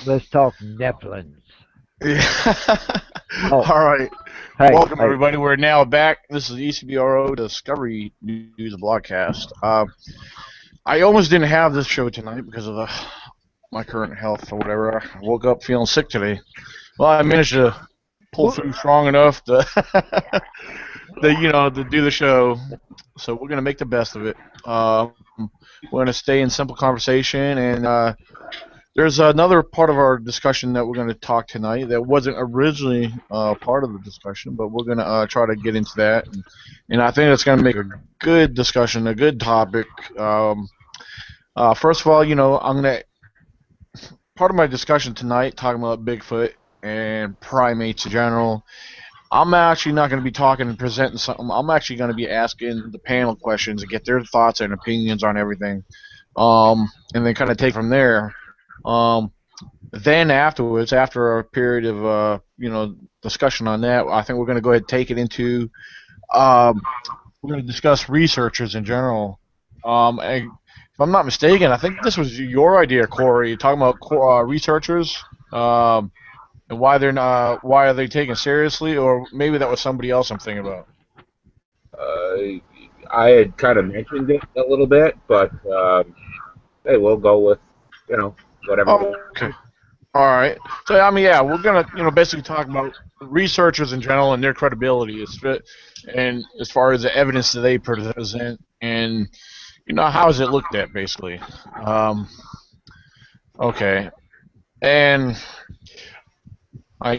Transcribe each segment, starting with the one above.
Let's talk Nephilims. Yeah. Oh, All right. hey, Welcome, hey. everybody. We're now back. This is E.C.B.R.O. Discovery News Broadcast. I almost didn't have this show tonight because of my current health or whatever. I woke up feeling sick today. Well, I managed to pull Who, through strong enough to, to do the show. So we're gonna make the best of it. We're gonna stay in simple conversation, and there's another part of our discussion that we're going to talk tonight that wasn't originally part of the discussion, but we're going to try to get into that, and I think it's going to make a good discussion, a good topic. First of all, I'm going to part of my discussion tonight talking about Bigfoot and primates in general. I'm actually not going to be talking and presenting something. I'm actually going to be asking the panel questions and get their thoughts and opinions on everything, and then kind of take from there. Um, Then afterwards, after a period of discussion on that, I think we're going to go ahead and take it into um, we're going to discuss researchers in general. And if I'm not mistaken, I think this was your idea, Corey, talking about researchers and why are they taken seriously, or maybe that was somebody else I'm thinking about. Uh, I had kind of mentioned it a little bit, but hey, we'll go with whatever we Okay. All right. So I mean, yeah, we're gonna basically talk about researchers in general and their credibility, and as far as the evidence that they present, and how is it looked at, basically. Um, okay. And I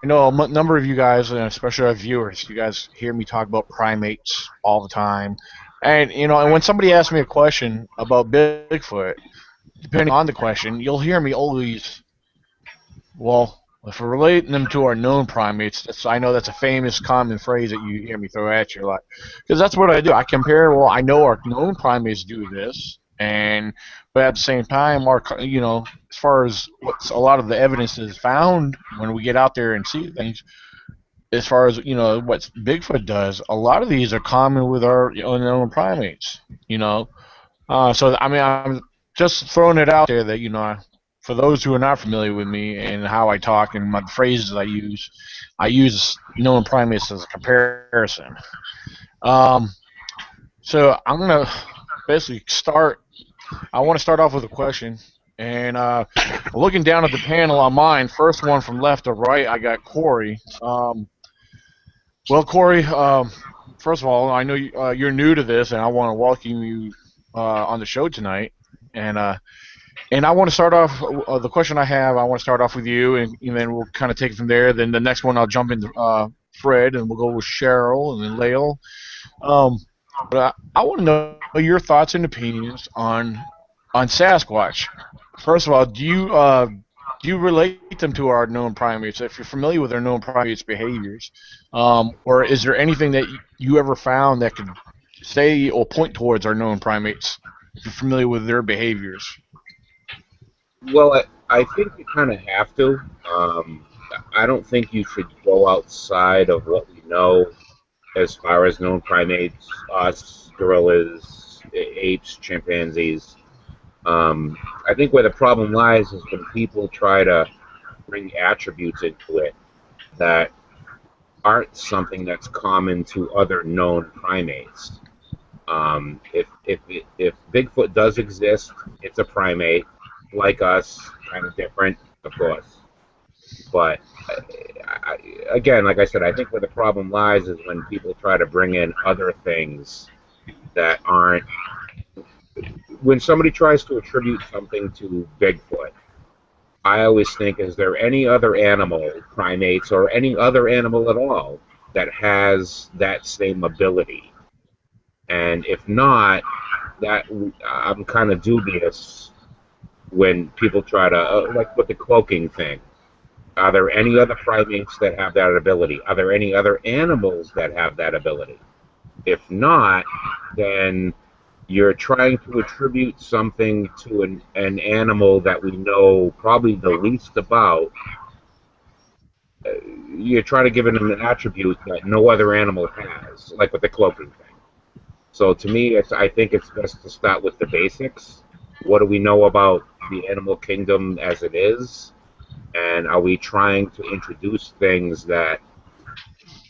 know a number of you guys, and especially our viewers, you guys hear me talk about primates all the time, and and when somebody asks me a question about Bigfoot, depending on the question, you'll hear me always. Well, if we're relating them to our known primates, I know that's a famous common phrase that you hear me throw at you a lot. Because that's what I do. I compare, well, I know our known primates do this, but at the same time, as far as what's a lot of the evidence is found when we get out there and see things, as far as, what Bigfoot does, a lot of these are common with our known primates, you know. So I mean, I'm just throwing it out there that for those who are not familiar with me and how I talk and my phrases I use known primates as a comparison. Um, so I'm gonna basically start. I want to start off with a question, and looking down at the panel on mine, first one from left to right, I got Corey. Well, Corey, first of all, I know you're new to this, and I want to welcome you on the show tonight. And and I want to start off the question I have. I want to start off with you, and then we'll kind of take it from there. Then the next one, I'll jump into Fred, and we'll go with Cheryl, and then Lael. Um, but I want to know your thoughts and opinions on Sasquatch. First of all, do you relate them to our known primates? If you're familiar with our known primates' behaviors, or is there anything that you ever found that could say or point towards our known primates? If you're familiar with their behaviors. Well, I think you kind of have to. Um, I don't think you should go outside of what we know as far as known primates, us, gorillas, apes, chimpanzees. I think where the problem lies is when people try to bring attributes into it that aren't something that's common to other known primates. If Bigfoot does exist, it's a primate like us, kind of different, of course. But again, like I said, I think where the problem lies is when people try to bring in other things that aren't. When somebody tries to attribute something to Bigfoot, I always think, is there any other animal, primates, or any other animal at all that has that same ability? And if not, that I'm kind of dubious when people try to, like with the cloaking thing. Are there any other primates that have that ability? Are there any other animals that have that ability? If not, then you're trying to attribute something to an animal that we know probably the least about. You're trying to give it an attribute that no other animal has, like with the cloaking thing. So to me, I think it's best to start with the basics what do we know about the animal kingdom as it is, and are we trying to introduce things that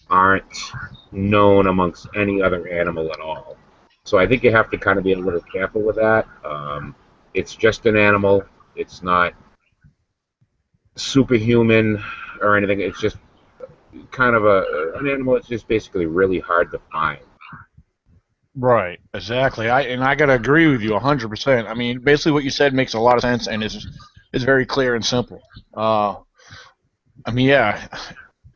aren't known amongst any other animal at all? So I think you have to kind of be a little careful with that. It's just an animal. It's not superhuman or anything. It's just kind of an animal that's just basically really hard to find. Right, exactly. I gotta agree with you 100%. I mean, basically what you said makes a lot of sense and is very clear and simple. Uh, I mean, yeah,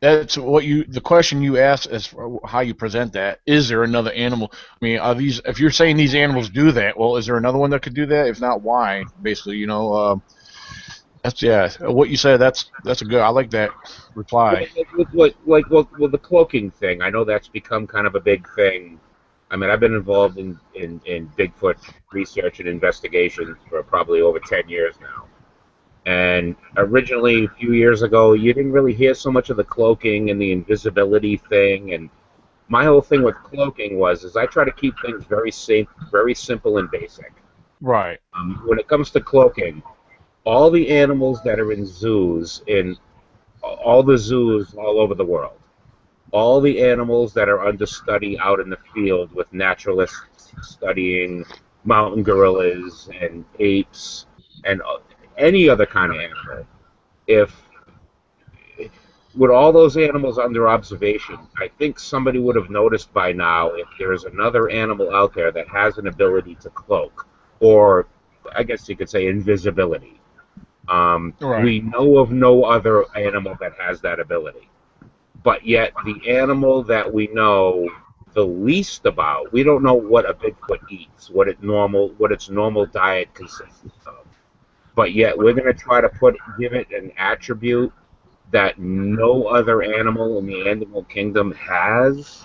that's what you. The question you asked is how you present that. Is there another animal? I mean, are these? If you're saying these animals do that, well, is there another one that could do that? If not, why? Basically, that's yeah. What you said. That's a good. I like that reply. With the cloaking thing, I know that's become kind of a big thing. I mean, I've been involved in Bigfoot research and investigations for probably over 10 years now. And originally, a few years ago, you didn't really hear so much of the cloaking and the invisibility thing. And my whole thing with cloaking is I try to keep things very safe, very simple and basic. Right. When it comes to cloaking, all the animals that are in zoos, in all the zoos all over the world, all the animals that are under study out in the field with naturalists studying mountain gorillas and apes and any other kind of animal, if with all those animals under observation, I think somebody would have noticed by now if there's another animal out there that has an ability to cloak, or I guess you could say invisibility. Right. We know of no other animal that has that ability. But yet, the animal that we know the least about, we don't know what a Bigfoot eats, what its normal diet consists of. But yet, we're going to try to give it an attribute that no other animal in the animal kingdom has.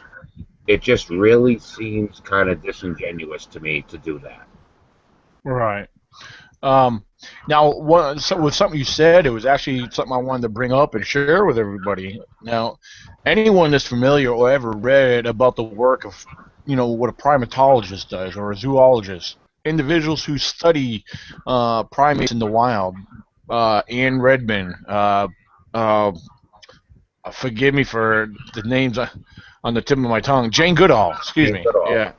It just really seems kind of disingenuous to me to do that. Right. Um, now, with something you said, it was actually something I wanted to bring up and share with everybody. Now, anyone that's familiar or ever read about the work of, what a primatologist does or a zoologist, individuals who study primates in the wild, Ian Redmond, uh, forgive me for the names on the tip of my tongue, Jane Goodall, excuse me, yeah.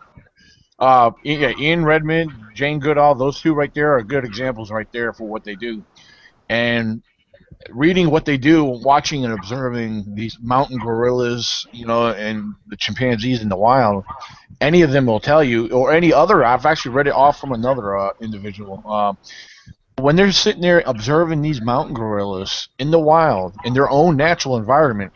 Yeah, Ian Redmond, Jane Goodall, those two right there are good examples right there for what they do. And reading what they do, watching and observing these mountain gorillas, and the chimpanzees in the wild, any of them will tell you, or any other. I've actually read it off from another individual. When they're sitting there observing these mountain gorillas in the wild, in their own natural environment,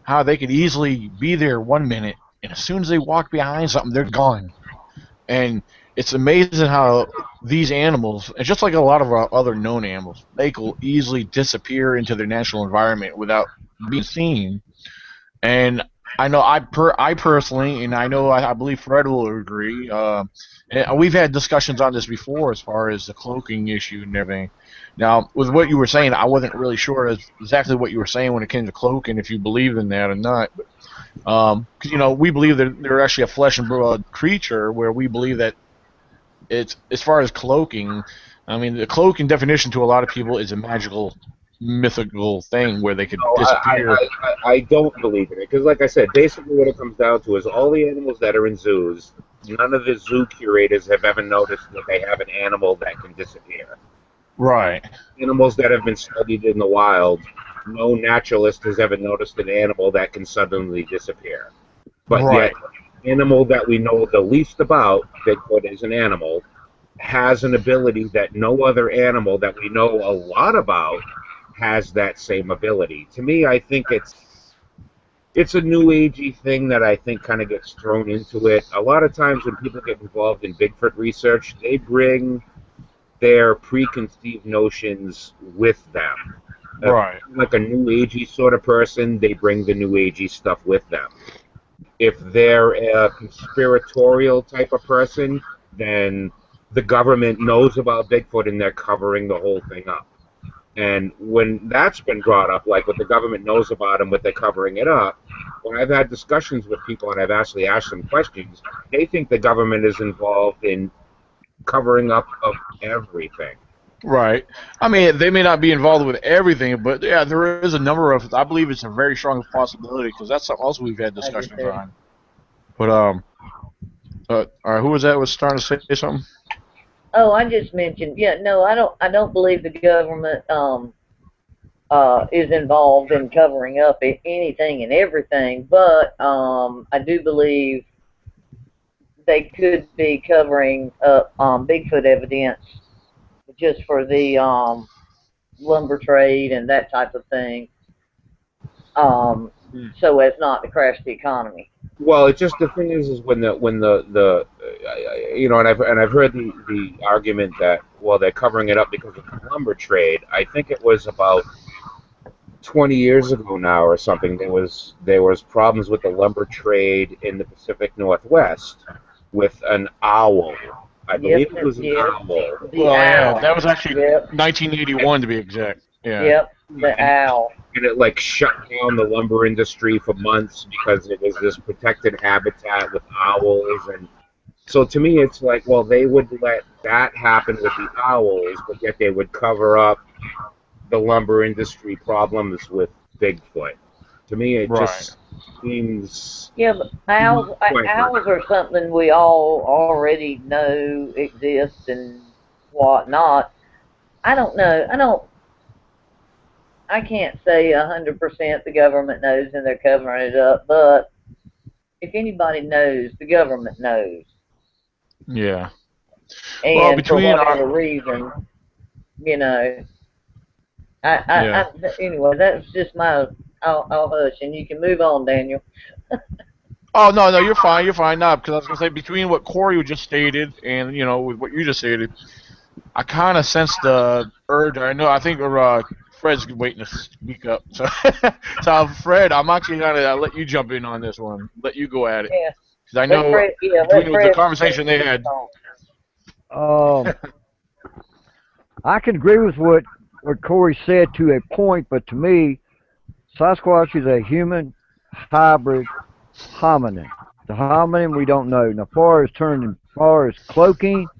how they could easily be there 1 minute, and as soon as they walk behind something, they're gone. And it's amazing how these animals, and just like a lot of our other known animals, they will easily disappear into their natural environment without being seen. And I know I personally, and I know I believe Fred will agree. And we've had discussions on this before as far as the cloaking issue and everything. Now, with what you were saying, I wasn't really sure exactly what you were saying when it came to cloaking, if you believed in that or not. But because we believe that they're actually a flesh and blood creature, where we believe that it's, as far as cloaking. I mean, the cloaking definition to a lot of people is a magical, mythical thing where they could No, disappear. I don't believe in it because, like I said, basically what it comes down to is all the animals that are in zoos. None of the zoo curators have ever noticed that they have an animal that can disappear. Right. Animals that have been studied in the wild, no naturalist has ever noticed an animal that can suddenly disappear. But yet, Right. the animal that we know the least about, Bigfoot is an animal, has an ability that no other animal that we know a lot about has that same ability. To me, I think it's a new agey thing that I think kind of gets thrown into it. A lot of times when people get involved in Bigfoot research, they bring their preconceived notions with them. Right. Like a new agey sort of person, they bring the new agey stuff with them. If they're a conspiratorial type of person, then the government knows about Bigfoot and they're covering the whole thing up. And when that's been brought up, like what the government knows about them, but they're covering it up, when I've had discussions with people and I've actually asked them questions, they think the government is involved in covering up of everything. Right. I mean, they may not be involved with everything, but yeah, there is a number of. I believe it's a very strong possibility because that's something else we've had I do discussions too. on. But all right, who was that? Was starting to say something? Oh, I just mentioned, yeah, no, I don't believe the government is involved in covering up anything and everything, but I do believe they could be covering up Bigfoot evidence just for the lumber trade and that type of thing, so as not to crash the economy. Well, it's just the thing is when the you know, and I've heard the argument that well they're covering it up because of the lumber trade. I think it was about 20 years ago now or something. There was problems with the lumber trade in the Pacific Northwest with an owl. I Yep, believe it was an yes, owl, the Well, yeah, owl. that was actually Yep, 1981 to be exact. Yeah. yep, the and owl. it like shut down the lumber industry for months because it was this protected habitat with owls. And so to me it's like, well, they would let that happen with the owls, but yet they would cover up the lumber industry problems with Bigfoot. To me it Right. just seems Yeah, but pointless. owls are something we all already know exist and whatnot. I don't know. I can't say 100% the government knows and they're covering it up, but if anybody knows, the government knows, Yeah. Well, and for between our whatever reason, you know. yeah. Anyway, that's just my. I'll hush, and you can move on, Daniel. Oh no, no, you're fine. You're fine. No, because I was gonna say between what Corey just stated and with what you just stated, I kind of sense the urge. I know. I think Fred's waiting to speak up. So, so Fred, I'm actually gonna let you jump in on this one. Let you go at it Yeah, because I let know Fred. Yeah, let between the Fred conversation they finish had. on. Um, I can agree with what Corey said to a point, but to me, Sasquatch is a human hybrid hominin. The hominin we don't know. Now, far as cloaking,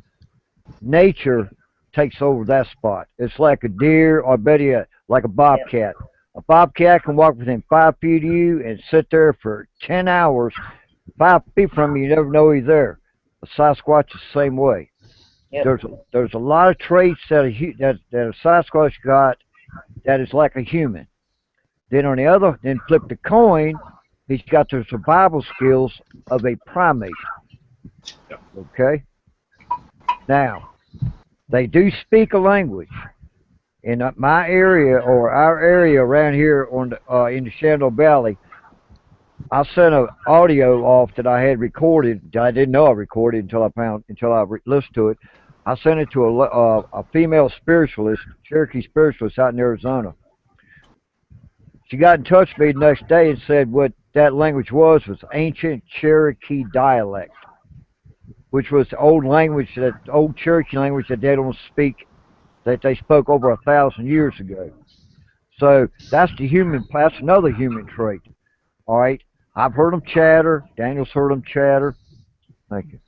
nature takes over that spot. It's like a deer, or better yet, like a Yep, bobcat. A bobcat can walk within 5 feet of you and sit there for 10 hours, 5 feet from you. You never know he's there. A Sasquatch is the same way. yep, There's a lot of traits that a Sasquatch got that is like a human. Then flip the coin, he's got the survival skills of a primate. Okay, now they do speak a language. In my area or our area around here in the Shenandoah Valley, I sent an audio off that I had recorded. I didn't know I recorded until I listened to it. I sent it to a female spiritualist, Cherokee spiritualist out in Arizona. She got in touch with me the next day and said what that language was ancient Cherokee dialect, which was the old Cherokee language that they don't speak, that they spoke over 1,000 years ago. So that's another human trait. All right, I've heard them chatter. Daniel's heard them chatter. Thank you.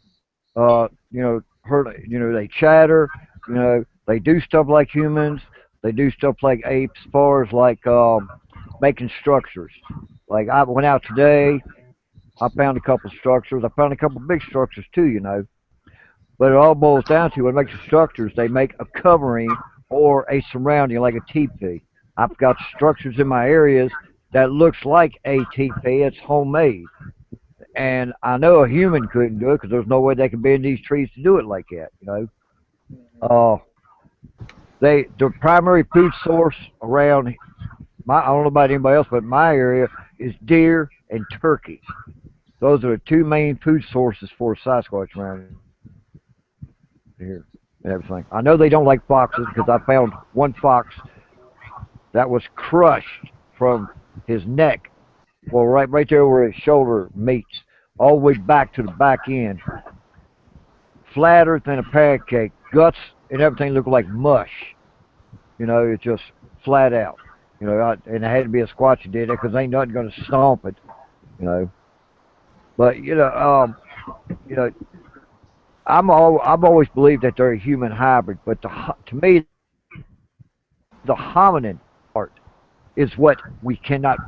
They chatter. They do stuff like humans. They do stuff like apes, as far as like making structures. Like I went out today, I found a couple structures. I found a couple big structures too, But it all boils down to what makes the structures. They make a covering or a surrounding, like a teepee. I've got structures in my areas that looks like a teepee. It's homemade, and I know a human couldn't do it because there's no way they could bend these trees to do it like that. Uh, the primary food source around I don't know about anybody else, but my area is deer and turkey. Those are the two main food sources for Sasquatch around here and everything. I know they don't like foxes because I found one fox that was crushed from his neck, well, right there where his shoulder meets, all the way back to the back end, flatter than a pancake, guts and everything looked like mush. It's just flat out. And it had to be a squatch that did it because ain't nothing going to stomp it. You know, but you know, I've always believed that they're a human hybrid, but to me, the hominin part is what we cannot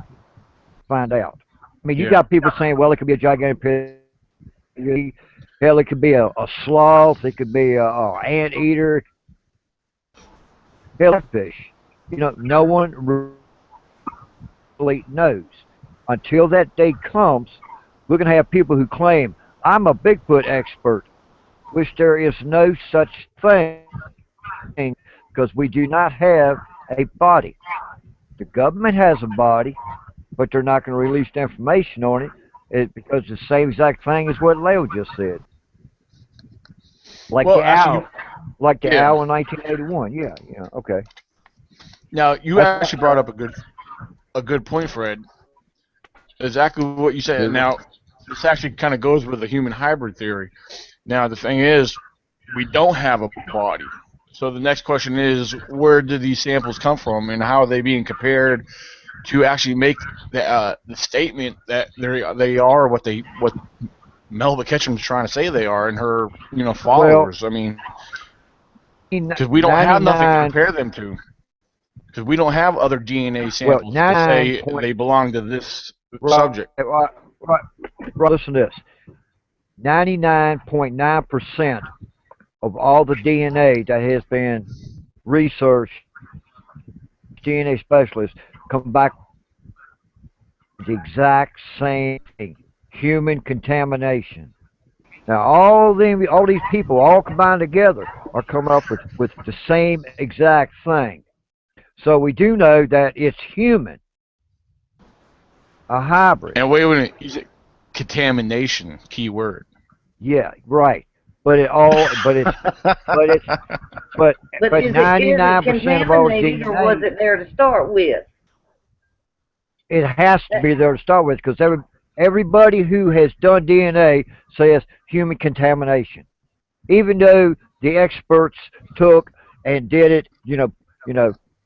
find out. I mean, you Yeah. got people saying, well, it could be a gigantic pig. Hell, it could be a sloth. It could be a anteater. Hell, fish. You know, no one really knows. Until that day comes, we're going to have people who claim, I'm a Bigfoot expert, which there is no such thing because we do not have a body. The government has a body, but they're not going to release the information on because it's the same exact thing as what Leo just said. Like Well, the actually, owl, like the yeah. owl in 1981. Yeah, yeah, okay. Now you That's actually brought up a good point, Fred. Exactly what you said. what. Now, this actually kind of goes with the human hybrid theory. Now, the thing is, we don't have a body. So the next question is, where did these samples come from, and how are they being compared to actually make the statement that they are what Melba Ketchum's trying to say they are, and her Well, followers. I mean, because we don't have nothing to 99. compare them to, because we don't have other DNA Well, samples to 99 say point. they belong to this Right, subject. right. Listen to this. 99.9% of all the DNA that has been researched, DNA specialists come back with the exact same thing: human contamination. Now, all these people, all combined together, are coming up with the same exact thing. So we do know that it's human, a hybrid. And wait a minute, you said contamination, key word. Yeah, right. But it all, but it's, but But but is it 99% of all contaminated or was DNA, it there to start with? it has to That, be there to start with because everybody who has done DNA says human contamination. Even though the experts took and did it,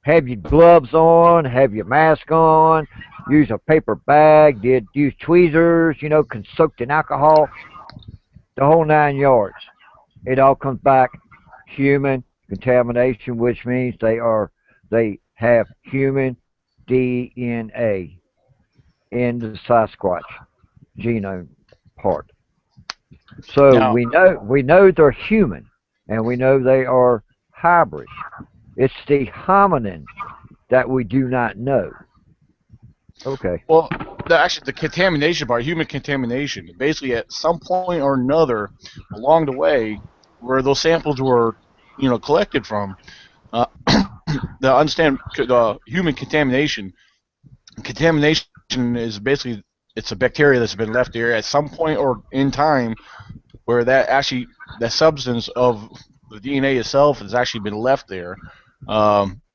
have your gloves on, have your mask on, use a paper bag, did use tweezers, soaked in alcohol, the whole 9 yards. It all comes back human contamination, which means they have human DNA in the Sasquatch genome part. So Now, we know they're human, and we know they are hybrid. It's the hominin that we do not know. Okay. well, actually, the contamination part, human contamination, basically at some point or another along the way, where those samples were, collected from, uh, the understand the human contamination. Contamination is basically it's a bacteria that's been left there at some point or in time where that substance of the DNA itself has actually been left there.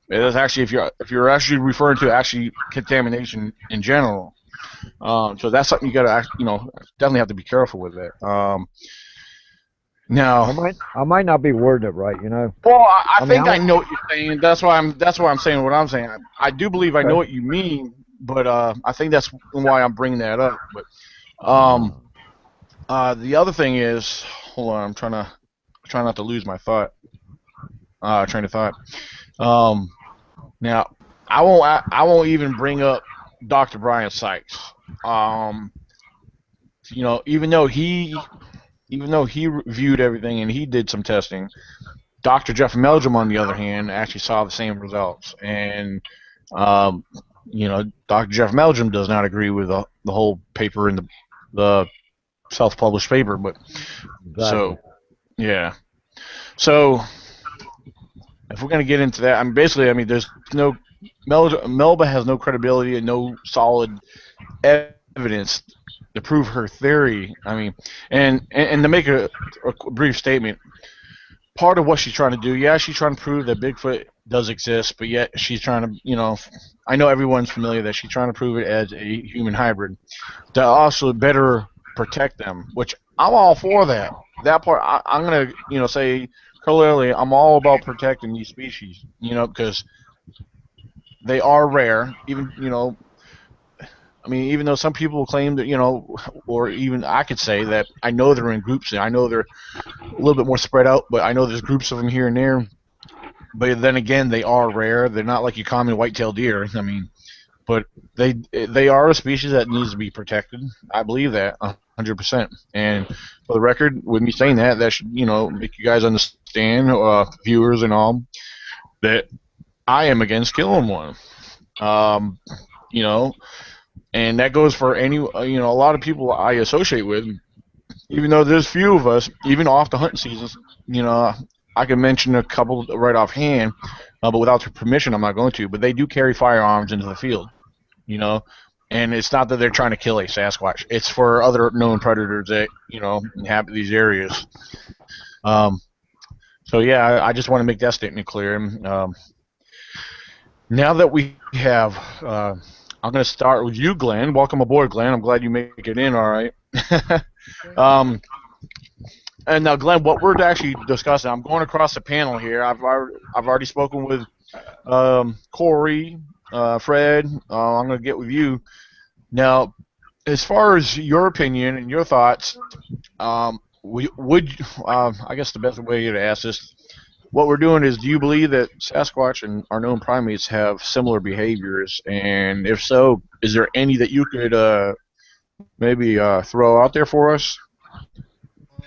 It is actually if you're actually referring to actually contamination in general. So that's something you gotta definitely have to be careful with it. Now, I might not be wording it right. well, I I mean, think I know what you're saying. That's why I'm saying what I'm saying. I do believe I know okay. what you mean, but I think that's why I'm bringing that up. But Uh, um, the other thing is, hold on, I'm trying not to lose my train of thought. Um, Now, I won't even bring up Dr. Brian Sykes. Um, even though he reviewed everything and he did some testing, Dr. Jeff Meldrum, on the other hand, actually saw the same results. And um, Dr. Jeff Meldrum does not agree with the whole paper in the self-published paper. But exactly. so yeah, so if we're gonna get into that, there's no Melba has no credibility and no solid evidence to prove her theory. And to make a brief statement, part of what she's trying to do, yeah, she's trying to prove that Bigfoot does exist, but yet she's trying to, I know everyone's familiar that she's trying to prove it as a human hybrid to also better protect them, which I'm all for that. That part, I'm gonna, say clearly, I'm all about protecting these species, because they are rare. Even, I mean, even though some people claim that, or even I could say that I know they're in groups, and I know they're a little bit more spread out, but I know there's groups of them here and there. But then again, they are rare. They're not like your common white-tailed deer. I mean, but they are a species that needs to be protected. I believe that 100%. And for the record, with me saying that, that should make you guys understand, viewers and all, that I am against killing one. Um, you know, and that goes for any a lot of people I associate with. Even though there's few of us, even off the hunting seasons, you know, I can mention a couple right offhand, but without their permission, I'm not going to. But they do carry firearms into the field, you know, and it's not that they're trying to kill a Sasquatch. It's for other known predators that inhabit these areas. Um, so yeah, I just want to make that statement clear. Now that we have, I'm going to start with you, Glenn. Welcome aboard, Glenn. I'm glad you make it in. All right. um, And now, Glenn, what we're actually discussing, I'm going across the panel here. I've already spoken with Corey, Fred. I'm going to get with you now. As far as your opinion and your thoughts, I guess the best way to ask this, what we're doing is, do you believe that Sasquatch and our known primates have similar behaviors? And if so, is there any that you could maybe throw out there for us?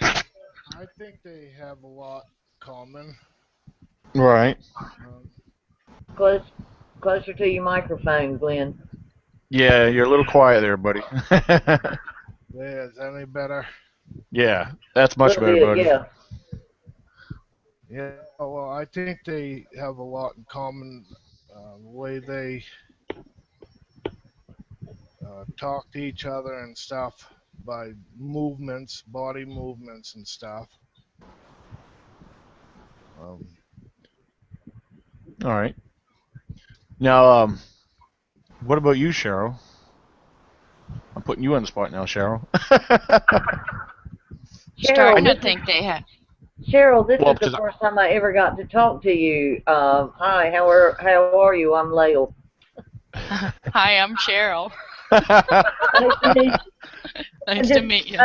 I think they have a lot common. Right. Um, Closer to your microphone, Glenn. Yeah, you're a little quiet there, buddy. yeah, is that any better? Yeah, that's A much little better, bit, buddy. yeah. Yeah, well, I think they have a lot in common. The way they talk to each other and stuff by movements, body movements and stuff. Um, All right. Now, what about you, Cheryl? I'm putting you on the spot now, Cheryl. Cheryl, Starting to this is think they have. Cheryl. This Well, is the because first time I ever got to talk to you. Hi, how are you? I'm Lael. Hi, I'm Cheryl. Nice to meet you. Nice to meet you.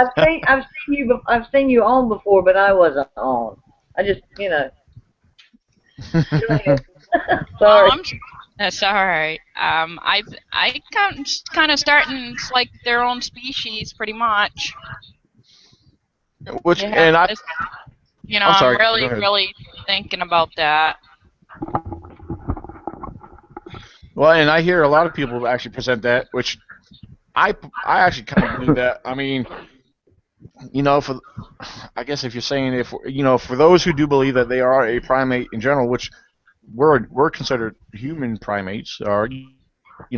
I've seen you on before, but I wasn't on. I just go ahead. Oh, Sorry. that's all right. I kind of starting. It's like their own species, pretty much. which They have and I, this, I'm I'm sorry. Go really, ahead. really thinking about that. Well, and I hear a lot of people actually present that, which I actually kind of believe that. I mean, for I guess if you're saying if for those who do believe that they are a primate in general, which we're considered human primates, or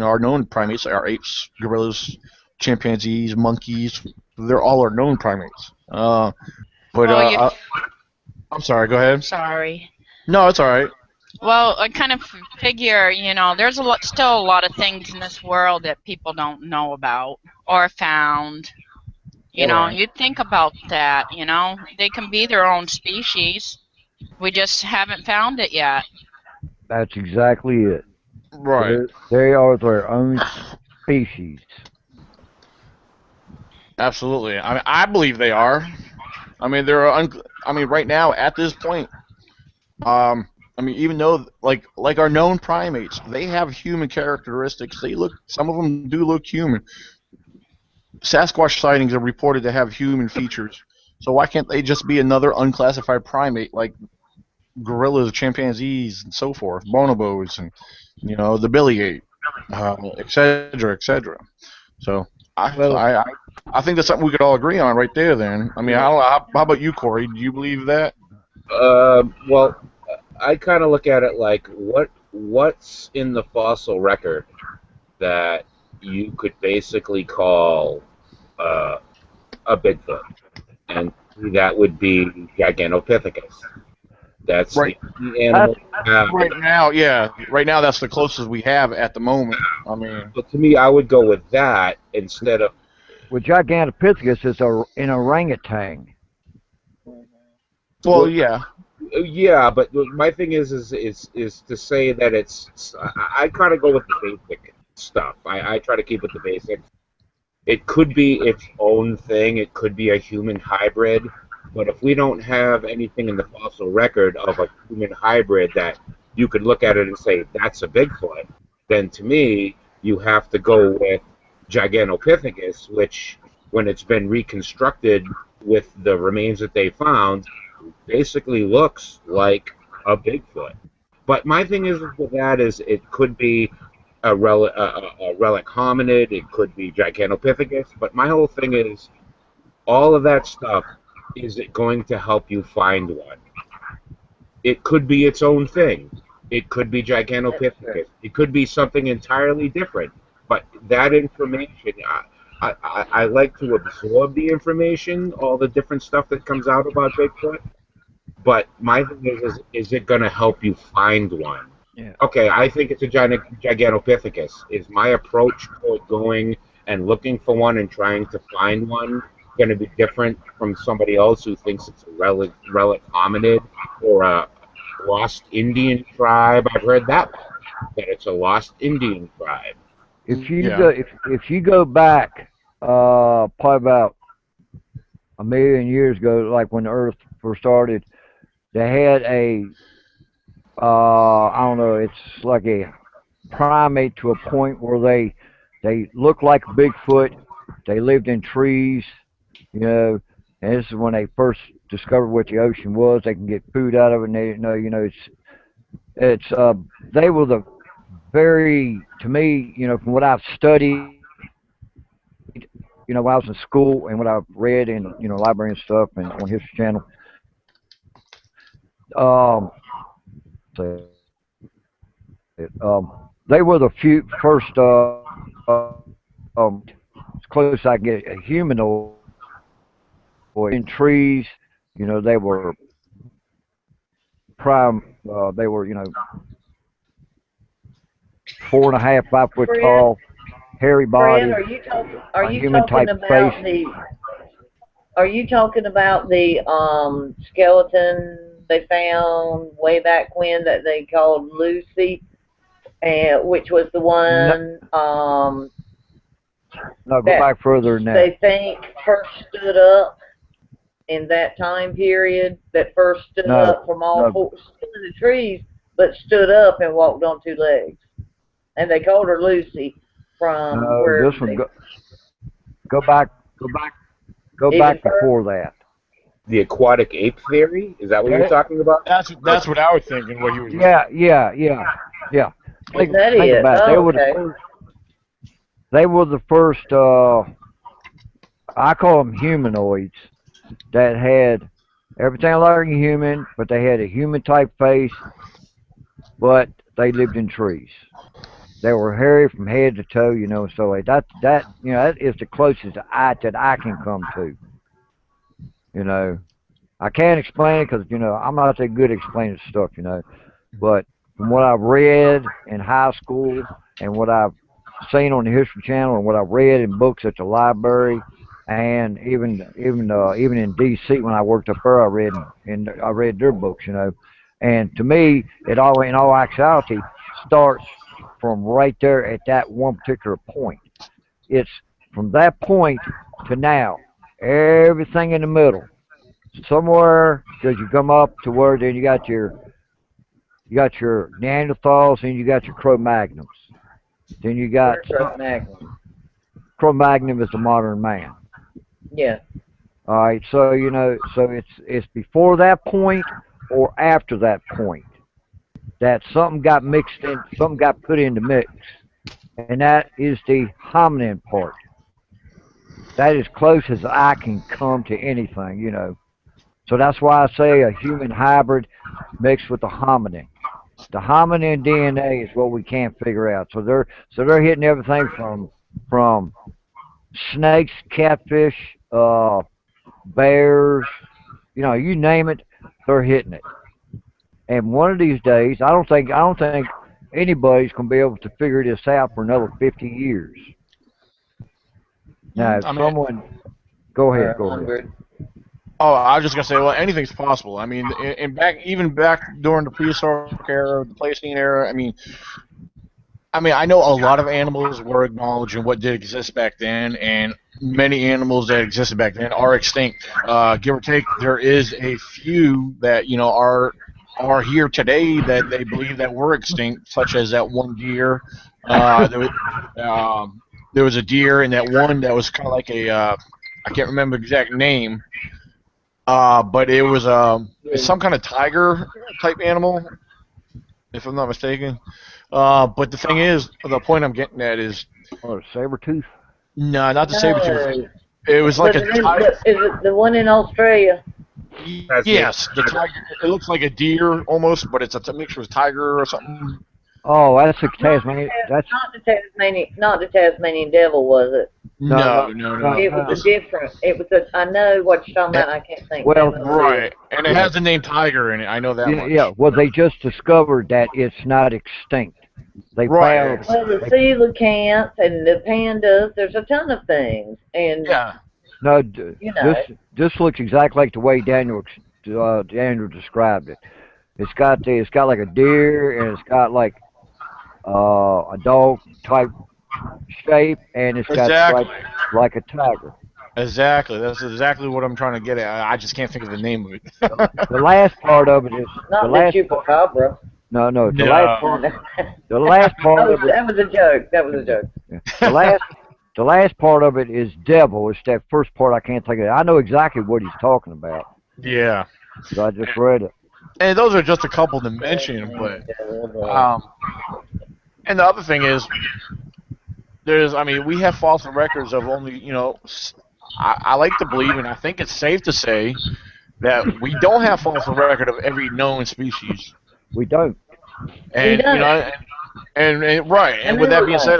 our known primates are apes, gorillas, chimpanzees, monkeys. They're all our known primates. But Well, you. I'm sorry. Go ahead. Sorry. No, it's all right. Well, I kind of figure, there's still a lot of things in this world that people don't know about or found. Right. You'd think about that, They can be their own species. We just haven't found it yet. That's exactly it. Right. They are their own species. Absolutely. I mean, I believe they are. I mean, I mean, right now at this point, I mean, even though like our known primates, they have human characteristics. Some of them do look human. Sasquatch sightings are reported to have human features. So why can't they just be another unclassified primate like gorillas, chimpanzees, and so forth, bonobos, and the billy ape, etc., etc. So I, Well, I I I think that's something we could all agree on right there. Then I mean, I don't know. How about you, Corey? Do you believe that? Well, I kind of look at it like what's in the fossil record that you could basically call a Bigfoot, and that would be Gigantopithecus. That's Right. the animal. Right now, yeah. Right now, that's the closest we have at the moment. I mean, But to me, I would go with that instead of. with Gigantopithecus is an orangutan. well, Well, yeah. yeah, but my thing is to say that it's. I kind of go with the basic stuff. I try to keep with the basics. It could be its own thing. It could be a human hybrid. But if we don't have anything in the fossil record of a human hybrid that you could look at it and say that's a Bigfoot, then to me you have to go with Gigantopithecus, which when it's been reconstructed with the remains that they found, basically looks like a Bigfoot. But my thing is with that is it could be a relic hominid, it could be Gigantopithecus, but my whole thing is all of that stuff, is it going to help you find one? It could be its own thing. It could be Gigantopithecus. It could be something entirely different. But that information, I like to absorb the information, all the different stuff that comes out about Bigfoot. But my thing is it going to help you find one? Yeah. Okay, I think it's a Gigantopithecus. Is my approach toward going and looking for one and trying to find one going to be different from somebody else who thinks it's a relic hominid or a lost Indian tribe? I've heard that it's a lost Indian tribe. If you Yeah. go if you go back, probably about a million years ago, like when the Earth first started, they had a I don't know, it's like a primate to a point where they look like Bigfoot. They lived in trees, you know, and this is when they first discovered what the ocean was. They can get food out of it, and they didn't know, you know, it's they were the very to me, you know, from what I've studied, you know, when I was in school and what I've read in, you know, library and stuff and on History Channel, um, they were the first as close as I can get a humanoid in trees. You know, they were they were, you know, 4.5, 5 foot Fred, tall, hairy Fred, body, are a you human talking type face. about the are you talking about the skeleton they found way back when that they called Lucy, and which was the No, one no, go that back further than that. they think first stood up in that time period, that first stood No, up from all no, four, still in the trees, but stood up and walked on two legs. And they called her Lucy from no. where This one they go back, go back, go even back further. before that. The aquatic ape theory? Is that what you're That, talking about? that's what I was thinking. What he was. Yeah, yeah, yeah, yeah. Is that Think it? about it. They Oh, were the okay. first. They were the first. I call them humanoids that had everything like a human, but they had a human type face, but they lived in trees. They were hairy from head to toe, you know. So like that you know that is the closest that I can come to. You know, I can't explain it because you know I'm not that good at explaining stuff, you know. But from what I've read in high school and what I've seen on the History Channel and what I've read in books at the library, and even in D.C. when I worked up there, I read their books, you know. And to me, it all in all actuality starts from right there at that one particular point. It's from that point to now, everything in the middle, somewhere because you come up to where then you got your Neanderthals and you got your Cro-Magnons. Then you What got are Cro Magnum? Cro-Magnon is the modern man. Yeah. All right, so you know, so it's before that point or after that point that something got mixed in, something got put in the mix, and that is the hominin part. That is close as I can come to anything, you know. So that's why I say a human hybrid mixed with a hominin. The hominin DNA is what we can't figure out. So they're hitting everything from snakes, catfish, bears, you know, you name it, they're hitting it. And one of these days, I don't think anybody's gonna be able to figure this out for another 50 years. Now, if I mean, someone, go ahead, Or go ahead. 100. oh, I was just gonna say, well, anything's possible. I mean, in back even back during the prehistoric era, the Pleistocene era. I mean, I mean, I know a lot of animals were acknowledged and what did exist back then, and many animals that existed back then are extinct. Give or take, there is a few that are here today that they believe that were extinct, such as that one deer. There was a deer and that one that was kind of like a I can't remember the exact name, but it was it's some kind of tiger type animal, if I'm not mistaken. But the thing is, the point I'm getting at is, Or saber tooth. no, not the saber tooth. No. It was like a tiger. Is it the one in Australia? Yes, the tiger. It looks like a deer almost, but it's a mixture with tiger or something. Oh, that's a Not Tasmanian. That's not the Tasmanian devil, was it? No, no, no, no. no. It was a different. It was a. I know what you're talking about. I can't think. Well, of it. Right, and it Yeah. has the name tiger in it. I know that Yeah, much. yeah. Well, they just discovered that it's not extinct. They Right. found. Well, the coelacanths and the pandas. There's a ton of things, and Yeah. No, you know. this looks exactly like the way Daniel described it. It's got like a deer and it's got like a dog type shape and it's got Exactly. stripes like a tiger. Exactly. That's exactly what I'm trying to get at. I just can't think of the name of it. The last part of it is the Not the last part. chupacabra. No, the last No. part. The last part of it. That was a joke. That was a joke. Yeah. The last part of it is devil. It's that first part I can't think of. I know exactly what he's talking about. Yeah. So I just read it. And those are just a couple to mention, but and the other thing is, I mean, we have fossil records of only, I like to believe, and I think it's safe to say that we don't have fossil record of every known species. We don't. And We don't. and right, and with that being Right.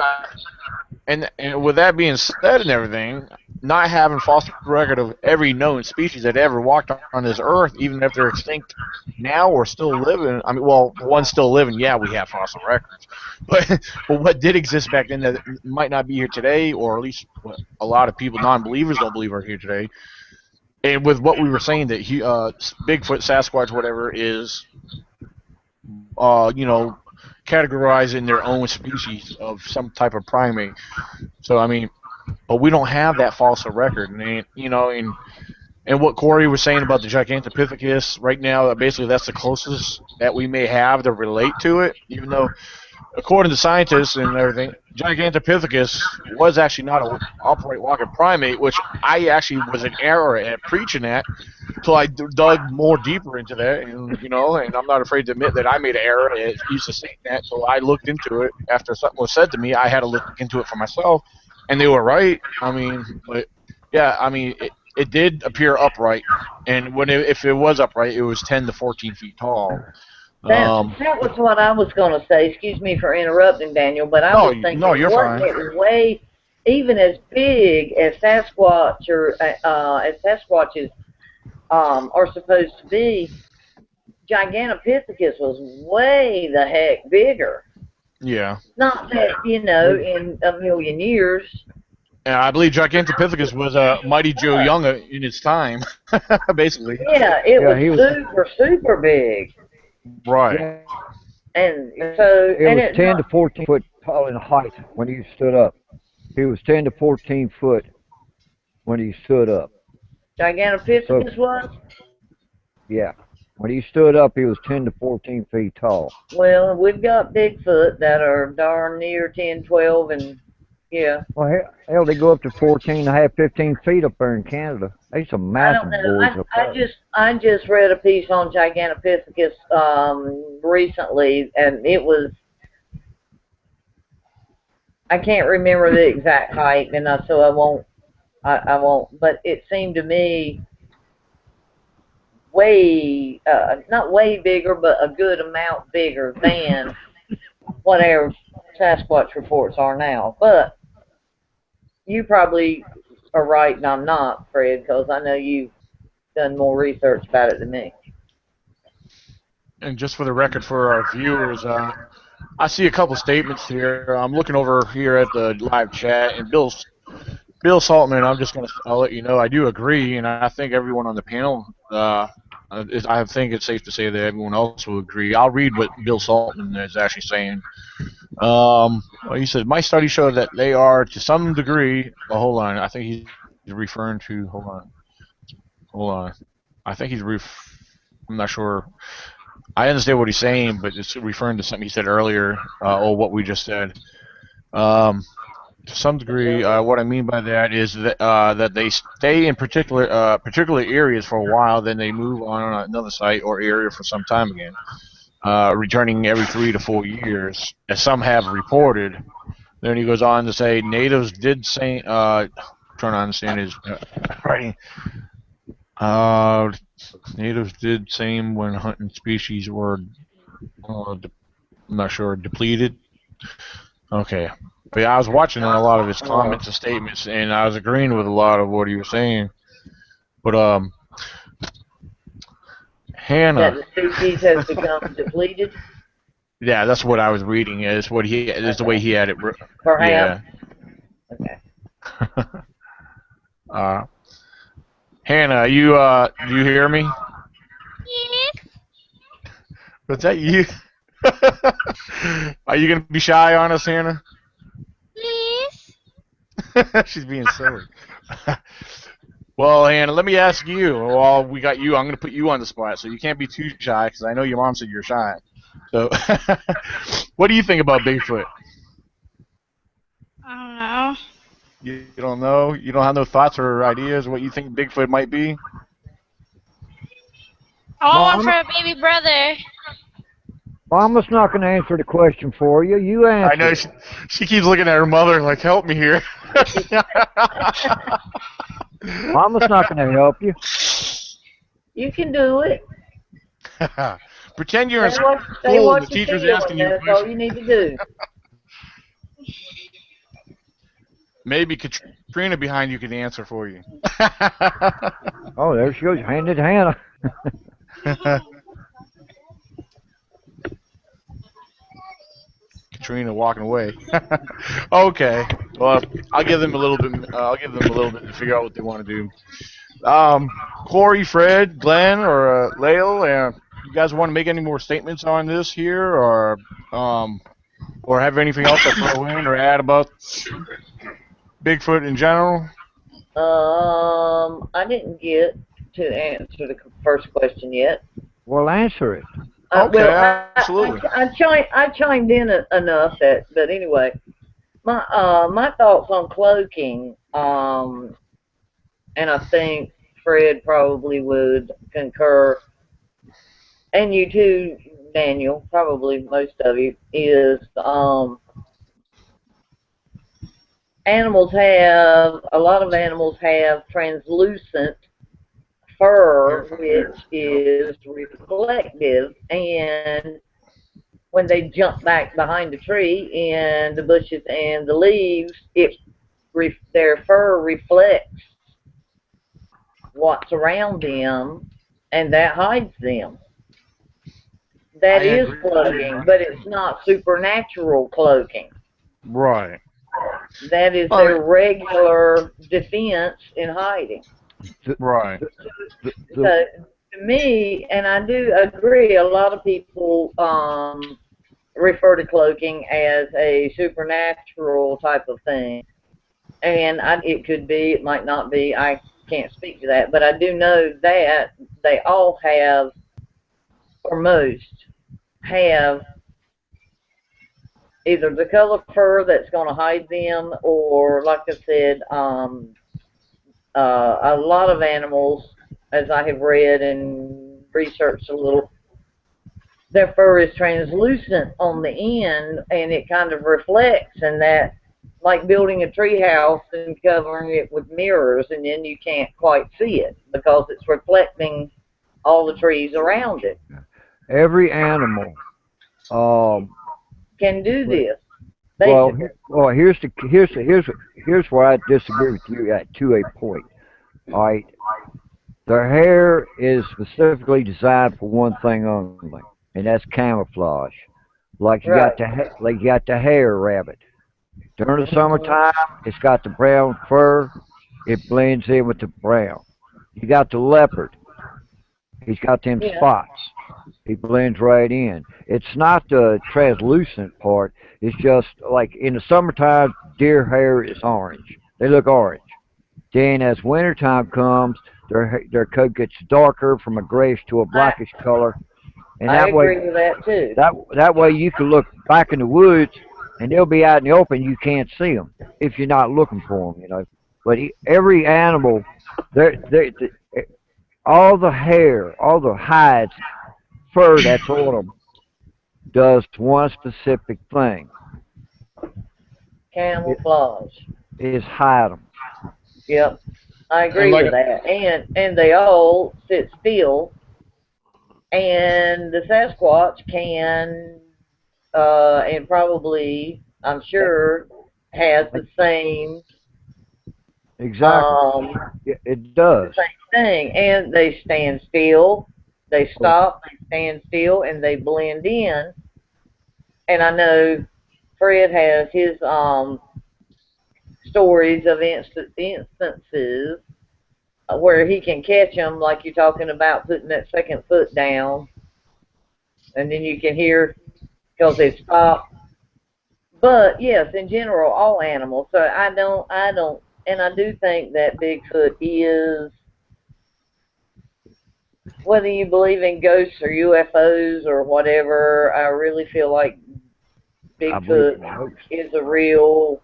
said, and with that being said and everything, not having fossil record of every known species that ever walked on this earth, even if they're extinct now or still living. I mean, well, one's still living. Yeah, we have fossil records, but what did exist back then that might not be here today, or at least what a lot of people, non-believers, don't believe are here today. And with what we were saying that Bigfoot, Sasquatch, whatever is, you know, categorized in their own species of some type of primate. So I mean, but we don't have that fossil record, and and what Corey was saying about the Gigantopithecus right now, basically that's the closest that we may have to relate to it, even though according to scientists and everything, Gigantopithecus was actually not an upright walking primate, which I actually was in error at preaching that until I dug more deeper into that, and I'm not afraid to admit that I made an error at used to saying that. So I looked into it after something was said to me. I had to look into it for myself, and they were right. I mean, but yeah, I mean, it did appear upright, and if it was upright, it was 10 to 14 feet tall. That was what I was going to say. Excuse me for interrupting, Daniel, but I No, was thinking, no, you're wasn't fine. it way, even as big as Sasquatch or as Sasquatches are supposed to be, Gigantopithecus was way the heck bigger. Yeah. Not that, in a million years. And I believe Gigantopithecus was Mighty Joe Young in its time, basically. Yeah, it was super, super big. Right. Yeah, And so, it and was it's 10 to not 14 foot tall in height when he stood up. He was 10 to 14 foot when he stood up. Gigantopithecus was? Yeah. When he stood up, he was 10 to 14 feet tall. Well, we've got Bigfoot that are darn near 10, 12, and yeah. Well, hell, they go up to 14 and a half, 15 feet up there in Canada. They some I massive don't know. boys up there. I just read a piece on Gigantopithecus recently, and it was, I can't remember the exact height, and so I won't. But it seemed to me way, not way bigger, but a good amount bigger than whatever Sasquatch reports are now. But you probably are right, and I'm not, Fred, because I know you've done more research about it than me. And just for the record for our viewers, I see a couple statements here. I'm looking over here at the live chat, and Bill Saltman, I'll let you know, I do agree, and I think everyone on the panel, I think it's safe to say that everyone else will agree. I'll read what Bill Saltman is actually saying. Well, he said my study showed that they are to some degree. Well, hold on. I think he's referring to. Hold on. I think I'm not sure. I understand what he's saying, but it's referring to something he said earlier. Or what we just said. To some degree, what I mean by that is that they stay in particular areas for a while, then they move on another site or area for some time again, returning every 3 to 4 years, as some have reported. Then he goes on to say natives did say, trying to understand his writing. Natives did same when hunting species were, I'm not sure, depleted. Okay. But yeah, I was watching a lot of his comments and statements, and I was agreeing with a lot of what he was saying. But Hannah. That the species has become depleted. Yeah, that's what I was reading. Is the way he had it. Perhaps. Yeah. Okay. Hannah, do you hear me? Yes. Was that you? Are you gonna be shy on us, Hannah? Yes. She's being silly. Well, Hannah, let me ask you. While we got you, I'm going to put you on the spot, so you can't be too shy, because I know your mom said you're shy. So, what do you think about Bigfoot? I don't know. You don't know? You don't have no thoughts or ideas what you think Bigfoot might be? I want one Mom, for a baby brother. Mama's not going to answer the question for you. You I know answer it. she keeps looking at her mother like, help me here. Mama's not going to help you. You can do it. Pretend you're in Say school and what the you teacher's feel, asking and you a that's all question. you need to do. Maybe Katrina behind you can answer for you. Oh, there she goes, handed to Hannah. Katrina walking away. Okay. Well, I'll give them a little bit. I'll give them a little bit to figure out what they want to do. Corey, Fred, Glenn, or Lael, you guys want to make any more statements on this here, or have anything else to throw in or add about Bigfoot in general? I didn't get to answer the first question yet. Well, answer it. Okay, Well, absolutely. I chimed in enough that, but anyway, my thoughts on cloaking, and I think Fred probably would concur, and you too, Daniel, probably most of you, is a lot of animals have translucent fur, which is reflective, and when they jump back behind the tree and the bushes and the leaves, their fur reflects what's around them, and that hides them. I That is agree with you. cloaking, but it's not supernatural cloaking. Right. That is Well, their regular defense in hiding. The, right. the, So to me, and I do agree, a lot of people refer to cloaking as a supernatural type of thing, and it could be, it might not be. I can't speak to that, but I do know that they all have, or most have, either the color fur that's going to hide them, or like I said, a lot of animals, as I have read and researched a little, their fur is translucent on the end, and it kind of reflects, and that, like building a tree house and covering it with mirrors, and then you can't quite see it because it's reflecting all the trees around it. every animal. Um, Can do this, well, basically. here's where I disagree with you at to a point. All right, their hair is specifically designed for one thing only, and that's camouflage. Right. Like you got the hair rabbit. During the Mhm. summertime, it's got the brown fur. It blends in with the brown. You got the leopard. He's got them Yeah. spots. He blends right in. It's not the translucent part. It's just like in the summertime, deer hair is orange. They look orange. Then as wintertime comes, their coat gets darker from a grayish to a I blackish color, and I that way agree with that too. that way you can look back in the woods, and they'll be out in the open. You can't see them if you're not looking for them, you know. But every animal, they all the hair, all the hides, fur that's on them does one specific thing. It Camouflage. is hide them. Yep, I And agree like, with that. And they all sit still, and the Sasquatch can, and probably, I'm sure, has the same, Exactly. um, It does. the same thing. And they stand still, they Well, stop, they stand still, and they blend in. And I know Fred has his stories of instances where he can catch them, like you're talking about putting that second foot down, and then you can hear because they stop. But yes, in general, all animals. So I don't, and I do think that Bigfoot is, whether you believe in ghosts or UFOs or whatever, I really feel like I believe Bigfoot in ghosts. is a real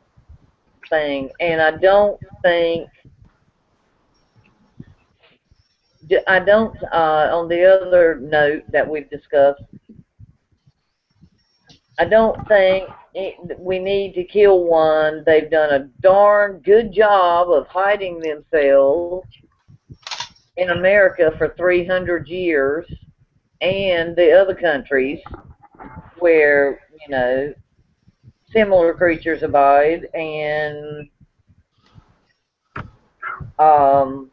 thing, and I don't think. I don't. On the other note that we've discussed, I don't think we need to kill one. They've done a darn good job of hiding themselves in America for 300 years and the other countries where, similar creatures abide. And um,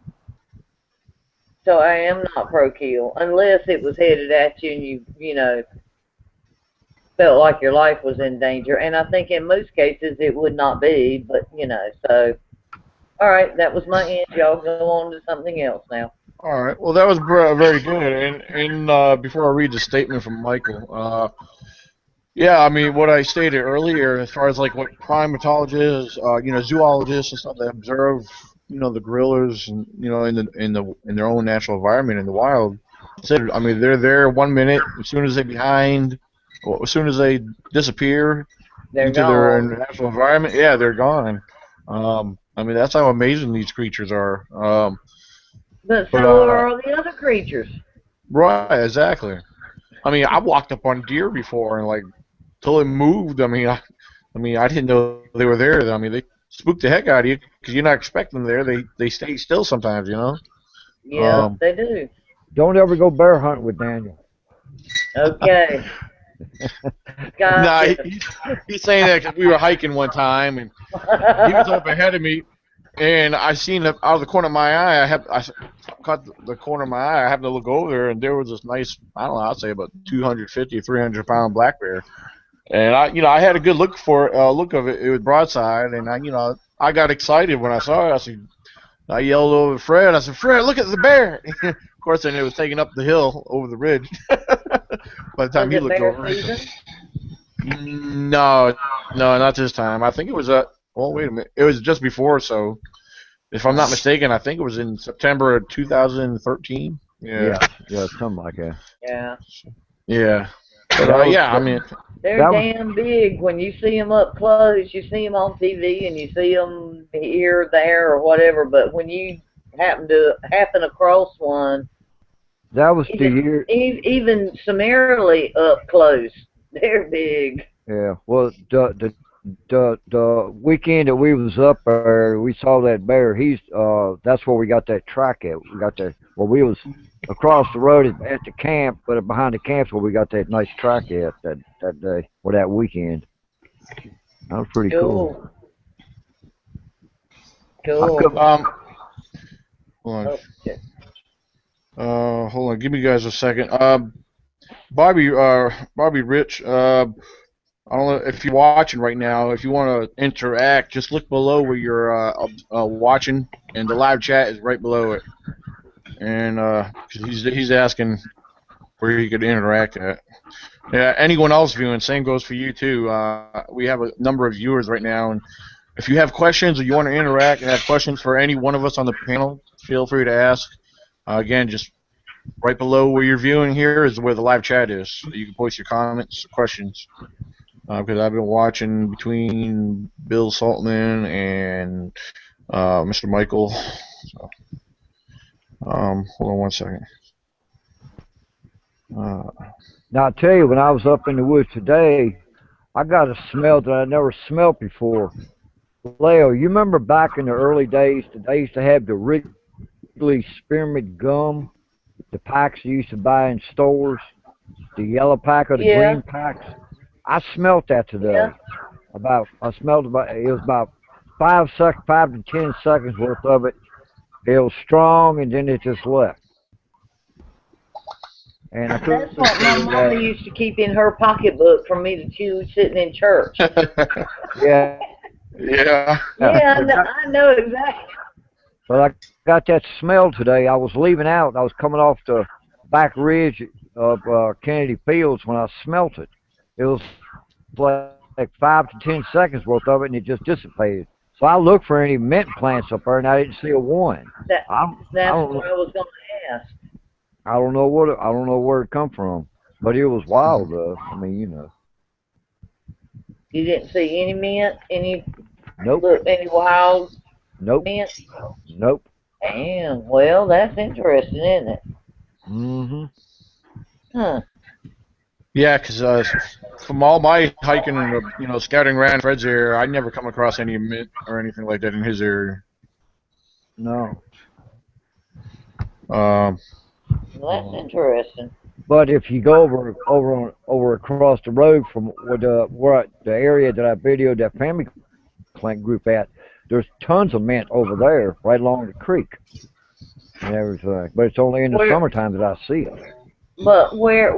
so I am not pro kill unless it was headed at you and you felt like your life was in danger. And I think in most cases it would not be, but so. All right, that was my end. Y'all go on to something else now. all right. Well, that was very good. And before I read the statement from Michael, yeah, I mean what I stated earlier, as far as like what primatologists, zoologists and stuff that observe, the gorillas, and in their own natural environment in the wild. Said, I mean, they're there 1 minute. As soon as they behind, or as soon as they disappear They're into their gone. natural environment, yeah, they're gone. I mean, that's how amazing these creatures are. But But so are all the other creatures. right, exactly. I mean, I walked up on deer before and like till it moved. I didn't know they were there. I mean, they spook the heck out of you because you're not expecting them there. They stay still sometimes, you know. Yes, Um, they do. Don't ever go bear hunting with Daniel. Okay, nah, gotcha. he's saying that because we were hiking one time and he was up ahead of me, and I seen out of the corner of my eye. I caught the corner of my eye. I happened to look over there, and there was this nice, I don't know, I'd say about 250, 300 pound black bear. And I had a good look of it. It was broadside, and I got excited when I saw it. I yelled over to Fred. I said, "Fred, look at the bear!" Of course, then it was taking up the hill over the ridge. By the time Was he it looked bear over, season? no, no, not this time. I think it was well, wait a minute. It was just before, so if I'm not Oh, mistaken, I think it was in September of 2013. Yeah, Yeah, yeah, something like that. yeah. yeah. But That was yeah, I mean, They're that was damn big when you see them up close. You see them on TV and you see them here, there, or whatever. But when you happen across one, that was the even year. even summarily up close, they're big. Yeah. Well, the weekend that we was up there, we saw that bear. That's where we got that track at. We got that. Well, we was across the road at the camp, but behind the camp's where we got that nice track at that day or that weekend. That was pretty cool. Cool, I cool. could. hold on. Okay. Hold on. Give me guys a second. Bobby Rich. I don't know if you're watching right now. If you want to interact, just look below where you're watching, and the live chat is right below it. And he's asking where you could interact at. Yeah, anyone else viewing, same goes for you too. We have a number of viewers right now, and if you have questions or you want to interact and have questions for any one of us on the panel, feel free to ask. Again, just right below where you're viewing here is where the live chat is. You can post your comments, questions. Because I've been watching between Bill Saltman and Mr. Michael. So, hold on one second. Now I tell you, when I was up in the woods today, I got a smell that I never smelled before. Leo, you remember back in the early days that they used to have the Wrigley spearmint gum, the packs you used to buy in stores, the yellow pack or the Yeah, green packs? I smelt that yeah. today. I smelled about, it was about 5 to 10 seconds worth of it. It was strong, and then it just left. And I That's couldn't what my figure mama that. used to keep in her pocketbook for me to chew sitting in church. Yeah, Yeah. Yeah, but that, I know exactly. but I got that smell today. I was leaving out. I was coming off the back ridge of Kennedy Fields when I smelt it. It was like 5 to 10 seconds worth of it, and it just dissipated. So I looked for any mint plants up there, and I didn't see a one. That I that's don't what I was going to ask. I don't know where it come from, but it was wild though. I mean, you know, You didn't see any mint, any nope, look, any wild nope, mint. nope. Damn. Well, that's interesting, isn't it? Mm-hmm. Huh. Yeah, because from all my hiking and scouting around Fred's area, I never come across any mint or anything like that in his area. No, Um, Well, that's interesting. but if you go over across the road from where the area that I videoed that family plant group at, there's tons of mint over there, right along the creek and everything. But it's only in the Where, summertime that I see it. but where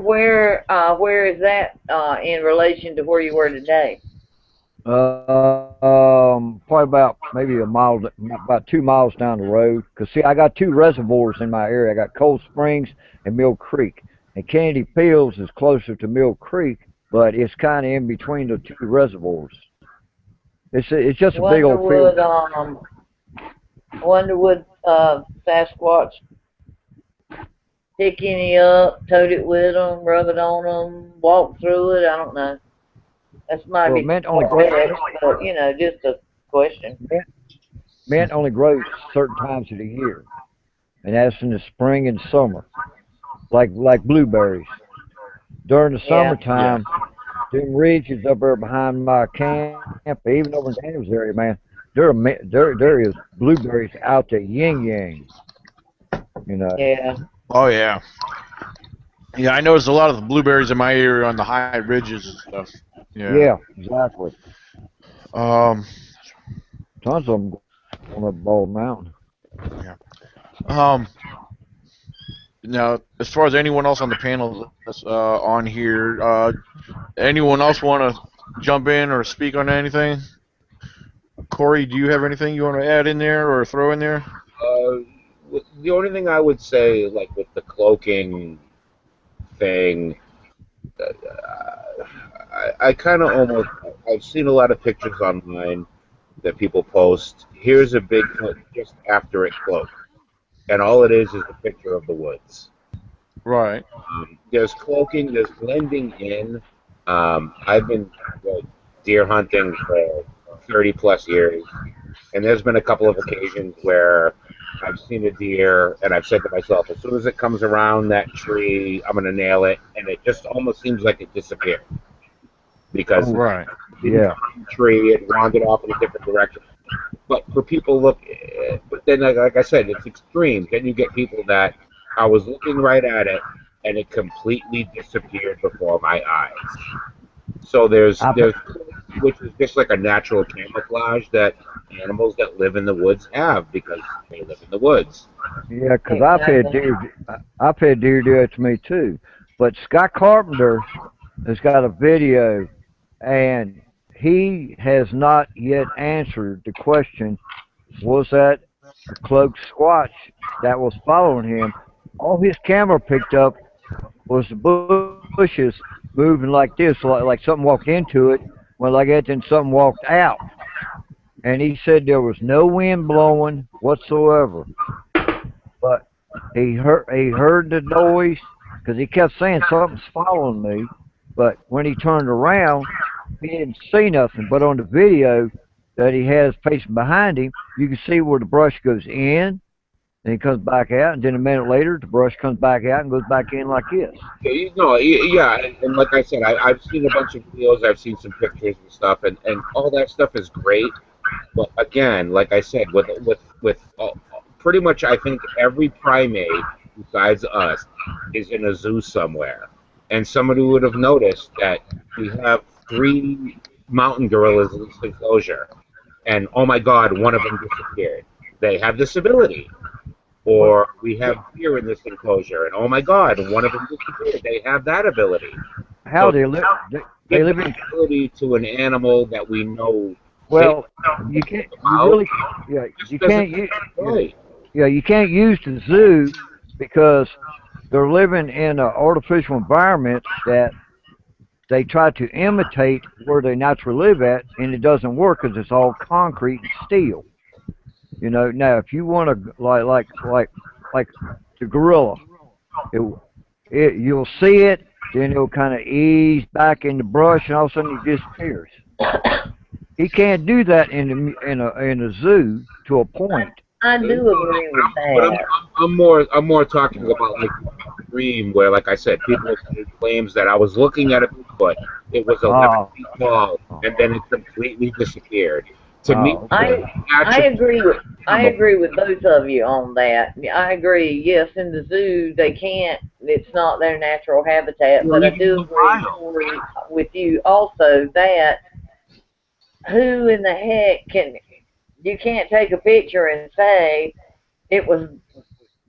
is that in relation to where you were today? Probably about maybe a mile, about 2 miles down the road. Cause see, I got two reservoirs in my area. I got Cold Springs and Mill Creek, and Kennedy Fields is closer to Mill Creek, but it's kind of in between the two reservoirs. It's just a big Wonder old field. would wonder would Sasquatch pick any up, tote it with them, rub it on them, walk through it? I don't know. That's might Well, be far-fetched, but just a question. mint, mint only grows certain times of the year, and that's in the spring and summer, like blueberries. During the Yeah. yeah. summertime, them ridges up there behind my camp, even over in Daniel's area, man, there is blueberries out there, yin yang, you know. Yeah. Oh yeah. Yeah, I noticed a lot of the blueberries in my area on the high ridges and stuff. Yeah. Yeah, exactly. Um. Tons of them on up Bald Mountain. Yeah. Um. Now, as far as anyone else on the panel that's on here, anyone else want to jump in or speak on anything? Corey, do you have anything you want to add in there or throw in there? Uh, the only thing I would say, like with the cloaking thing, I kind of almost, I've seen a lot of pictures online that people post. Here's a Bigfoot just after it cloaked, and all it is a picture of the woods. Right. There's cloaking, there's blending in. I've been deer hunting for 30 plus years, and there's been a couple of occasions where I've seen a deer and I've said to myself, as soon as it comes around that tree, I'm going to nail it, and it just almost seems like it disappeared because Oh, Right. it didn't yeah. find the tree, it wandered off in a different direction. But for people but then like I said, it's extreme. Then you get people that I was looking right at it and it completely disappeared before my eyes. So I, there's which is just like a natural camouflage that animals that live in the woods have because they live in the woods. yeah, 'cause Exactly. I've had deer do it to me too. But Scott Carpenter has got a video, and he has not yet answered the question: was that a cloaked squatch that was following him? All his camera picked up was the bushes moving like this, like something walked into it. Well, like that, then something walked out, and he said there was no wind blowing whatsoever. But he heard the noise because he kept saying something's following me. But when he turned around, he didn't see nothing. But on the video that he has facing behind him, you can see where the brush goes in, and he comes back out, and then a minute later, the brush comes back out and goes back in like this. No, yeah, and like I said, I've seen a bunch of videos, I've seen some pictures and stuff, and all that stuff is great. But again, like I said, with pretty much, I think every primate besides us is in a zoo somewhere, and somebody would have noticed that we have three mountain gorillas in this enclosure, and oh my God, one of them disappeared. They have this ability. What? Or we have deer in this enclosure, and oh my God, one of them disappeared. They have that ability. How So they live? They give live that in. ability to an animal that we know cares Well, you can't. You about really. Yeah, just you doesn't can't. Yeah, right. yeah. You can't use the zoo because they're living in artificial environments that they try to imitate where they naturally live at, and it doesn't work because it's all concrete and steel. Now if you want to like the gorilla, it, you'll see it, then it'll kind of ease back in the brush, and all of a sudden he disappears. He can't do that in a zoo to a point. I No, do agree with but I'm, that. I'm I'm more more talking about like dream where, like I said, people have made claims that I was looking at a Bigfoot. It was 11 Oh, feet tall, oh, and then it completely disappeared. To me, oh, that's okay. an I attribute agree with of an animal. both of you on that. I agree. Yes, in the zoo they can't. It's not their natural habitat. Or But I even in do the agree, wild. Tori, with you also that who in the heck can you can't take a picture and say it was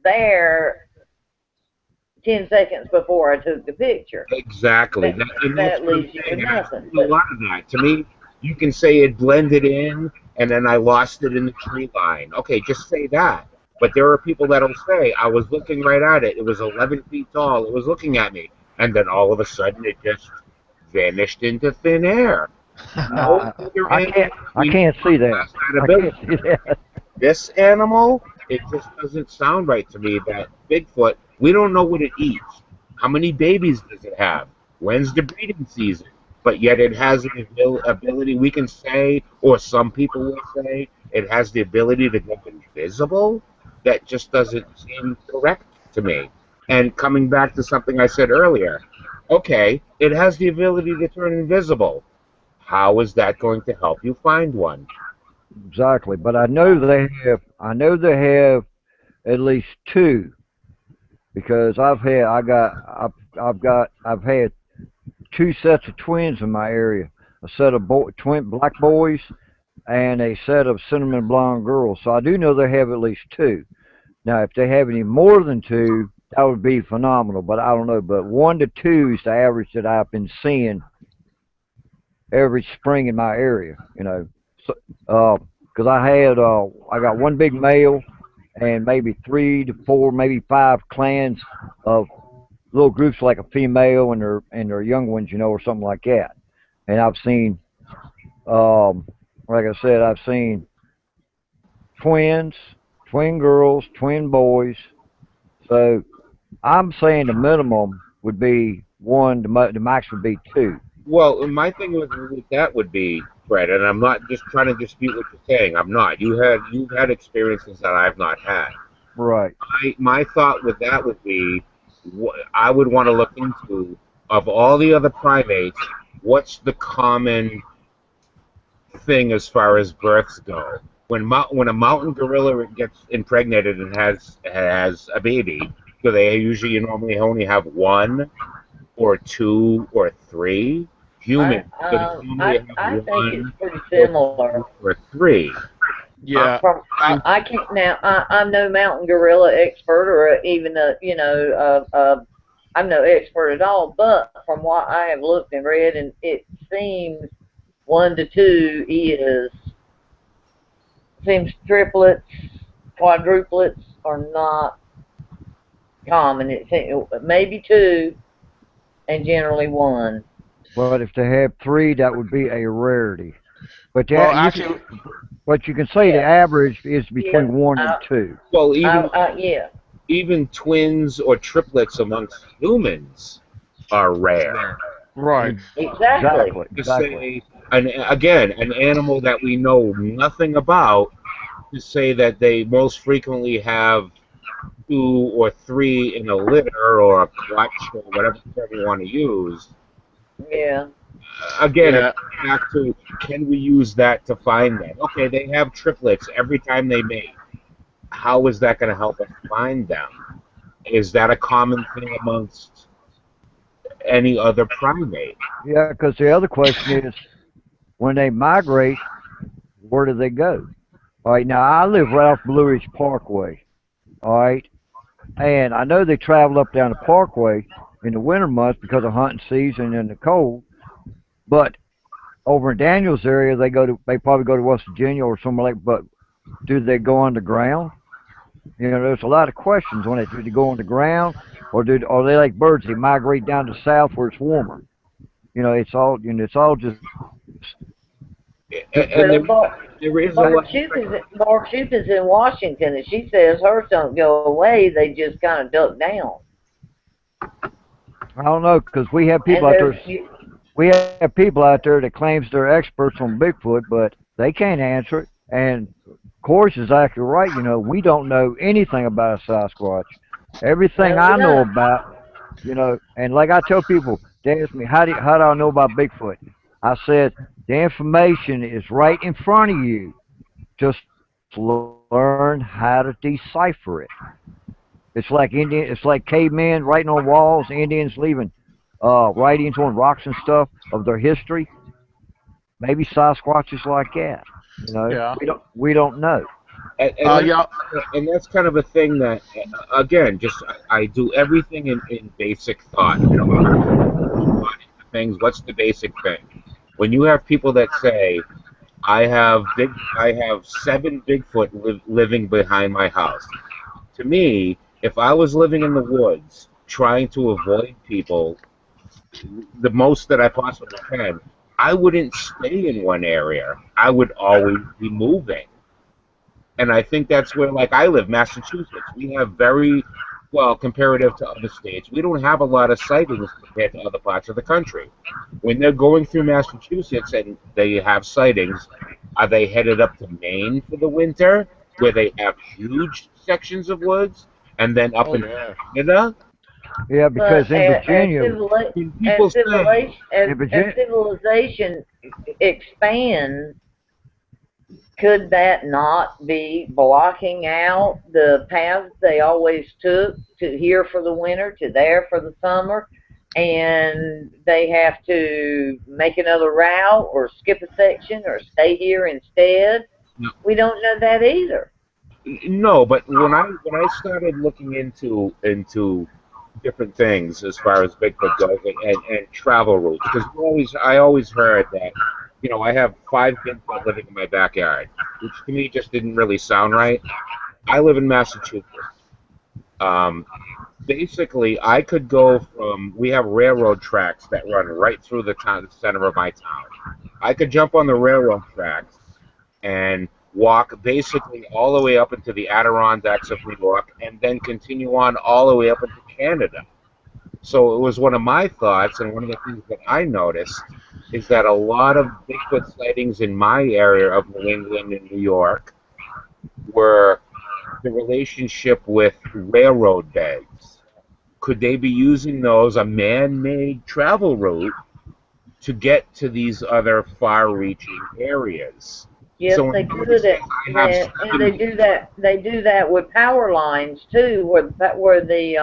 there 10 seconds before I took the picture. Exactly. That And that's that what I'm leaves you with saying. And I've nothing. seen a But lot of that. To me, you can say it blended in and then I lost it in the tree line. Okay, just say that. But there are people that'll say, I was looking right at it. It was 11 feet tall. It was looking at me. And then all of a sudden it just vanished into thin air. No I, other I animal can't. that I we can't know see that. has that I can't ability. see that. This animal, it just doesn't sound right to me that Bigfoot, we don't know what it eats. How many babies does it have? When's the breeding season? But yet it has an ability, we can say, or some people will say, it has the ability to go invisible. That just doesn't seem correct to me. And coming back to something I said earlier, okay, it has the ability to turn invisible. How is that going to help you find one? Exactly. But I know they have. I know they have at least two because I've had two sets of twins in my area. A set of twin black boys and a set of cinnamon blonde girls. So I do know they have at least two. Now, if they have any more than two, that would be phenomenal. But I don't know. But 1 to 2 is the average that I've been seeing every spring in my area. So, because I got one big male and maybe 3 to 4, maybe 5 clans of little groups like a female and their young ones, or something like that. And I've seen, um, like I said, I've seen twins, twin girls, twin boys. So I'm saying the minimum would be one. The max would be two. Well, my thing with that would be, Fred, and I'm not just trying to dispute what you're saying. I'm not. You've had experiences that I've not had. Right. My thought with that would be, I would want to look into of all the other primates, what's the common thing as far as births go? When a mountain gorilla gets impregnated and has a baby, do they usually normally only have one or two or three? I Humans, do they normally have I think it's one pretty or similar. two or three? I'm, Yeah, From I I can't now. I'm no mountain gorilla expert or even I'm no expert at all. But from what I have looked and read, and it seems 1 to 2 is seems triplets, quadruplets are not common. It's maybe two, and generally one. But if they have three, that would be a rarity. But Well, you can, actually, but you can say the Yeah, average is yeah, between one and two. Well, even yeah, even twins or triplets amongst humans are rare. right. exactly. Exactly, To exactly. say, again, an animal that we know nothing about, to say that they most frequently have two or three in a litter or a clutch or whatever term you want to use. Yeah. Again, it Yeah. comes back to, can we use that to find them? Okay, they have triplets every time they mate. How is that going to help us find them? Is that a common thing amongst any other primate? Yeah, because the other question is, when they migrate, where do they go? All right, now I live right off Blue Ridge Parkway. All right, and I know they travel up down the Parkway in the winter months because of hunting season and the cold. But over in Daniels area, they probably go to West Virginia or somewhere like. But do they go underground? You know, there's a lot of questions on it. Do they go underground, or are they like birds? They migrate down to the south where it's warmer. It's all just And Well, there is a Barb lot. Shoop is in Washington, and she says hers don't go away. They just kind of duck down. I don't know because we have people And out there's there. We have people out there that claims they're experts on Bigfoot, but they can't answer it. And Corey's is actually right. You know, we don't know anything about a Sasquatch. Everything no, we I know don't. about, and like I tell people, they ask me, how do I know about Bigfoot? I said, the information is right in front of you. Just learn how to decipher it. It's like cavemen writing on walls, Indians leaving writings on rocks and stuff of their history. Maybe Sasquatch is like that. You know, Yeah. we don't know. And Yeah. that's kind of a thing that, again, just I do everything in basic thought. I don't put thought into things. What's the basic thing? When you have people that say, I have seven Bigfoot living behind my house. To me, if I was living in the woods trying to avoid people the most that I possibly can, I wouldn't stay in one area. I would always be moving. And I think that's where, like I live, Massachusetts, we have very, well, comparative to other states, we don't have a lot of sightings compared to other parts of the country. When they're going through Massachusetts and they have sightings, are they headed up to Maine for the winter, where they have huge sections of woods, and then up Oh into yeah. Canada? Yeah, But because in Virginia, When people say, in as Virginia, civilization expands, could that not be blocking out the paths they always took to here for the winter, to there for the summer, and they have to make another route or skip a section or stay here instead? We don't know that either. no, but when I started looking into different things as far as Bigfoot goes and travel routes, because I always heard that, I have five Bigfoot living in my backyard, which to me just didn't really sound right. I live in Massachusetts. Um, Basically, I could go from, we have railroad tracks that run right through the center of my town. I could jump on the railroad tracks and walk basically all the way up into the Adirondacks of New York and then continue on all the way up into Canada. So it was one of my thoughts, and one of the things that I noticed is that a lot of Bigfoot sightings in my area of New England and New York were the relationship with railroad beds. Could they be using those, a man made travel route, to get to these other far reaching areas? Yes, So when they somebody could. says, I have And they seven do that. They do that with power lines too, where the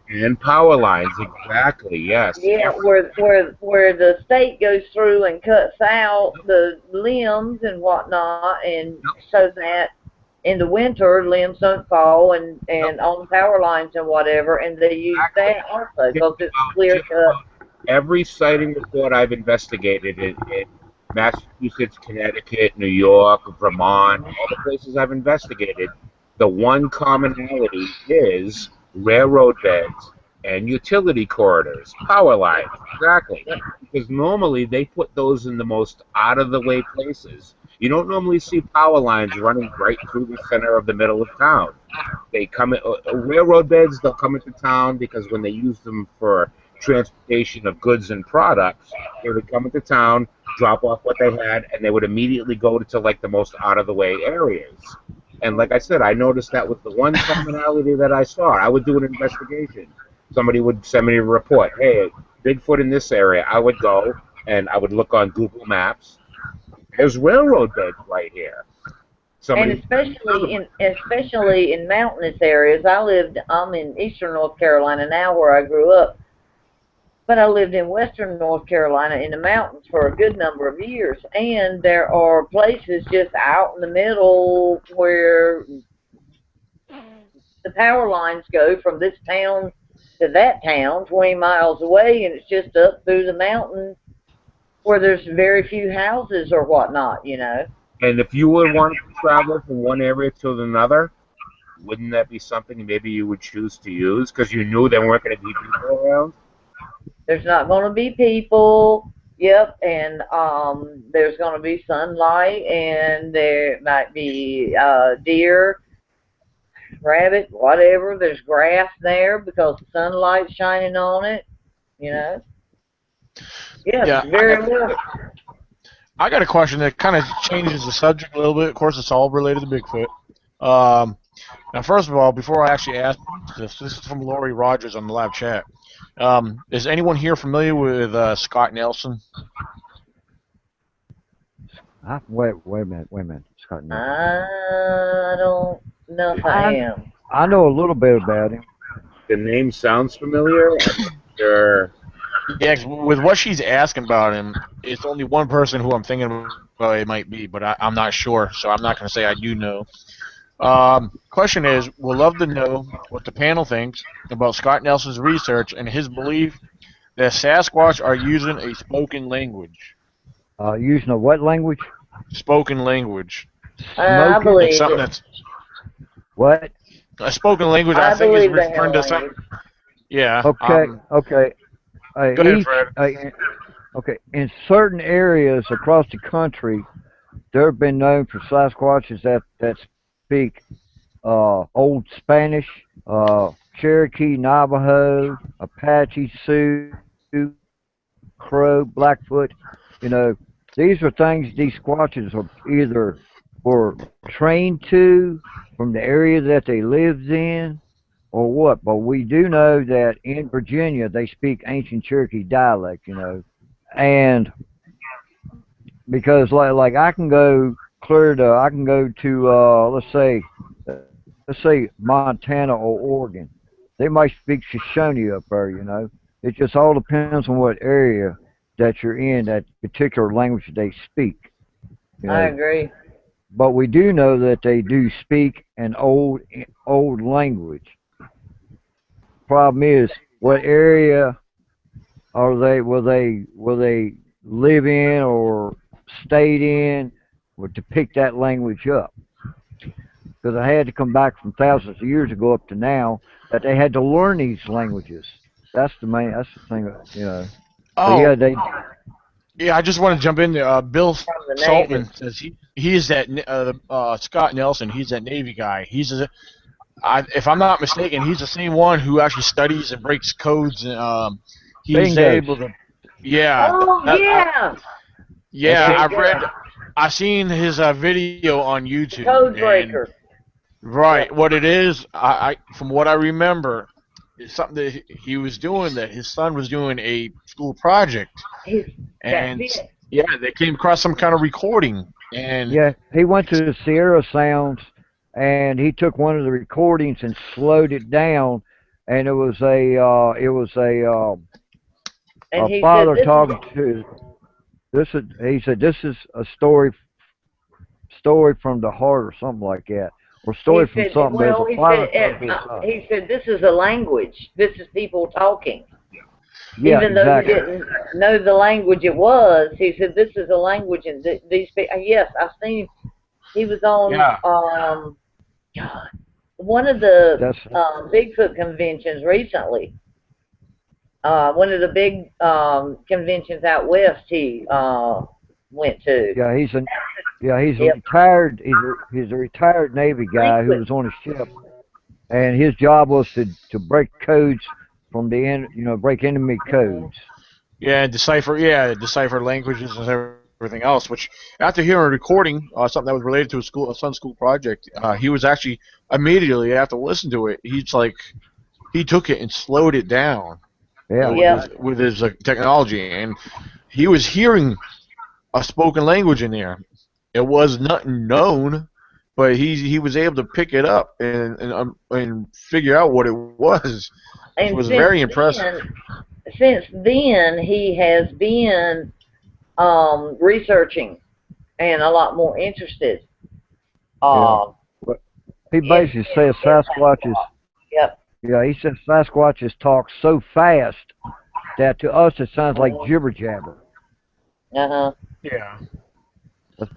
and power lines, exactly, yes. yeah, where the state goes through and cuts out the limbs and whatnot, and so that in the winter limbs don't fall and on the power lines and whatever, and they use Exactly. that also because it's clear Just cut. about every sighting report I've investigated in Massachusetts, Connecticut, New York, Vermont, all the places I've investigated, the one commonality is railroad beds, and utility corridors, power lines. Exactly. Because normally they put those in the most out of the way places. You don't normally see power lines running right through the center of the middle of town. They come in, railroad beds. They'll come into town because when they use them for transportation of goods and products, they would come into town, drop off what they had, and they would immediately go to like the most out of the way areas. And like I said, I noticed that was the one commonality that I saw. I would do an investigation. Somebody would send me a report. Hey, Bigfoot in this area. I would go and I would look on Google Maps. There's railroad beds right here. And Somebody, especially in mountainous areas. I'm in eastern North Carolina now where I grew up, but I lived in western North Carolina in the mountains for a good number of years. And there are places just out in the middle where the power lines go from this town to that town 20 miles away, and it's just up through the mountain where there's very few houses or whatnot, you know. and if you would want to travel from one area to another, wouldn't that be something maybe you would choose to use because you knew there weren't going to be people around? There's not going to be people. Yep, and there's going to be sunlight, and there might be deer, rabbit, whatever. There's grass there because the sunlight's shining on it. You know. Yes, Yeah, very well. I got a question that kind of changes the subject a little bit. Of course, it's all related to Bigfoot. Um, Now, first of all, before I actually ask this is from Lori Rogers on the live chat. Is anyone here familiar with Scott Nelson? Wait a minute, Scott. No. I don't know if I am. I know a little bit about him. The name sounds familiar. I'm not sure. Yeah, 'cause with what she's asking about him, it's only one person who I'm thinking about it might be, but I'm not sure, so I'm not going to say I do know. Question is, we'll love to know what the panel thinks about Scott Nelson's research and his belief that Sasquatch are using a spoken language. Using a what language? Spoken language. I Smoking? believe It's something it. that's What? a spoken language. I I think is believe they have referring to something. language. Yeah. Okay. Go ahead, Fred. Okay. In certain areas across the country, there have been known for Sasquatches that speak Old Spanish, Cherokee, Navajo, Apache, Sioux, Crow, Blackfoot. You know, these are things these Squatches are either were trained to from the area that they lived in or what. But we do know that in Virginia they speak ancient Cherokee dialect, you know. And because like I can go to let's say Montana or Oregon. They might speak Shoshone up there, you know. It just all depends on what area that you're in, that particular language they speak, you I know. agree. But we do know that they do speak an old language. Problem is, what area are they? Will they live in or stayed in, or to pick that language up? Because I had to come back from thousands of years ago up to now that they had to learn these languages. That's the thing, you know. But Oh, yeah, they yeah. I just want to jump in there. Bill From the Navy. Saltman says he is that Scott Nelson. He's that Navy guy. If I'm not mistaken, he's the same one who actually studies and breaks codes. And he's bingo. able to. Yeah, Oh yeah, That's yeah. it. I've seen his video on YouTube. code And breaker. right, Yep. what it is, I from what I remember, it's something that he was doing. That his son was doing a school project, He's that's and it. yeah, they came across some kind of recording, and Yeah, he went to the Sierra Sounds and he took one of the recordings and slowed it down, and it was And a he said, father "This is." talking to this is he said this is a story from the heart or something like that, or He story from said, something as "Well, a father talking to his son. he said this is a language. This is people talking." Yeah, Even though he exactly. didn't know the language it was, he said this is a language, and these people. Yes, I've seen him. He was on yeah, God, one of the That's Bigfoot conventions recently. One of the big conventions out west he went to. yeah. He's a Yep. retired. He's a retired Navy guy who Bigfoot. was on a ship, and his job was to break codes from the end. Break enemy Mhm. codes. Decipher languages and everything else. Which after hearing a recording, something that was related to a Sun School project, he was actually immediately after listening to it, he's like he took it and slowed it down Yeah, Yep. with his technology, and he was hearing a spoken language in there. It was nothing known, but he was able to pick it up and figure out what it was, which And was very impressive. since then, he has been researching and a lot more interested yeah. um, But he in basically says Sasquatches. Yep. Yeah, he says Sasquatches talk so fast that to us it sounds like jibber jabber. Uh-huh. Yeah. That's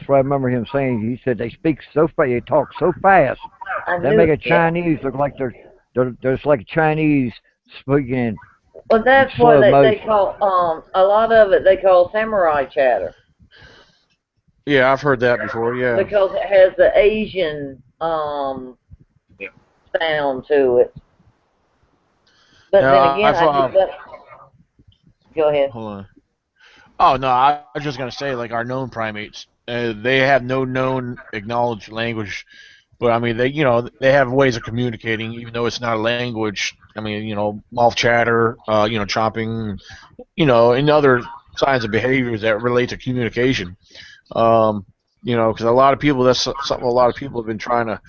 what I remember him saying. He said they speak so fast, they talk so fast, I they knew make it. a Yeah. Chinese look like they're just like a Chinese speaking Well, in that's what slow they motion. call a lot of it they call samurai chatter Yeah, I've heard that before. Yeah. because it has the Asian Yeah. sound to it. But then Yeah, again, I've I do. But go ahead. hold on. Oh no, I was just gonna say like our known primates, they have no known acknowledged language, but I mean they have ways of communicating even though it's not a language. I mean mouth chatter, chomping, and other signs of behaviors that relate to communication. Um, because a lot of people that's something a lot of people have been trying to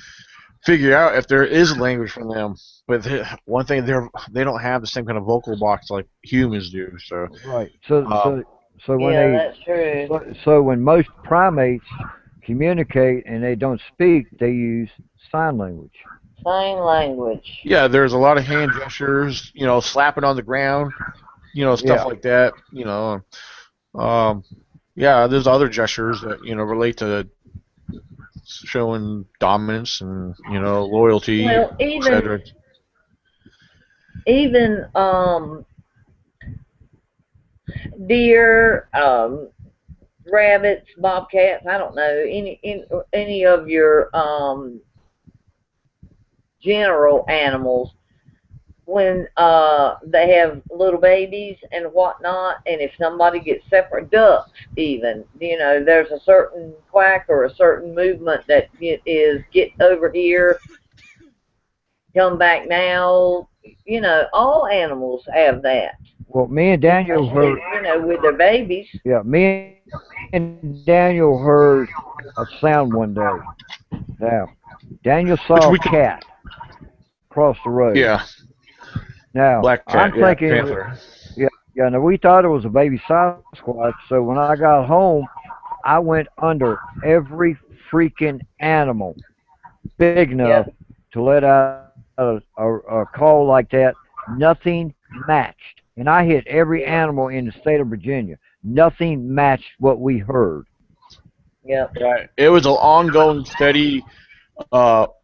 figure out if there is a language for them. But one thing they don't have the same kind of vocal box like humans do. So Right. So um, so so when Yeah, they that's true. so when most primates communicate and they don't speak, they use sign language. Sign language. yeah, there's a lot of hand gestures, slapping on the ground, stuff Yeah. like that. Um, yeah, there's other gestures that relate to showing dominance and loyalty, Well, etc. even deer, rabbits, bobcats. I don't know any of your general animals when they have little babies and whatnot, and if somebody gets separate ducks, even there's a certain quack or a certain movement that it is get over here, come back now. All animals have that, Well, me and Daniel especially heard. with their babies. Yeah, me and Daniel heard a sound one day. Now, Daniel Which saw we a could, cat across the road. yeah, Now, black cat, I'm yeah, thinking, panther. yeah, yeah. Now we thought it was a baby Sasquatch. So when I got home, I went under every freaking animal big enough Yep. to let out a call like that. Nothing matched, and I hit every Yep. animal in the state of Virginia. Nothing matched what we heard. Yep. Yeah, it was an ongoing, steady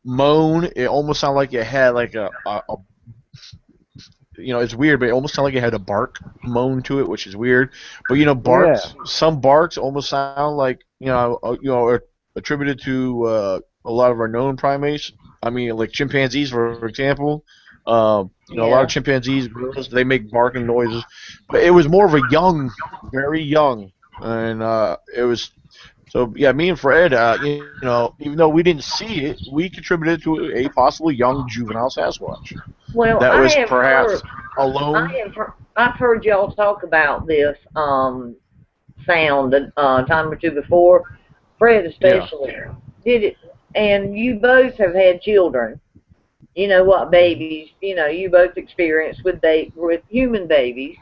moan. It almost sounded like it had like it's weird, but it almost sounded like it had a bark moan to it, which is weird. But Yeah. some barks almost sound like are attributed to a lot of our known primates. I mean, like chimpanzees, for example. A lot of Yeah. chimpanzees, gorillas, they make barking noises, but it was more of a young, very young, and it was so yeah. Me and Fred, even though we didn't see it, we contributed to a possible young juvenile Sasquatch Well, that I was have heard. perhaps alone. I've heard y'all talk about this sound a time or two before. Fred Yeah. especially did it, and you both have had children. You know what babies. You both experienced with human babies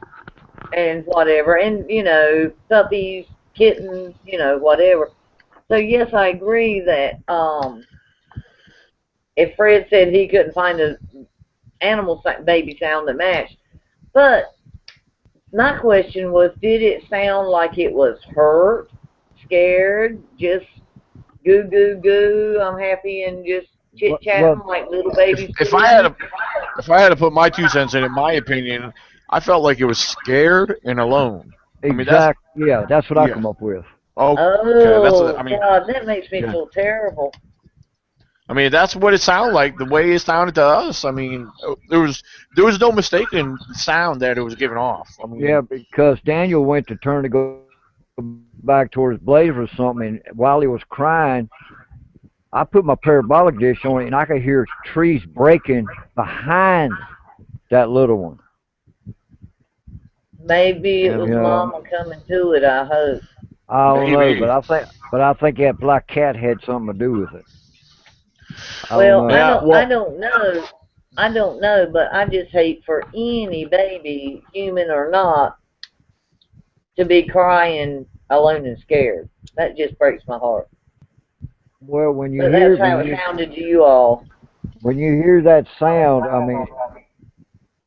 and whatever, and puppies, kittens, whatever. So yes, I agree that if Fred said he couldn't find an animal baby sound that matched, but my question was, did it sound like it was hurt, scared, just goo goo goo, I'm happy, and just chit Well, chatting like little babies If could I had do. to if I had to put my 2 cents in, my opinion, I felt like it was scared and alone. I mean, that's yeah, that's what I yeah. come up with. Okay, that's Oh I mean, God, that makes me Yeah, feel terrible. that's what it sounded like. The way it sounded to us. I mean, there was no mistaking the sound that it was giving off. I yeah, mean, because Daniel went to turn to go back towards Blaze or something, and while he was crying, I put my parabolic dish on it, and I could hear trees breaking behind that little one. Maybe it And was Mama coming to it. I hope. I don't know, maybe. but I think that black cat had something to do with it. I don't Well, know. Yeah. I Well. don't know. I don't know, but I just hate for any baby, human or not, to be crying alone and scared. That just breaks my heart. Well, But that's how it sounded to you all. when you hear that sound, I mean,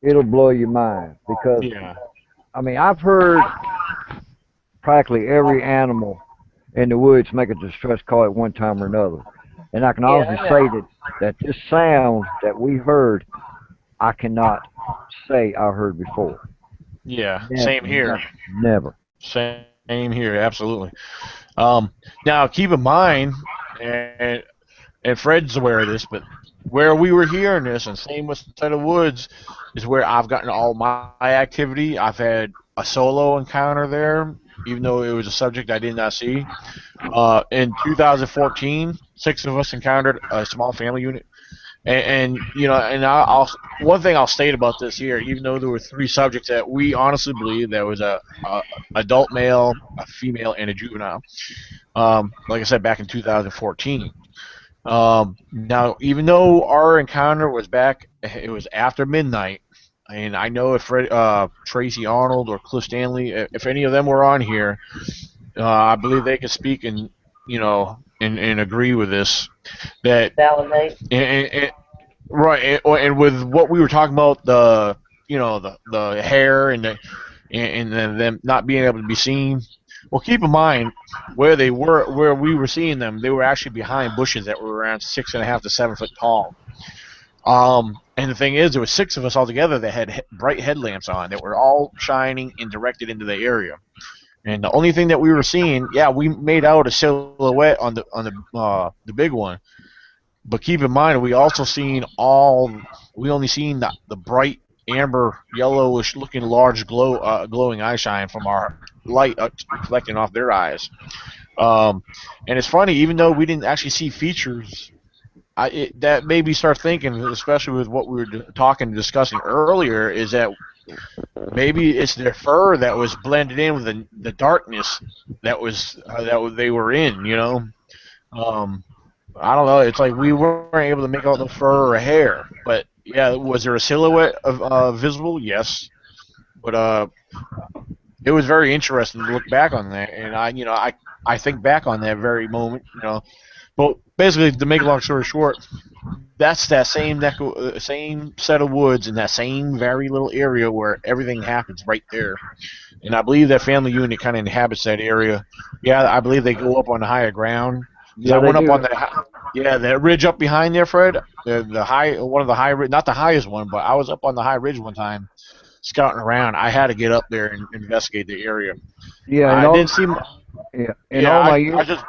it'll blow your mind because Yeah. I mean I've heard practically every animal in the woods make a distress call at one time or another, and I can Yeah, honestly I say know. that this sound that we heard, I cannot say I heard before. Yeah. Never, Same here. never. Same here. Absolutely. Um. Now, keep in mind, and Fred's aware of this, but where we were hearing this, and same with Set of Woods, is where I've gotten all my activity. I've had a solo encounter there, even though it was a subject I did not see. In 2014, six of us encountered a small family unit, and and I'll one thing I'll state about this here, even though there were three subjects that we honestly believe there was a adult male, a female, and a juvenile. Like I said, back in 2014. Now, even though our encounter was back, it was after midnight, and I know if Tracy Arnold or Cliff Stanley, if any of them were on here, I believe they could speak and and agree with this. That Validate. and, right, and with what we were talking about, the hair and them not being able to be seen. Well, keep in mind where we were seeing them. They were actually behind bushes that were around 6.5 to 7 foot tall. And the thing is, there was six of us all together that had bright headlamps on that were all shining and directed into the area. And the only thing that we were seeing, yeah, we made out a silhouette on the big one. But keep in mind, we only seen the bright amber yellowish looking large glowing eye shine from our light reflecting off their eyes. Um, and it's funny, even though we didn't actually see features, that made me start thinking, especially with what we were talking and discussing earlier, is that maybe it's their fur that was blended in with the darkness they were in. Um, I don't know. It's like we weren't able to make out no fur or hair, but yeah, was there a silhouette of visible? Yes, but it was very interesting to look back on that, and I think back on that very moment. But basically, to make a long story short, that's that same set of woods in that same very little area where everything happens right there. And I believe that family unit kind of inhabits that area. Yeah, I believe they go up on the higher ground because I Yeah, they went up do. on that ridge up behind there, Fred. The high one of the high not the highest one, but I was up on the high ridge one time scouting around. I had to get up there and investigate the area. Yeah, I didn't see. in Yeah, all my I years, just.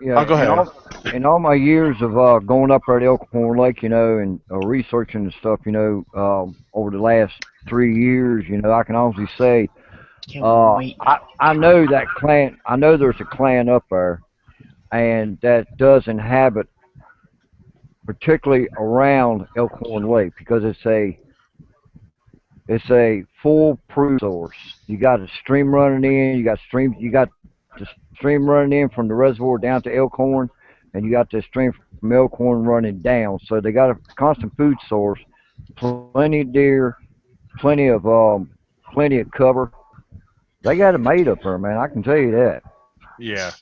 yeah, I'll go ahead. in all my years of going up there at Elkhorn Lake, and researching and stuff, over the last 3 years, I can honestly say, I know that clan. I know there's a clan up there, and that does inhabit, particularly around Elkhorn Lake, because it's a foolproof source. You got a stream running in. You got the stream running in from the reservoir down to Elkhorn, and you got the stream from Elkhorn running down. So they got a constant food source. Plenty of deer, plenty of plenty of cover. They got it made up there, man. I can tell you that. Yeah.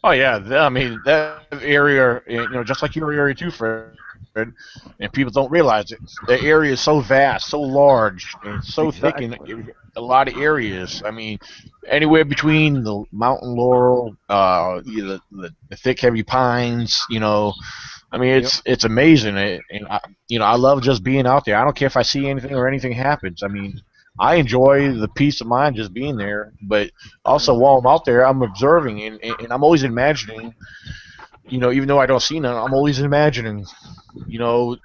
Oh yeah. I mean that area, just like your area too, Fred. And people don't realize it. The area is so vast, so large, and so thick in Exactly. a lot of areas. I mean, anywhere between the mountain laurel, the thick heavy pines, I mean, it's amazing, and I love just being out there. I don't care if I see anything or anything happens. I mean, I enjoy the peace of mind just being there. But also while I'm out there, I'm observing and I'm always imagining. Even though I don't see none, I'm always imagining.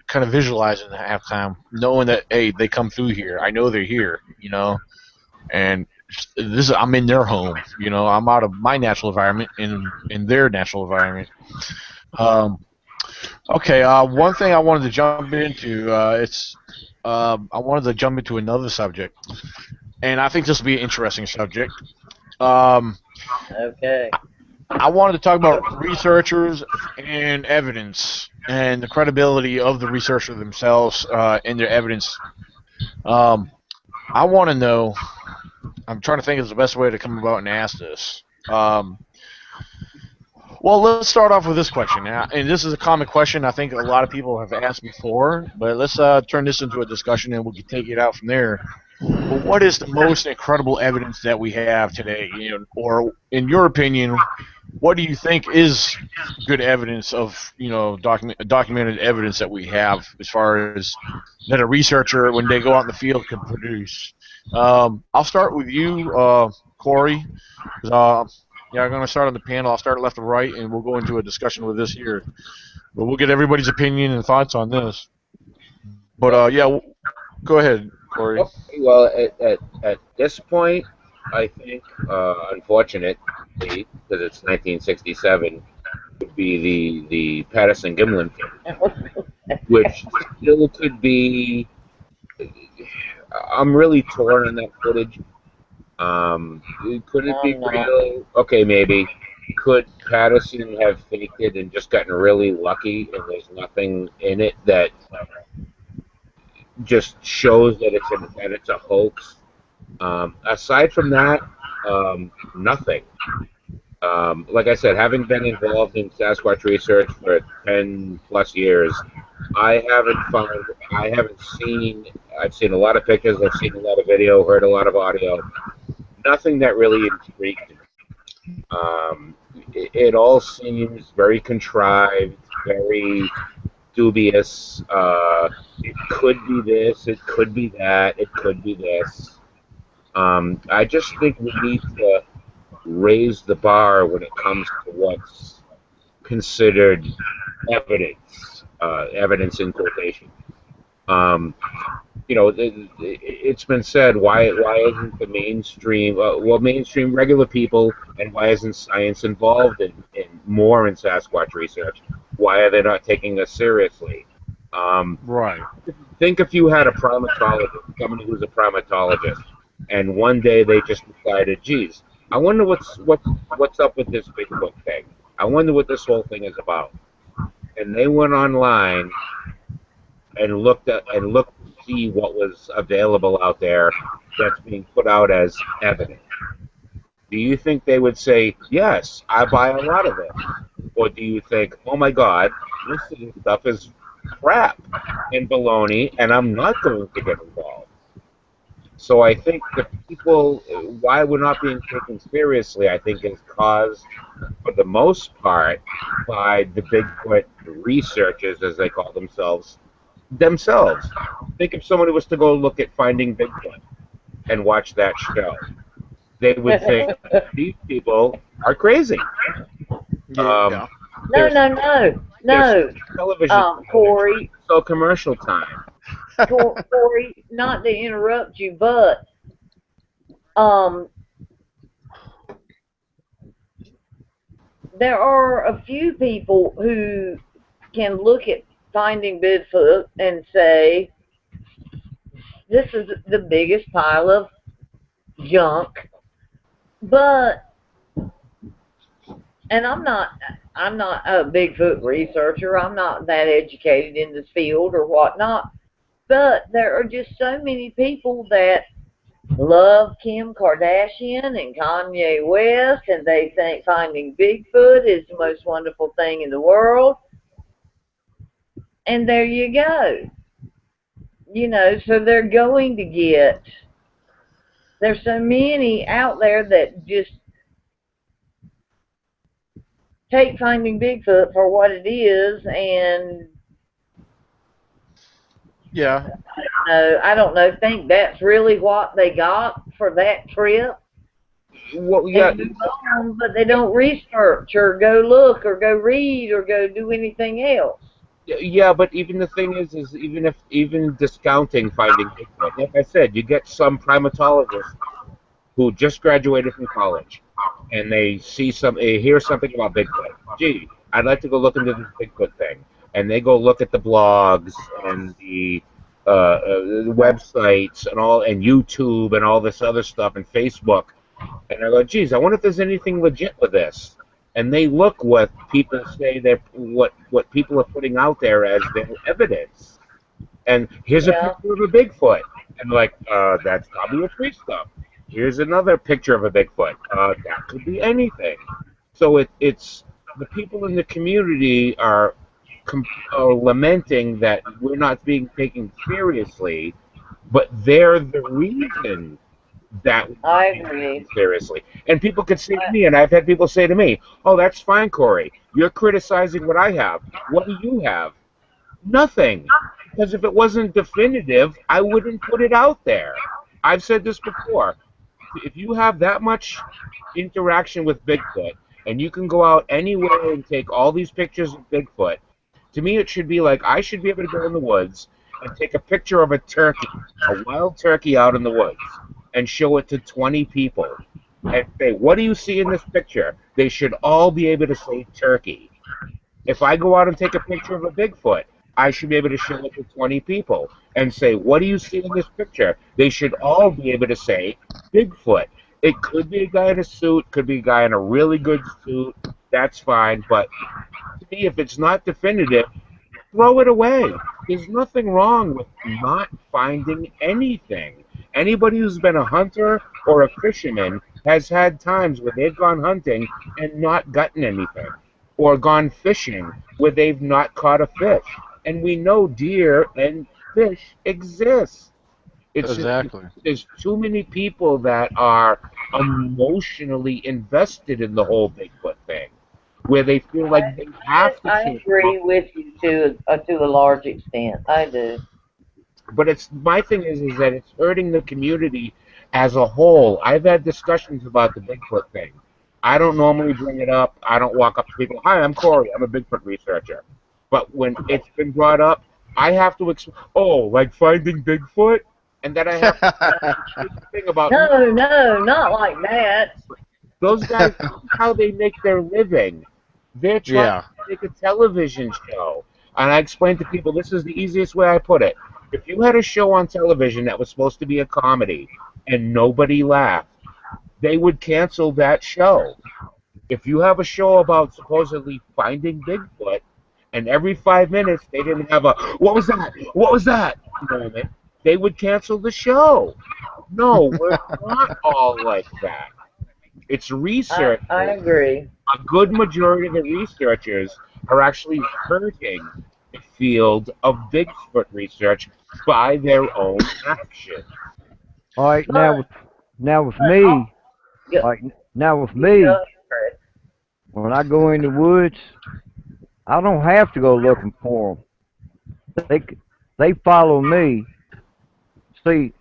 Kind of visualizing at halftime, knowing that hey, they come through here. I know they're here. And I'm in their home. I'm out of my natural environment in their natural environment. Um, Okay, one thing I wanted to jump into, I wanted to jump into another subject, and I think this will be an interesting subject. Um, Okay. I wanted to talk about researchers and evidence and the credibility of the researcher themselves and their evidence. Um, I want to know. I'm trying to think of the best way to come about and ask this. Well, let's start off with this question. Now, and this is a common question I think a lot of people have asked before, but let's turn this into a discussion and we can take it out from there. But what is the most incredible evidence that we have today? Or in your opinion, what do you think is good evidence of, documented evidence that we have as far as that a researcher, when they go out in the field, can produce? I'll start with you, Corey. 'Cause, yeah, I'm going to start on the panel. I'll start left to right, and we'll go into a discussion with this here. But we'll get everybody's opinion and thoughts on this. But yeah, go ahead, Corey. Okay, well, at this point, I think, unfortunately, because it's 1967, would be the Patterson Gimlin case, which still could be. I'm really torn on that footage. Could it be I'm not. real? Okay, maybe. Could Patterson have faked it and just gotten really lucky, and there's nothing in it that just shows that it's a hoax? Aside from that, nothing. Like I said, having been involved in Sasquatch research for 10 plus years, I haven't seen, I've seen a lot of pictures, I've seen a lot of video, heard a lot of audio, nothing that really intrigued me. It all seems very contrived, very dubious. It could be this, it could be that, it could be this. I just think we need to raise the bar when it comes to what's considered evidence, evidence in quotation. Um, it's been said, why isn't the mainstream, mainstream regular people, and why isn't science involved in more in Sasquatch research? Why are they not taking us seriously? Right. Think if you had a primatologist, somebody who's a primatologist, and one day they just decided, geez, I wonder what's up with this Bigfoot thing. I wonder what this whole thing is about. And they went online and looked to see what was available out there that's being put out as evidence. Do you think they would say, yes, I buy a lot of it? Or do you think, oh my God, this stuff is crap and baloney, and I'm not going to get involved? So I think the people, why we're not being taken seriously, I think is caused, for the most part, by the Bigfoot researchers, as they call themselves. Think if somebody was to go look at Finding Bigfoot and watch that show, they would think these people are crazy. Yeah. No, no, no, no. Television, Corey, so commercial time. Corey, not to interrupt you, but um, there are a few people who can look at Finding Bigfoot and say, this is the biggest pile of junk. But, and I'm not a Bigfoot researcher. I'm not that educated in this field or whatnot. But there are just so many people that love Kim Kardashian and Kanye West, and they think Finding Bigfoot is the most wonderful thing in the world. And there you go. So they're going to get. There's so many out there that just take Finding Bigfoot for what it is, and Yeah. no, I don't know, think that's really what they got for that trip Well, yeah, and move on, but they don't research or go look or go read or go do anything else. yeah, but even the thing is even discounting Finding Bigfoot, like I said, you get some primatologists who just graduated from college, and they hear something about Bigfoot. Gee, I'd like to go look into this Bigfoot thing, and they go look at the blogs and the websites and YouTube and all this other stuff and Facebook, and I go, geez, I wonder if there's anything legit with this. And they look what people say they're what people are putting out there as their evidence. And here's a Yeah, picture of a Bigfoot. And like, that's probably a tree stump. Here's another picture of a Bigfoot. That could be anything. So it's the people in the community are lamenting that we're not being taken seriously, but they're the reason that we're not I being taken agree. seriously. And people could say to me, and I've had people say to me, "Oh, that's fine, Corey. You're criticizing what I have. What do you have?" Nothing. Because if it wasn't definitive, I wouldn't put it out there. I've said this before. If you have that much interaction with Bigfoot and you can go out anywhere and take all these pictures of Bigfoot, to me it should be like I should be able to go in the woods and take a picture of a turkey, a wild turkey out in the woods, and show it to 20 people and say, "What do you see in this picture?" They should all be able to say turkey. If I go out and take a picture of a Bigfoot, I should be able to show it to 20 people and say, "What do you see in this picture?" They should all be able to say Bigfoot. It could be a guy in a suit, could be a guy in a really good suit. That's fine. But to me, if it's not definitive, throw it away. There's nothing wrong with not finding anything. Anybody who's been a hunter or a fisherman has had times where they've gone hunting and not gotten anything, or gone fishing where they've not caught a fish. And we know deer and fish exist. It's just Exactly. there's too many people that are emotionally invested in the whole Bigfoot thing, where they feel like they have to I show agree with you to a large extent. I do. but it's my thing is that it's hurting the community as a whole. I've had discussions about the Bigfoot thing. I don't normally bring it up. I don't walk up to people. Hi, I'm Corey. I'm a Bigfoot researcher. But when it's been brought up, I have to oh, like Finding Bigfoot, and then I have to explain the thing about No, no, not like that. those guys. This is how they make their living. They're trying Yeah. to make a television show. And I explained to people this is the easiest way I put it. If you had a show on television that was supposed to be a comedy and nobody laughed, they would cancel that show. If you have a show about supposedly finding Bigfoot and every 5 minutes they didn't have a "what was that? What was that?" moment, they would cancel the show. No, we're not all like that. It's I researchers. agree. A good majority of the researchers are actually hurting the field of Bigfoot research by their own action. All right, But now with I'll, me, you, like now with you go me, first. when I go in the woods, I don't have to go looking for them. They follow me. See,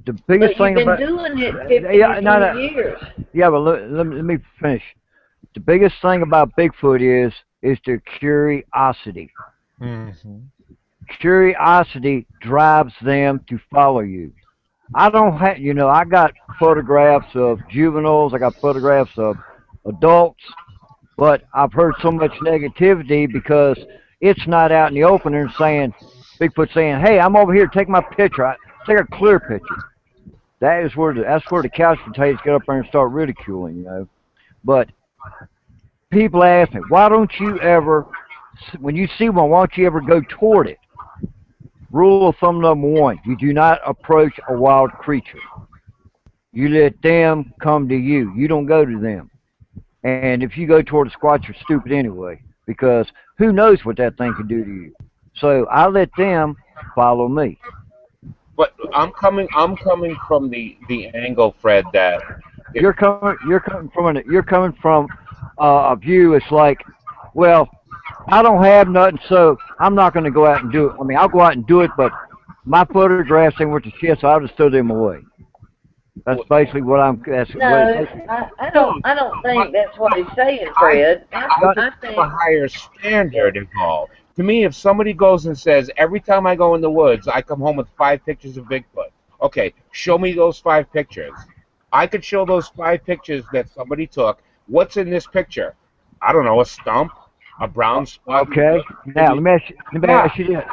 the biggest But you've thing been about doing it 15 yeah, or no, 20 no, years. yeah, but let me finish. The biggest thing about Bigfoot is their curiosity. Hmm. Curiosity drives them to follow you. I don't have, I got photographs of juveniles, I got photographs of adults, but I've heard so much negativity because it's not out in the open and saying, Bigfoot saying, "Hey, I'm over here, take my picture. Take a clear picture." That's where the couch potatoes get up there and start ridiculing. But people ask me, why don't you ever, when you see one, why don't you ever go toward it? Rule of thumb number one: you do not approach a wild creature. You let them come to you. You don't go to them. And if you go toward a squat, you're stupid anyway, because who knows what that thing can do to you. So I let them follow me. But I'm coming from the angle, Fred, that if You're coming from view, it's like, well, I don't have nothing, so I'm not going to go out and do it. I mean, I'll go out and do it, but my photographs ain't worth the shit, so I'll just throw them away. That's Well, basically what I'm. That's what it's No, basically. I no, don't. I don't but think that's what he's saying, I Fred. I Not, just I have a think. higher Yeah. standard involved. To me, if somebody goes and says, every time I go in the woods, I come home with 5 pictures of Bigfoot. Okay, show me those 5 pictures. I could show those 5 pictures that somebody took. What's in this picture? I don't know, a stump, a brown spot in the okay. woods, Now maybe. let me Yeah. ask you this: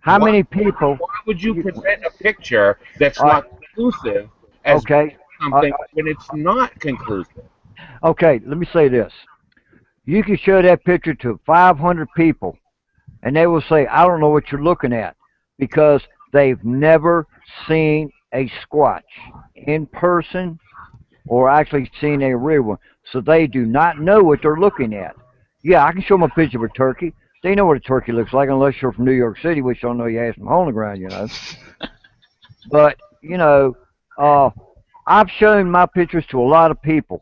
how Why, many people? why would you You, present a picture that's all right. not conclusive as Okay. Uh, something when it's not conclusive? okay. Let me say this: you can show that picture to 500 people, and they will say, "I don't know what you're looking at," because they've never seen a squatch in person or actually seen a real one. So they do not know what they're looking at. Yeah, I can show them a picture of a turkey. They know what a turkey looks like unless you're from New York City, which I know you have some hole in the ground. But, uh, I've shown my pictures to a lot of people,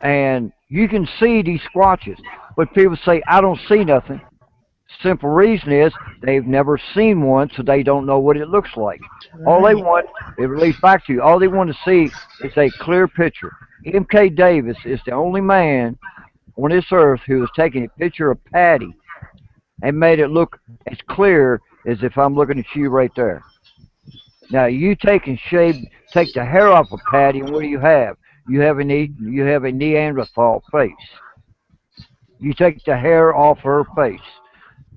and you can see these squatches. But people say, I don't see nothing. Simple reason is they've never seen one, so they don't know what it looks like. All they Right. want, it relates back to you, all they want to see is a clear picture. M.K. Davis is the only man on this earth who has taken a picture of Patty and made it look as clear as if I'm looking at you right there. Now you take the hair off of Patty, and what do you have? You have a Neanderthal face. You take the hair off her face.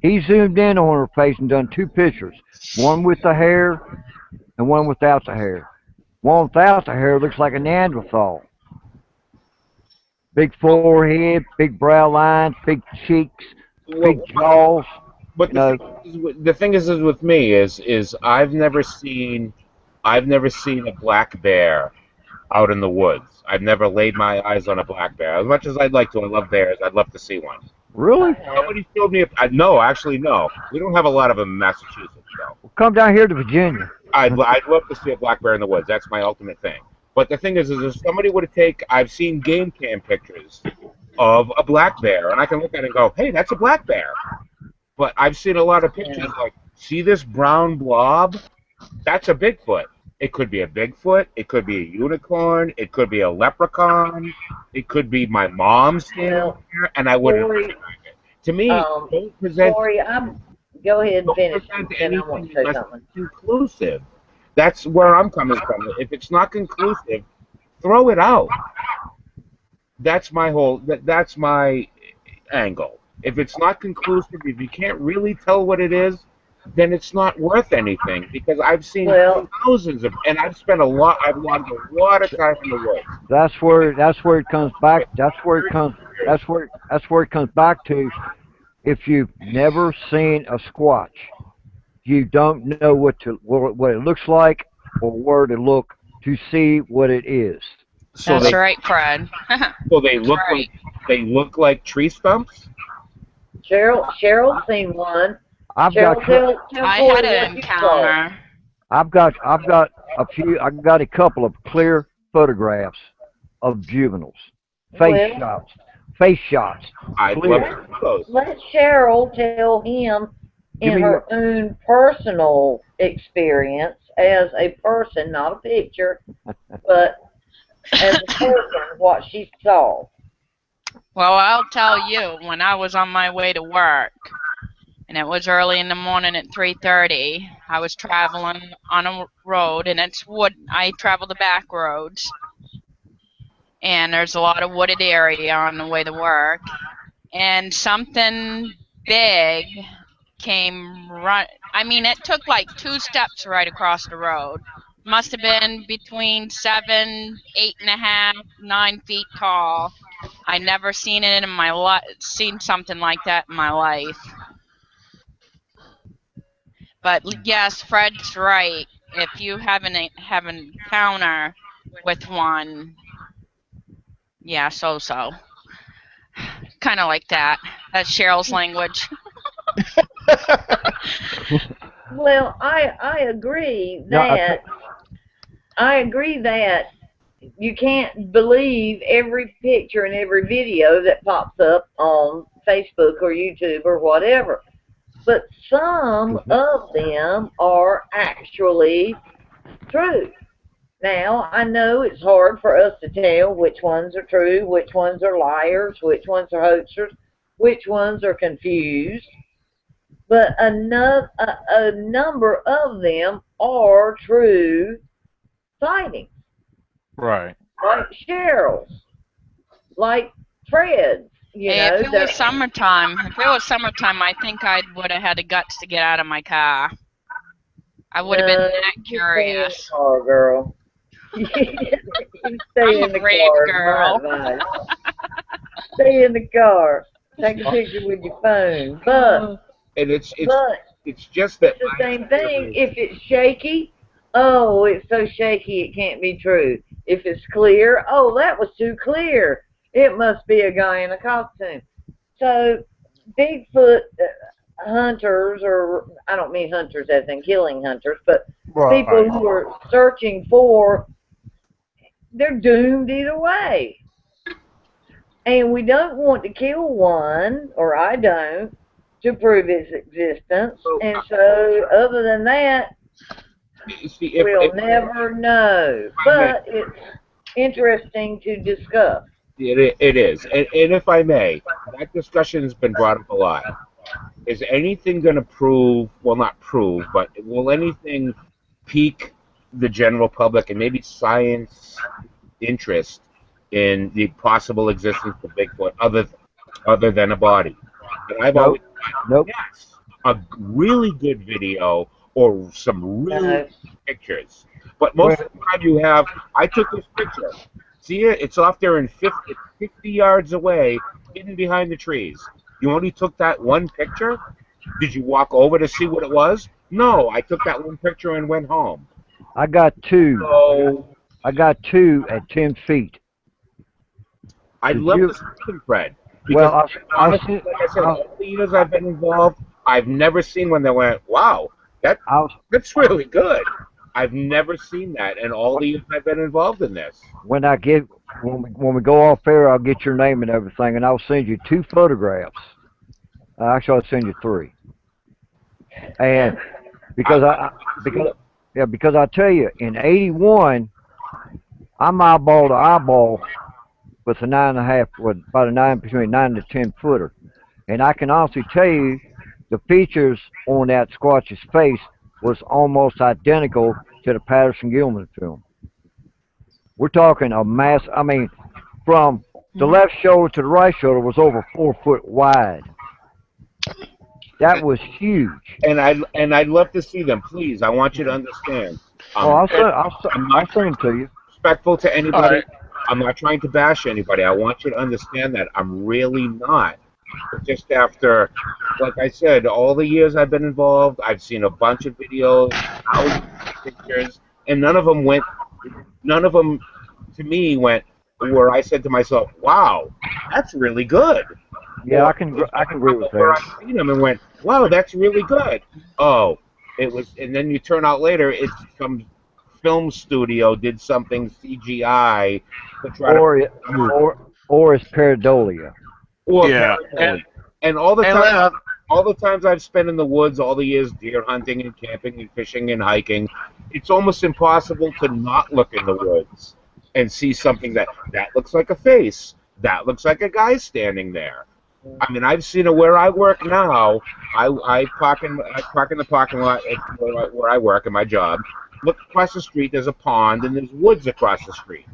He zoomed in on her face and done two pictures, one with the hair and one without the hair. One without the hair looks like a Neanderthal. Big forehead, big brow lines, big cheeks, big Well, jaws. but You know, the thing is with me is I've never seen a black bear out in the woods. I've never laid my eyes on a black bear. As much as I'd like to, I love bears. I'd love to see one. I really? have. Somebody showed me. No, actually, no. We don't have a lot of them in Massachusetts, though. Well, come down here to Virginia. I'd love to see a black bear in the woods. That's my ultimate thing. But the thing is if somebody would take, I've seen game cam pictures of a black bear, and I can look at it and go, hey, that's a black bear. But I've seen a lot of Yeah. pictures like, see this brown blob? That's a Bigfoot. It could be a Bigfoot. It could be a unicorn. It could be a leprechaun. It could be my mom standing Well, there, and I wouldn't Corey. recognize it. To me, Um, don't present Corey, I'm. Go ahead and don't finish, present then I want anything to say unless something. it's conclusive. That's where I'm coming from. If it's not conclusive, throw it out. That's my angle. If it's not conclusive, if you can't really tell what it is, then it's not worth anything because I've seen Well, thousands of, and I've logged a lot of time in the woods. That's where it comes back. Years and years. That's where it comes back to. If you've never seen a squatch, you don't know what it looks like or where to look to see what it is. So That's they right, Fred. so they That's look right. like tree stumps. Cheryl's seen one. I've got Cheryl, tell I had Corey an what you saw. encounter. I've got a couple of clear photographs of juveniles, face Well, shots, face shots, I'd love clear. to see those. let Cheryl tell him Give in me her own personal experience as a person, not a picture, but as a person, what she saw. Well, I'll tell you, when I was on my way to work, and it was early in the morning at 3:30, I was traveling on a road, and it's wood. I travel the back roads, and there's a lot of wooded area on the way to work, and something big came run. I mean, it took like 2 steps right across the road. Must have been between 7, 8.5, 9 feet tall. I never seen it in my seen something like that in my life. But yes, Fred's right. If you have an encounter with one, yeah, so kind of like that. That's Cheryl's language. Well, I agree no. that I agree that you can't believe every picture and every video that pops up on Facebook or YouTube or whatever. But some of them are actually true. Now, I know it's hard for us to tell which ones are true, which ones are liars, which ones are hoaxers, which ones are confused, but a number of them are true sightings, Right. like Cheryl's, like Fred's. You Hey, know, if it was summertime, I think I would have had the guts to get out of my car. I would have been no, that you stay in the curious. car, girl. You stay I'm a in the brave car, is my girl. advice. Stay in the car. Take a picture with your phone. And But it's just that it's the my same thing. experience. If it's shaky, oh, it's so shaky it can't be true. If it's clear, oh, that was too clear. It must be a guy in a costume. So Bigfoot hunters, or I don't mean hunters as in killing hunters, but people Right. who are searching for, they're doomed either way. And we don't want to kill one, or I don't, to prove its existence. So, And so, other than that, see, we'll never know. I may, But it's interesting to discuss. it is, and if I may, that discussion has been brought up a lot. Is anything going to prove, well, not prove, but will anything pique the general public and maybe science interest in the possible existence of Bigfoot other than a body? And I've Nope. always thought, Nope. yes, a really good video or some really No. good pictures. But Well, most of the time you have, I took this picture. See it? It's off there in 50 yards away, hidden behind the trees. You only took that one picture? Did you walk over to see what it was? No, I took that one picture and went home. I got two. So I got two at 10 feet. I'd Did love you? to see them, Fred, Well, because honestly, like I said, I, all the years I've been involved, I've never seen one that went, "Wow, that I, that's really good." I've never seen that in all the years I've been involved in this. when I get when we go off air, I'll get your name and everything, and I'll send you two photographs. Actually, I'll send you three. And because I See because them. yeah, because I tell you, in '81, I'm eyeball to eyeball with a 9.5, with about a nine, between 9 to 10 footer, and I can honestly tell you, the features on that Squatch's face was almost identical to the Patterson Gilman film. We're talking a mass. I mean, from the left shoulder to the right shoulder was over 4 foot wide. That was huge. And I'd love to see them. Please, I want you to understand. Oh, I'm I'm I'll not send trying them to to be you. disrespectful to All anybody. right. I'm not trying to bash anybody. I want you to understand that I'm really not. But just after, like I said, all the years I've been involved, I've seen a bunch of videos, thousands of pictures, and none of them to me went where I said to myself, "Wow, that's really good." Yeah, Or there's I been can a agree with couple where that. I've seen them and went, "Wow, that's really good." Oh, it was, and then you turn out later, it's some film studio did something CGI to try to Or push the movie, or it's pareidolia. or Yeah. pareidolia. And all the And time, uh, all the times I've spent in the woods, all the years deer hunting and camping and fishing and hiking, it's almost impossible to not look in the woods and see something that looks like a face, that looks like a guy standing there. I mean, I've seen it where I work now. I park in the parking lot at where I work in my job. Look across the street. There's a pond and there's woods across the street.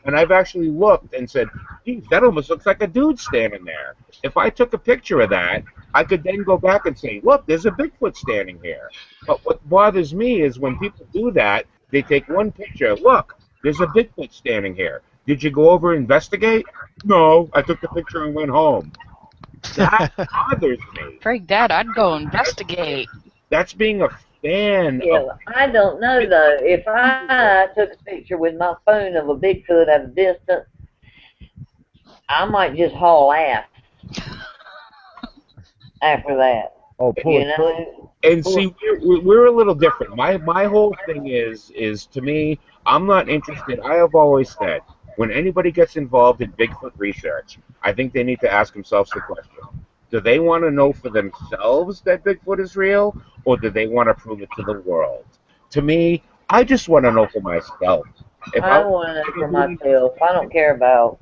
And I've actually looked and said, "Geez, that almost looks like a dude standing there." If I took a picture of that, I could then go back and say, "Look, there's a Bigfoot standing here." But what bothers me is when people do that, they take one picture. Look, there's a Bigfoot standing here. Did you go over and investigate? No, I took the picture and went home. That bothers me. Frig that, I'd go investigate. That's being a fan Yeah, of I don't know though. If I took a picture with my phone of a Bigfoot at a distance, I might just haul ass after that. Oh, pull You a know, And see, we're a little different. My whole thing is to me, I'm not interested. I have always said when anybody gets involved in Bigfoot research, I think they need to ask themselves the question: do they want to know for themselves that Bigfoot is real, or do they want to prove it to the world? To me, I just want to know for myself. If I I was want it to for do an myself. I don't care about.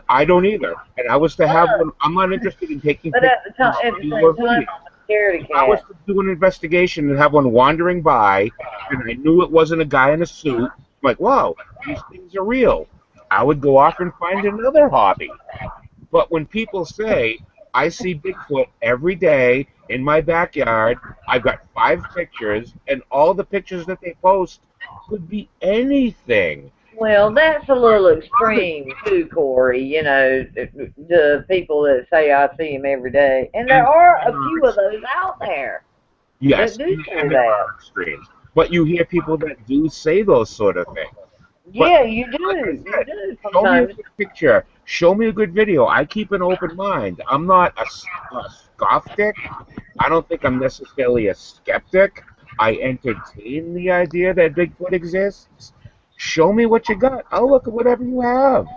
I don't either. And I was to have But one. I'm not interested in taking but at pictures the time, at the or same time, video. I'm a scaredy If I was cat. to do an investigation and have one wandering by, and I knew it wasn't a guy in a suit, like, wow, these things are real, I would go off and find another hobby. But when people say, I see Bigfoot every day in my backyard, I've got 5 pictures, and all the pictures that they post could be anything. Well, that's a little extreme too, Corey. You know, the people that say I see him every day, and there And are a few of those out there that yes, do say and there that. are extremes. But you hear people that do say those sort of things. But Yeah, you like I do. You said, do show me a sometimes. good picture. Show me a good video. I keep an open mind. I'm not a skeptic. I don't think I'm necessarily a skeptic. I entertain the idea that Bigfoot exists. Show me what you got. I'll look at whatever you have.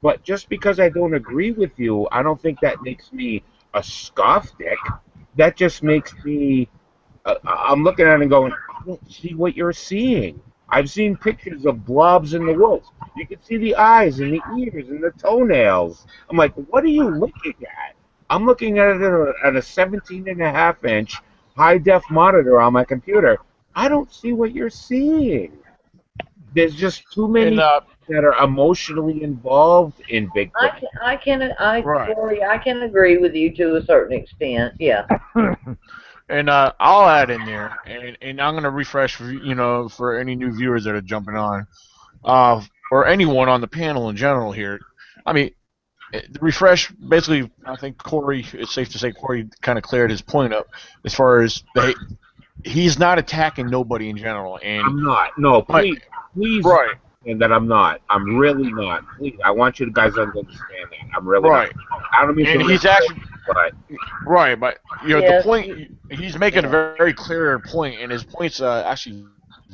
But just because I don't agree with you, I don't think that makes me a skeptic. That just makes me I'm looking at it and going, I don't see what you're seeing. I've seen pictures of blobs in the woods. You can see the eyes and the ears and the toenails. I'm like, what are you looking at? I'm looking at it at a 17 and a half inch high def monitor on my computer. I don't see what you're seeing. There's just too And many that are emotionally involved in Bigfoot. right. Corey, I can agree with you to a certain extent. Yeah. And I'll add in there, and I'm gonna refresh for for any new viewers that are jumping on, or anyone on the panel in general here. I mean, the refresh basically. I think Corey. It's safe to say Corey kind of cleared his point up as far as he's not attacking nobody in general, and I'm not. No, but please right, understand that I'm not. I'm really not. Please, I want you guys to understand that. I'm really not. right, I don't mean to and rip he's actually but right, but the Yes. point he's making a Yeah. very clear point, and his point's actually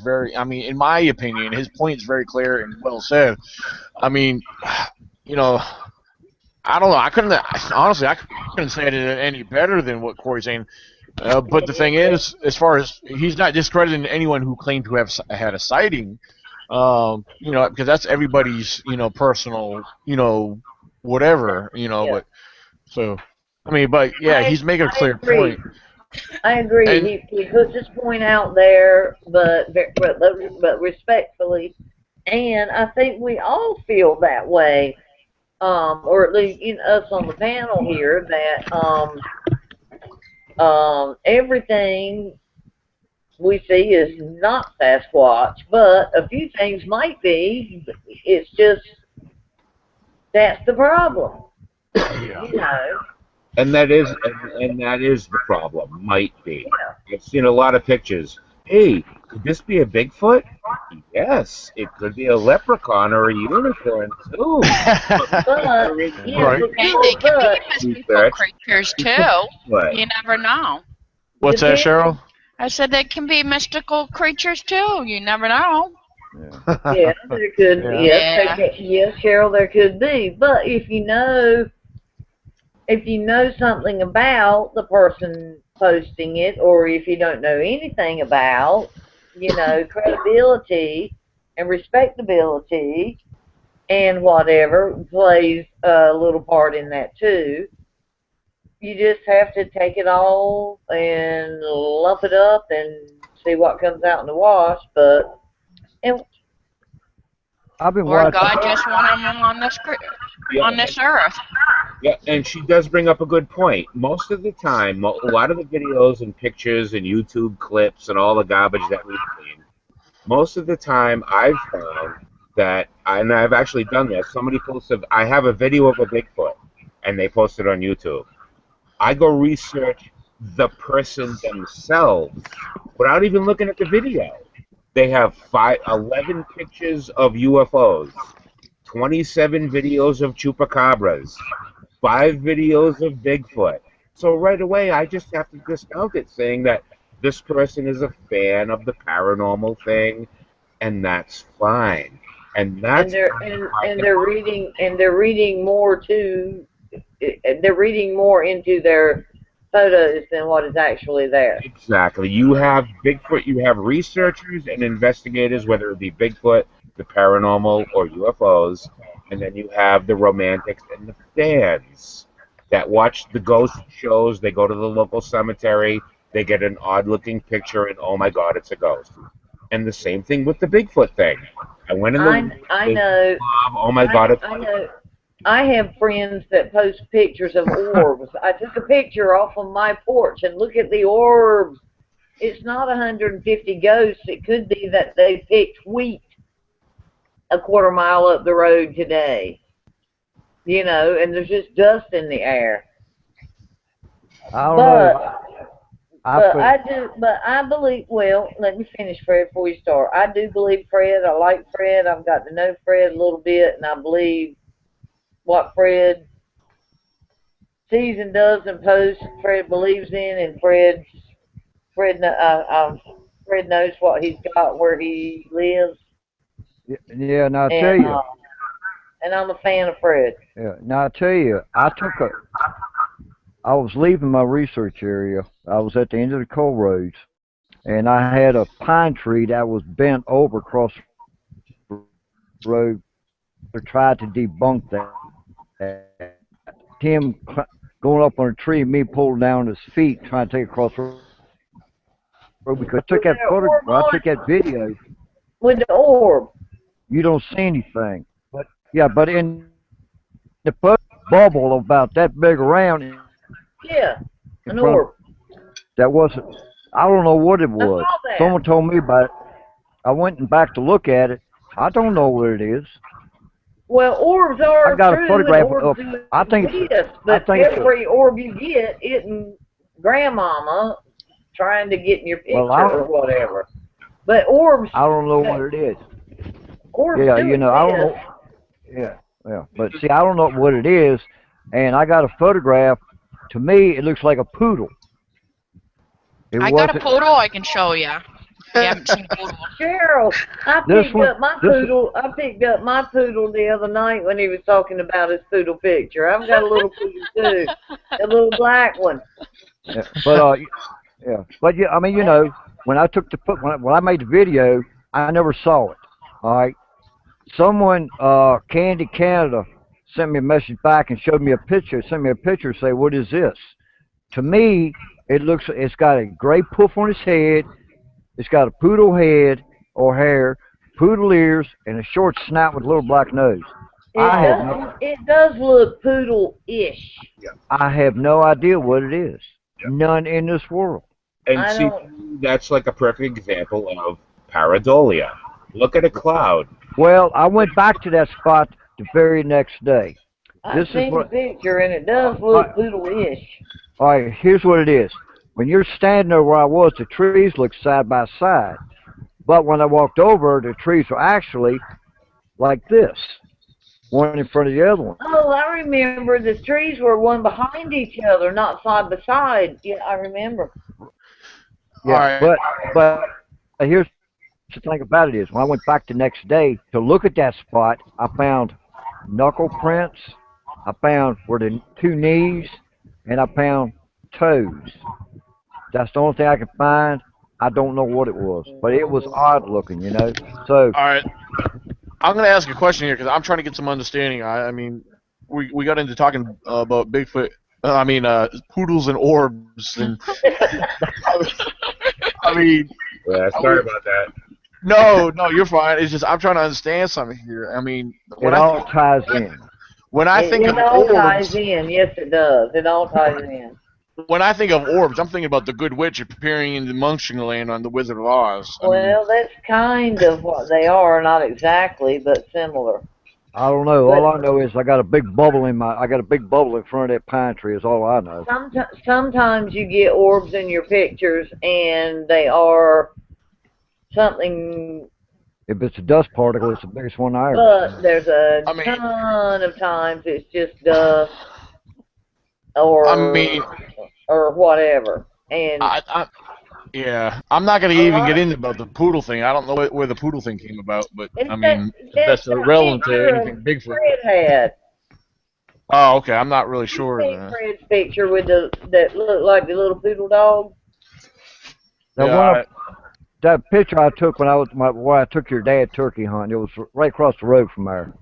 very. I mean, in my opinion, his point is very clear and well said. I mean, you know, I don't know. I couldn't honestly. I couldn't say it any better than what Corey's saying. But the thing is, as far as he's not discrediting anyone who claimed to have had a sighting, because that's everybody's, personal, whatever, Yeah. But so, I mean, but yeah, I he's making a I clear agree. point, I agree. and He puts his point out there, but respectfully, and I think we all feel that way. Or at least us on the panel here that everything we see is not Sasquatch, but a few things might be. It's just that's the problem, yeah, you know. and that is the problem. Might be. I've seen a lot of pictures. Hey, could this be a Bigfoot? Yes, it could be a leprechaun or a unicorn too. But But yeah, right. but Hey, they can be but mystical research, creatures it's a too. Bigfoot. You never know. What's that, depends. Cheryl? I said they can be mystical creatures too. You never know. Yeah. Yeah, there could. Yeah. Yes, Yeah. yes, Cheryl, there could be. But if you know something about the person posting it, or if you don't know anything about, credibility and respectability and whatever plays a little part in that too. You just have to take it all and lump it up and see what comes out in the wash. But and I've been Or watching. God just wanted them on this Yeah, on this earth. yeah, and she does bring up a good point. Most of the time, a lot of the videos and pictures and YouTube clips and all the garbage that we've seen, most of the time I've found that, and I've actually done this, somebody posted, I have a video of a Bigfoot, and they post it on YouTube. I go research the person themselves without even looking at the video. They have 11 pictures of UFOs, 27 videos of chupacabras, 5 videos of Bigfoot. So right away, I just have to discount it, saying that This person is a fan of the paranormal thing, and that's fine. And And that's they're they're reading more to they're reading more into their photos than what is actually there. exactly. You have Bigfoot, you have researchers and investigators, whether it be Bigfoot, the paranormal, or UFOs, and then you have the romantics and the fans that watch the ghost shows. They go to the local cemetery, they get an odd looking picture, and oh my God, it's a ghost. And the same thing with the Bigfoot thing. I went in the woods, I there's a know blob, oh my God, it's I know. I have friends that post pictures of orbs. I took a picture off of my porch and look at the orbs. It's not 150 ghosts. It could be that they picked wheat a quarter mile up the road today. You know, and there's just dust in the air. I don't know. But I put but I believe. Well, let me finish, Fred, before you start. I do believe Fred. I like Fred. I've got to know Fred a little bit, and I believe what Fred sees and does and posts. Fred believes in, and Fred knows what he's got where he lives, yeah. Now I tell and you. I'm a fan of Fred. Yeah. Now I tell you. I was leaving my research area. I was at the end of the coal roads, and I had a pine tree that was bent over across the road. I tried to debunk that. Him going up on a tree, me pulling down his feet, trying to take across the road. Because I Was took that there photo, orb well, I on took that video. with the orb? You don't see anything, but yeah, but in the bubble about that big around Yeah, in an front of orb. that wasn't. I don't know what it I was. saw that. Someone told me about it. I went and back to look at it. I don't know what it is. Well, orbs I are got a true, and photograph orbs of. do I think exist, I but think it's a. every orb you get isn't grandmama trying to get in your Well, picture or whatever. But orbs, I don't know what it is. orbs Yeah, do I don't know. exist. Yeah, yeah. But see, I don't know what it is, and I got a photograph. To me, it looks like a poodle. It I got a wasn't. poodle I can show you. If you haven't seen poodles. Cheryl, This one. This. I picked up my poodle the other night when he was talking about his poodle picture. I've got a little poodle too, a little black one. Yeah, but yeah. But yeah, I mean, when I took the when I made the video, I never saw it. All right. Someone, Candy Canada, sent me a message back and showed me a picture. Sent me a picture, say, "What is this?" To me, it's got a gray poof on its head. It's got a poodle head or hair, poodle ears, and a short snout with a little black nose. I have no, It does look poodle-ish. I have no idea what it is. None in this world. And I see, don't. that's like a perfect example of pareidolia. Look at a cloud. Well, I went back to that spot the very next day. I've This is seen the what. picture and it Uh, does uh, look poodle-ish. all right, here's what it is. When you're standing there where I was, the trees look side by side. But when I walked over, the trees were actually like this, one in front of the other one. Oh, I remember the trees were one behind each other, not side by side. Yeah, I remember. All Yeah, right. but here's the thing about it is, when I went back the next day to look at that spot, I found knuckle prints, I found where the two knees, and I found toes. That's the only thing I could find. I don't know what it was, but it was odd looking. So, All right. I'm going to ask a question here because I'm trying to get some understanding. I mean, we got into talking about Bigfoot. Poodles and orbs, and I mean, Yeah, sorry about that. no, you're fine. It's just I'm trying to understand something here. I mean, it all ties in. when I think of It all ties orbs, in. Yes, it does. It all ties in. when I think of orbs, I'm thinking about the Good Witch appearing in the Munchkin Land on the Wizard of Oz. I mean, Well, that's kind of what they are. Not exactly, but similar. I don't know. But All I know is I got a big bubble in front of that pine tree. Is all I know. sometimes you get orbs in your pictures, and they are something. If it's a dust particle, it's the biggest one I ever But seen. there's a I mean, ton of times it's just dust I mean, or whatever. And I Yeah, I'm not gonna A even lot get of into about the poodle thing. I don't know where the poodle thing came about, but I it's mean, that's that's that irrelevant to picture anything Bigfoot. Fred had. Oh, okay. I'm not really You sure seen then. Fred's picture with the that looked like the little poodle dog? That Yeah, one, that picture I took when where I took your dad turkey hunting, it was right across the road from there.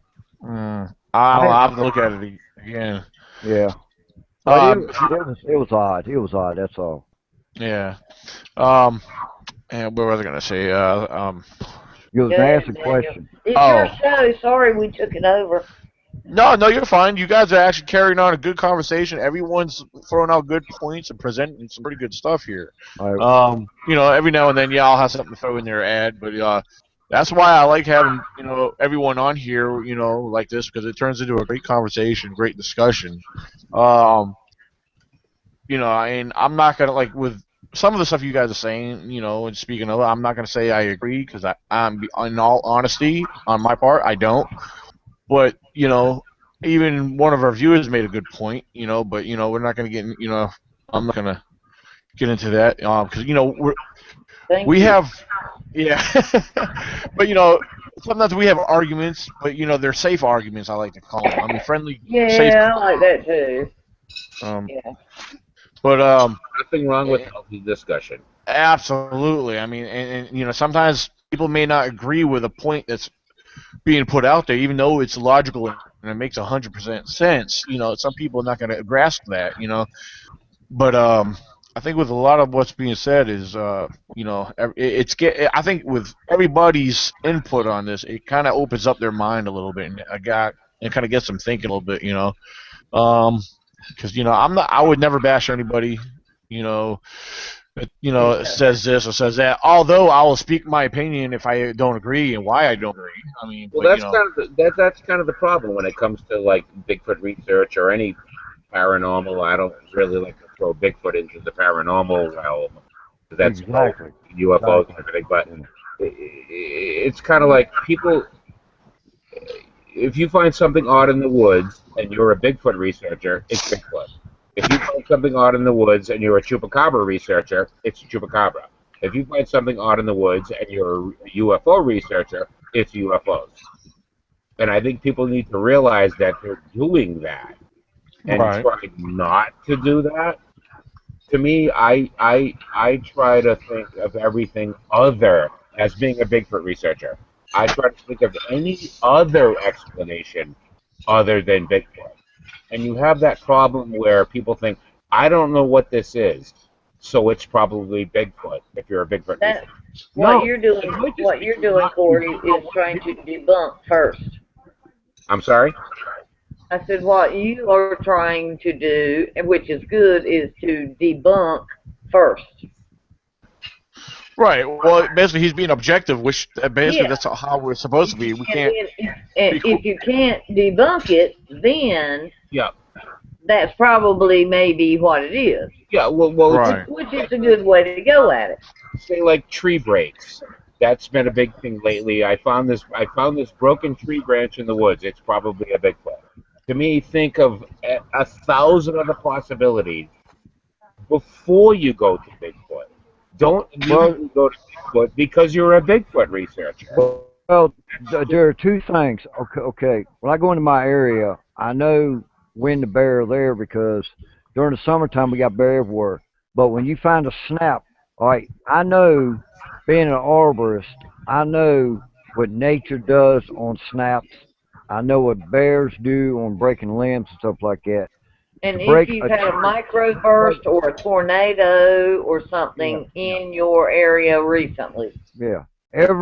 I don't know. I, I'll have to look at it again. yeah, but If you, it was odd. It was odd. That's all. yeah. Um, and what was I gonna say? You was Go gonna ahead, ask a Daniel. question. It's your Oh, show. Sorry we took it over. no, no, you're fine. You guys are actually carrying on a good conversation. Everyone's throwing out good points and presenting some pretty good stuff here. All right. Every now and then, yeah, I'll have something to throw in their ad, but that's why I like having everyone on here, like this because it turns into a great conversation, great discussion. Um, and I'm not gonna like with some of the stuff you guys are saying, and speaking of, I'm not gonna say I agree because I'm in all honesty on my part, I don't. But even one of our viewers made a good point. But we're not going to get. I'm not going to get into that because Thank we you. have, yeah. But sometimes we have arguments, but they're safe arguments. I like to call them. I mean, friendly, safe. Yeah, I like that too. Um, Yeah. but Nothing wrong with eh, healthy discussion. absolutely. I mean, and sometimes people may not agree with a point that's being put out there, even though it's logical and it makes 100% sense. Some people are not going to grasp that. But I think with a lot of what's being said is, I think with everybody's input on this, it kind of opens up their mind a little bit, and kind of gets them thinking a little bit. Because I would never bash anybody. You know, that Yeah. says this or says that. Although I will speak my opinion if I don't agree and why I don't agree. I mean, Well, but that's kind of the problem when it comes to like Bigfoot research or any paranormal. I don't really like to throw Bigfoot into the paranormal realm. That's Exactly. UFOs and Exactly. everything. But Yeah. it's kind of like people. If you find something odd in the woods and you're a Bigfoot researcher, it's Bigfoot. If you find something odd in the woods and you're a chupacabra researcher, it's chupacabra. If you find something odd in the woods and you're a UFO researcher, it's UFOs. And I think people need to realize that they're doing that and right, try not to do that. To me, I try to think of everything other as being a Bigfoot researcher. I try to think of any other explanation other than Bigfoot. And you have that problem where people think, I don't know what this is, so it's probably Bigfoot if you're a Bigfoot That researcher. what No, you're it doing. might just What be you're doing, you Corey, don't know is what trying it to is. debunk first. I'm sorry? I said what you are trying to do, and which is good, is to debunk first. right. Well, basically, he's being objective, which basically Yeah. that's how we're supposed to be. We And can't then be. if you can't debunk it, then Yeah. that's probably maybe what it is. Yeah, well, it's Right. Which is a good way to go at it. say like tree breaks. That's been a big thing lately. I found this broken tree branch in the woods. It's probably a Bigfoot. To me, think of a thousand other possibilities before you go to Bigfoot. Don't Well, immediately go to Bigfoot because you're a Bigfoot researcher. well, there are two things. Okay, okay. When I go into my area, I know when the bear are there because during the summertime we got bear everywhere. But when you find a snap, all right, I know being an arborist, I know what nature does on snaps. I know what bears do on breaking limbs and stuff like that. To And if break you've a had a tree, microburst or a tornado or yeah, something in your area recently. yeah.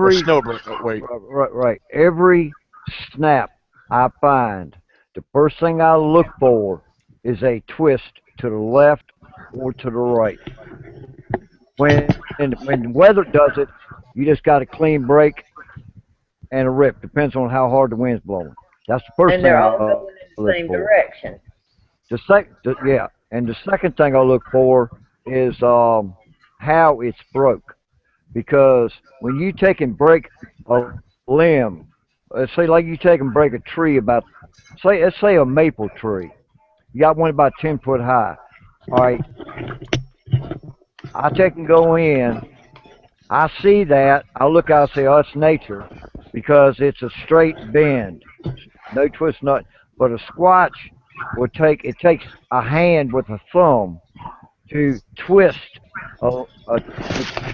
A Every snowbird. Oh, wait. right. Every snap I find, the first thing I look for is a twist to the left or to the right. When the weather does it, you just got a clean break and a rip. Depends on how hard the wind's blowing. That's the first And thing they're I all look going in the for. same direction. Yeah, and the second thing I look for is how it's broke. Because when you take and break a limb, let's say like you take and break a tree about, let's say a maple tree. You got one about 10 foot high. All right, I take and go in. I see that. I look out and say, oh, it's nature, because it's a straight bend, no twist, nut. But a squatch would take. It takes a hand with a thumb to twist, to,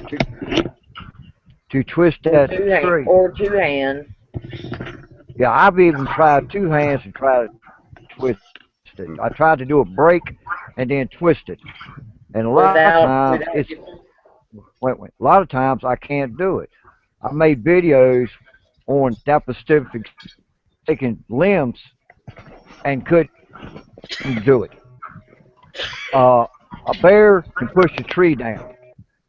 to to twist that tree. Or two hands Yeah, I've even tried two hands to try to twist it. I tried to do a break and then twist it, and a lot of times it's without your wait. A lot of times I can't do it. I made videos on that specific taking limbs and couldn't do it. Uh, a bear can push a tree down.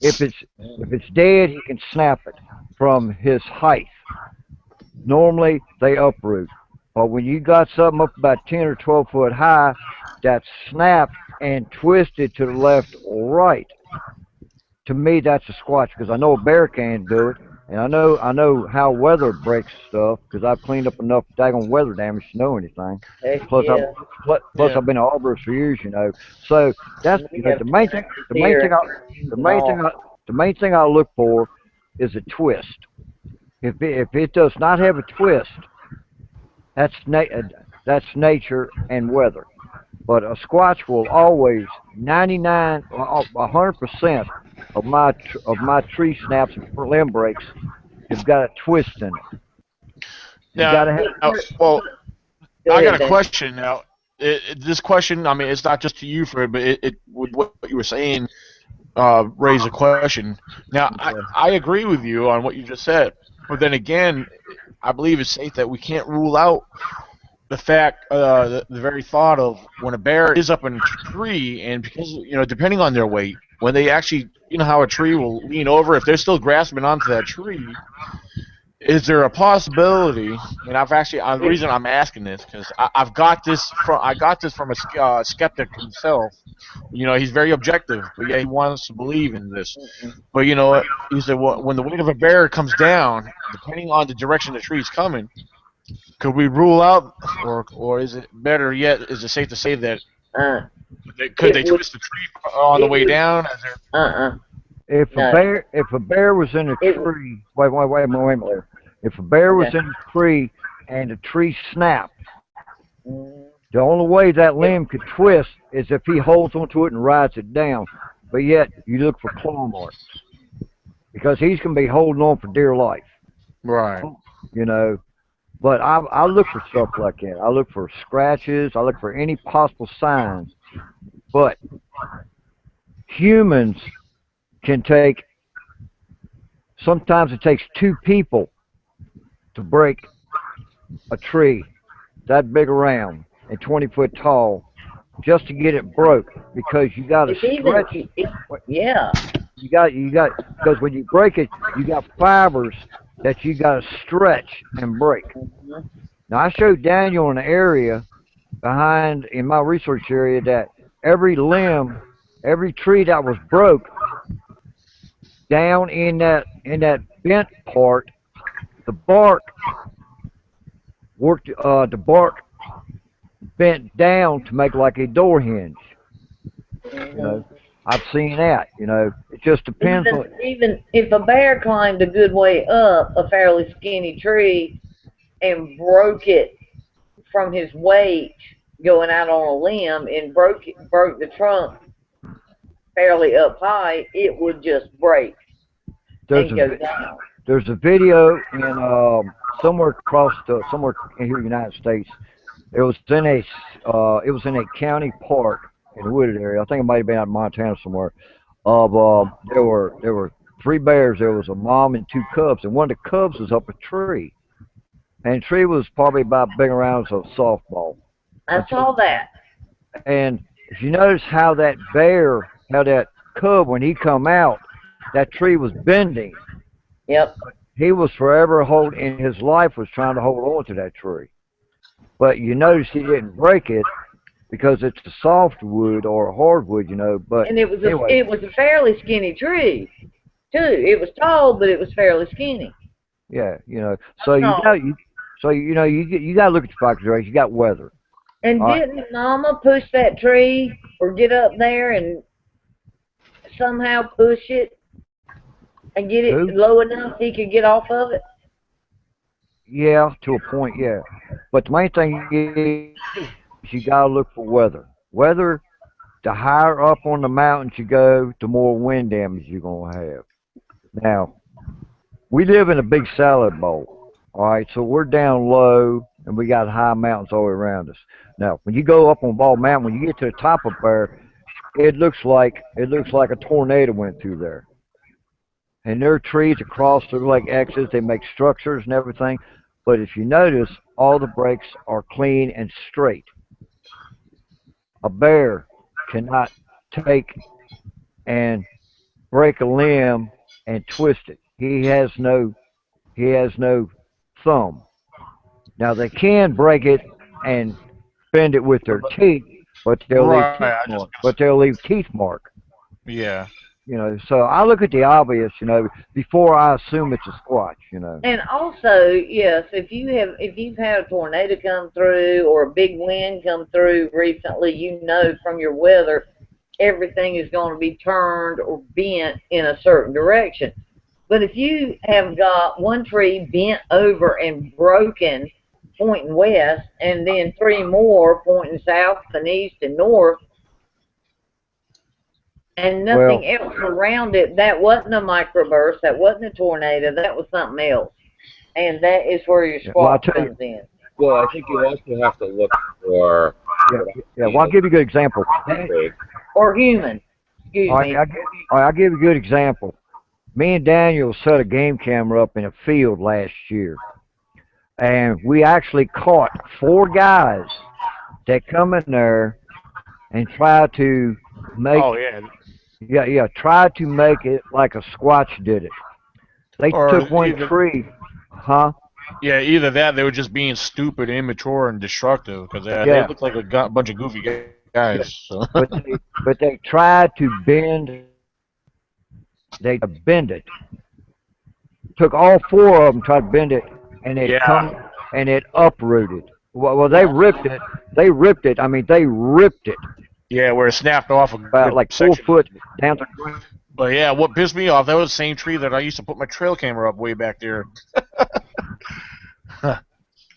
If it's if it's dead, he can snap it from his height. Normally they uproot, but when you got something up about 10 or 12 foot high that's snapped and twisted to the left or right, to me that's a squatch, because I know a bear can't do it, and I know how weather breaks stuff, because I've cleaned up enough daggone weather damage to know anything. heck Plus I yeah. plus Yeah. I've been an arborist for years, you know. So that's We have the main thing. The main deer thing and I turkeys the and main thing all. I the main thing I look for is a twist. If it does not have a twist, that's that's nature and weather. But a squatch will always 99, 100% of my tree snaps and limb breaks have got a twist in it. You got Now, to have. well, Go I got ahead, a Dan. question now. This question, I mean, it's not just to you for it, but it with what you were saying, raise a question. Now, I agree with you on what you just said, but then again, I believe it's safe that we can't rule out the fact, the very thought of when a bear is up in a tree, and because depending on their weight, when they actually, how a tree will lean over, if they're still grasping onto that tree, is there a possibility? And I've actually, the It, reason I'm asking this because I got this from a skeptic himself. He's very objective, but yeah, he wants to believe in this. But you know what? He said, well, when the weight of a bear comes down, depending on the direction the tree is coming, could we rule out, or is it better yet? Is it safe to say that uh, could it they would, twist the tree on the it way would, down? As they're, no. If a bear was in a It would, tree, wait a minute. If a bear was okay. in a tree and the tree snapped, Mm, the only way that it, limb could twist is if he holds onto it and rides it down. But yet you look for claw marks, because he's gonna be holding on for dear life, right. you know. But I look for stuff like that. I look for scratches. I look for any possible signs. But humans can take. Sometimes it takes two people to break a tree that big around and 20 foot tall just to get it broke, because you got to it's even, stretch. yeah. You got because when you break it, you got fibers that you got to stretch and break. Mhm. Now I showed Daniel an area behind in my research area that every limb, every tree that was broke down in that bent part, the bark worked. The bark bent down to make like a door hinge. You Mhm. know, I've seen that. You know, it just depends on. Even if a bear climbed a good way up a fairly skinny tree and broke it from his weight going out on a limb and broke the trunk fairly up high, it would just break There's and a go down. there's a video in somewhere in here in the United States. It was in a county park in the wooded area. I think it might have been out in Montana somewhere. Of there were three bears. There was a mom and two cubs, and one of the cubs was up a tree, and the tree was probably about big around as a softball. I And so, saw that. and if you notice how that cub, when he come out, that tree was bending. Yep. He was forever in his life was trying to hold on to that tree. But you notice he didn't break it because it's a softwood or a hardwood, you know. But And anyway, it was a fairly skinny tree too. It was tall, but it was fairly skinny. yeah, you know. So Nothing wrong. you got to look at your factors, right? You got weather. And All right. didn't Mama push that tree or get up there and somehow push it and get it Who? low enough he could get off of it? Yeah, to a point, yeah. But the main thing is you gotta look for weather. Weather, the higher up on the mountains you go, the more wind damage you're gonna have. Now, we live in a big salad bowl. All right, so we're down low and we got high mountains all around us. Now, when you go up on Ball Mountain, when you get to the top of there, it looks like a tornado went through there. And there are trees across there like X's. They make structures and everything. But if you notice, all the breaks are clean and straight. A bear cannot take and break a limb and twist it. He has no thumb. Now they can break it and bend it with their teeth, but they'll leave Right. teeth mark. But they'll leave teeth mark. Yeah. So I look at the obvious, before I assume it's a squatch. And also, yes, if you've had a tornado come through or a big wind come through recently, you know from your weather everything is going to be turned or bent in a certain direction. But if you have got one tree bent over and broken pointing west and then three more pointing south and east and north and Well, nothing else around it, that wasn't a microburst, that wasn't a tornado, that was something else. And that is where your yeah, well, I'll squawk tell you. comes in. Well, I think you also have to look for Yeah, what I yeah. see Well, I'll as give you a good example. big. Or human. All Excuse right, me. I'll give you a good example. Me and Daniel set a game camera up in a field last year, and we actually caught four guys that come in there and try to Oh make, yeah. try to make it like a squatch did it. They Or took one either tree, huh? yeah, either that they were just being stupid, immature, and destructive because they Yeah, look like a bunch of goofy yeah. guys. So. But they tried to bend. They bend it. Took all four of them, tried to bend it, and it Yeah. come and it uprooted. Well, they Yeah. ripped it. They ripped it. I mean, they ripped it Yeah, where it snapped off a about good like 4 foot section. down to the ground. But yeah, what pissed me off, that was the same tree that I used to put my trail camera up way back there.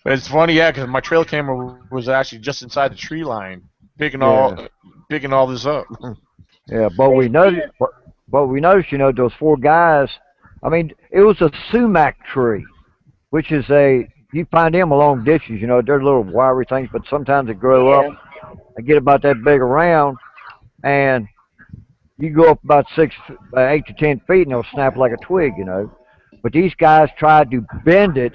But it's funny, yeah, because my trail camera was actually just inside the tree line, picking all Yeah, picking all this up. yeah. But we See, noticed. this, But we noticed. Those four guys. I mean, it was a sumac tree, which is you find them along ditches. They're little wiry things, but sometimes they grow up yeah. and get about that big around, and you go up about 8 to 10 feet, and they'll snap like a twig. But these guys tried to bend it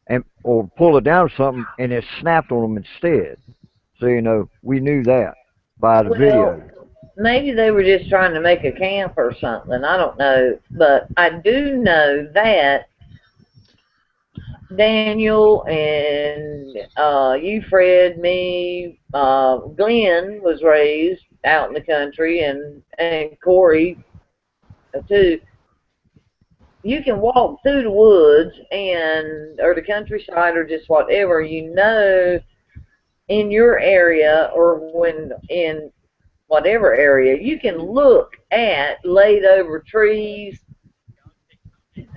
and or pull it down or something, and it snapped on them instead. So we knew that by the Well, video. maybe they were just trying to make a camp or something. I don't know. But I do know that Daniel and you, Fred, me, Glenn was raised out in the country, and Corey too. You can walk through the woods and or the countryside or just whatever, in your area or when in whatever area, you can look at laid over trees,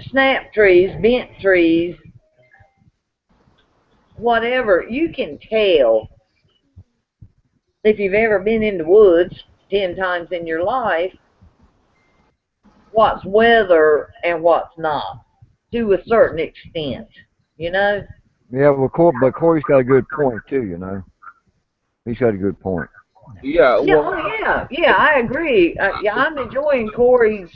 snap trees, bent trees, whatever. You can tell if you've ever been in the woods 10 times in your life what's weather and what's not to a certain extent, you know? Yeah, well, but Corey's got a good point too. He's got a good point. Yeah, Yeah, well, oh yeah, yeah, I agree. Yeah, I'm enjoying Corey's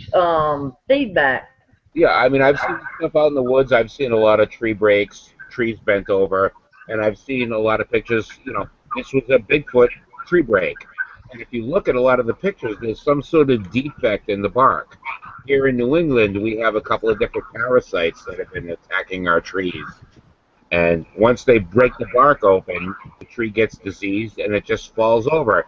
feedback. yeah. I mean, I've seen stuff out in the woods. I've seen a lot of tree breaks, trees bent over, and I've seen a lot of pictures. This was a Bigfoot tree break, and if you look at a lot of the pictures, there's some sort of defect in the bark. Here in New England, we have a couple of different parasites that have been attacking our trees. And once they break the bark open, the tree gets diseased and it just falls over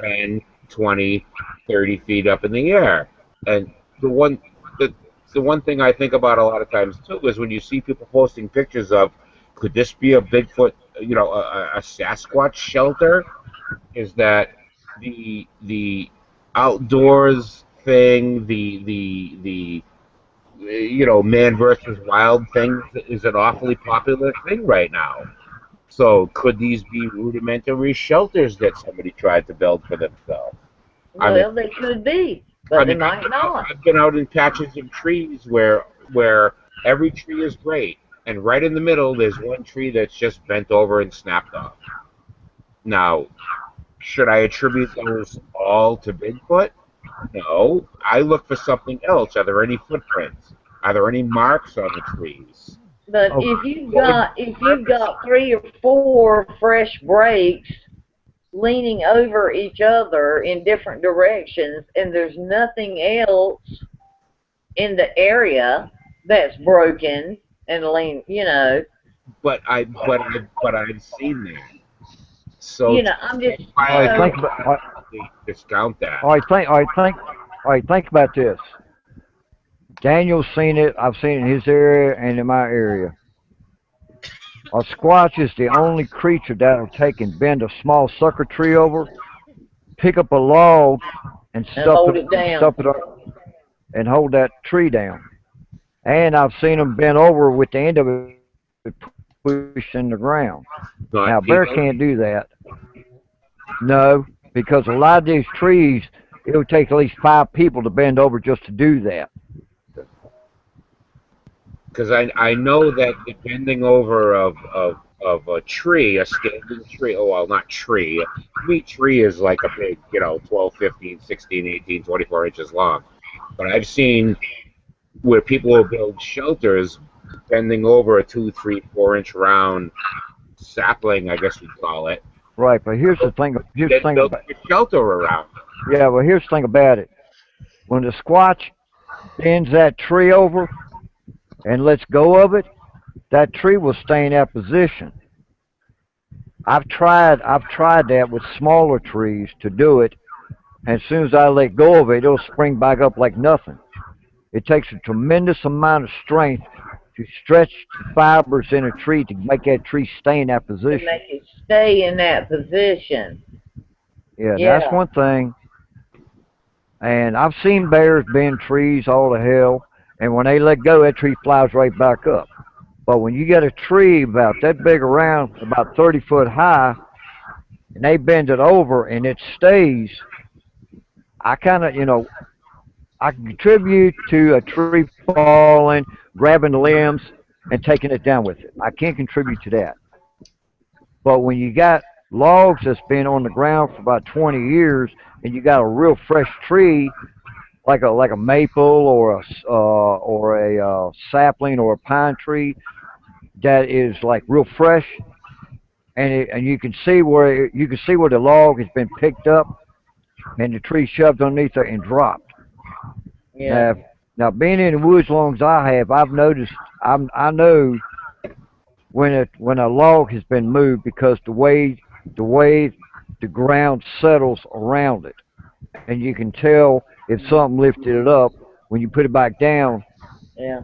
10, 20, 30 feet up in the air. And the one the, the one thing I think about a lot of times too is when you see people posting pictures of, could this be a Bigfoot, a Sasquatch shelter? Is that the outdoors thing, the man versus wild thing is an awfully popular thing right now. So could these be rudimentary shelters that somebody tried to build for themselves? I mean, Well, they could be, I but they mean, might not. I've been out in patches of trees where every tree is great, and right in the middle there's one tree that's just bent over and snapped off. Now, should I attribute those all to Bigfoot? No. I look for something else. Are there any footprints? Are there any marks on the trees? But Oh, What would be if the you've purpose? got 3 or 4 fresh breaks leaning over each other in different directions, and there's nothing else in the area that's broken and But I've seen that. So I'm that's just why all I right, don't think so about. completely discount that. All right, think about this. Daniel's seen it. I've seen it in his area and in my area. A squatch is the only creature that'll take and bend a small sucker tree over, pick up a log, and and stuff hold it it down. and hold that tree down. And I've seen them bent over with the end of it pushed in the ground. Now, a bear can't Not do people. that. No, because a lot of these trees, it would take at least 5 people to bend over just to do that. Because I know that the bending over of a tree, a standing tree, oh, well, not tree, a sweet tree is like a big, 12, 15, 16, 18, 24 inches long. But I've seen where people will build shelters bending over a 2, 3, 4 inch round sapling, I guess you'd call it, Right, but here's the thing. and Here's the then thing building about a shelter around it. yeah. Well, here's the thing about it. When the squatch bends that tree over and lets go of it, that tree will stay in that position. I've tried that with smaller trees to do it, and as soon as I let go of it, it'll spring back up like nothing. It takes a tremendous amount of strength to stretch the fibers in a tree to make that tree stay in that To position. make it stay in that position. Yeah, that's Yeah, one thing. And I've seen bears bend trees all to hell, and when they let go, that tree flies right back up. But when you get a tree about that big around, about 30 foot high, and they bend it over and it stays, I kind of, I can contribute to a tree falling, grabbing the limbs, and taking it down with it. I can't contribute to that. But when you got logs that's been on the ground for about 20 years, and you got a real fresh tree, like a maple or a sapling or a pine tree that is like real fresh, and you can see where the log has been picked up and the tree shoved underneath it and dropped. yeah, Now, now being in the woods as long as I have, I've noticed I know when a log has been moved because the way the ground settles around it, and you can tell if something lifted it up when you put it back down. yeah.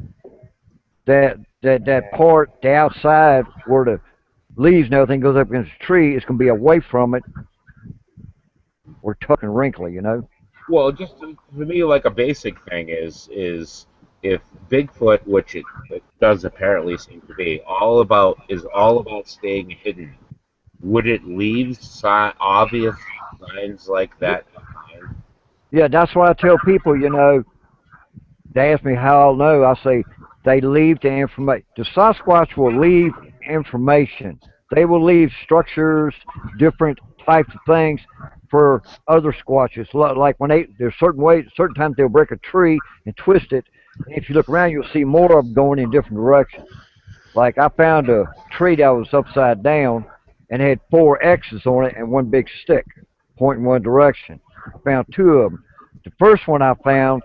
That part, the outside where the leaves and everything goes up against the tree, is going to be away from it or tuck and wrinkly. Well, just for me, like a basic thing is if Bigfoot, which it does apparently seem to be, all about staying hidden. Would it leave obvious signs like that behind? Yeah, that's why I tell people. They ask me how I'll know. I say they leave the information. The Sasquatch will leave information. They will leave structures, different types of things for other squatches. Like when there's certain times they'll break a tree and twist it. And if you look around, you'll see more of them going in different directions. Like I found a tree that was upside down and had 4 X's on it and one big stick pointing one direction. I found 2 of them. The first one I found,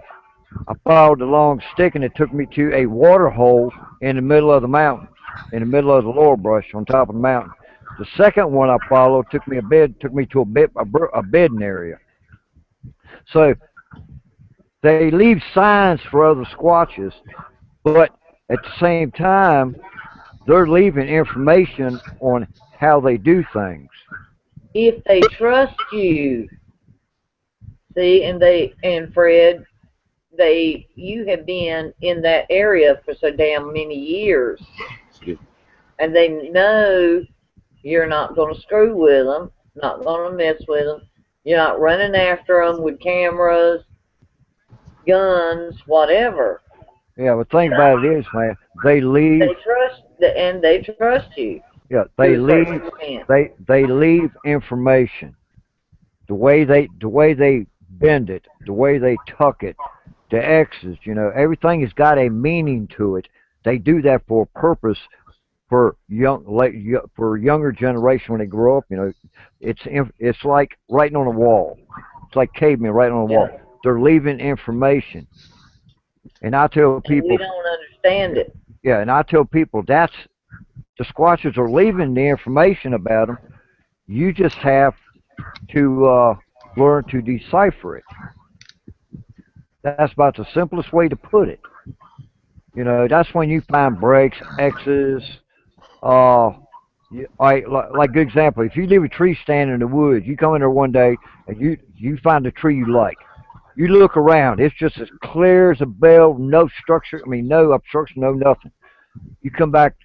I followed the long stick and it took me to a water hole in the middle of the mountain, in the middle of the lower brush on top of the mountain. The second one I followed took me to a bedding area. So they leave signs for other squatches, but at the same time, they're leaving information on how they do things. If they trust you, See, and Fred, you have been in that area for so damn many years, Excuse me. and they know you're not going to screw with them, not going to mess with them. You're not running after them with cameras, guns, whatever. Yeah, but the thing about it is, man, they leave. They trust, and they trust you Yeah, to they a certain leave. extent. They leave information. The way they bend it, the way they tuck it, the X's. Everything has got a meaning to it. They do that for a purpose for for younger generation when they grow up. It's like writing on a wall. It's like cavemen writing on a Yeah, wall. They're leaving information, and I tell and we people, don't understand yeah, it. yeah, and I tell people that's the Squatches are leaving the information about them. You just have to learn to decipher it. That's about the simplest way to put it. That's when you find breaks, X's. Uh, like good example. If you leave a tree stand in the woods, you come in there one day and you find a tree you like. You look around, it's just as clear as a bell, no structure. I mean, no obstruction, no nothing. You come back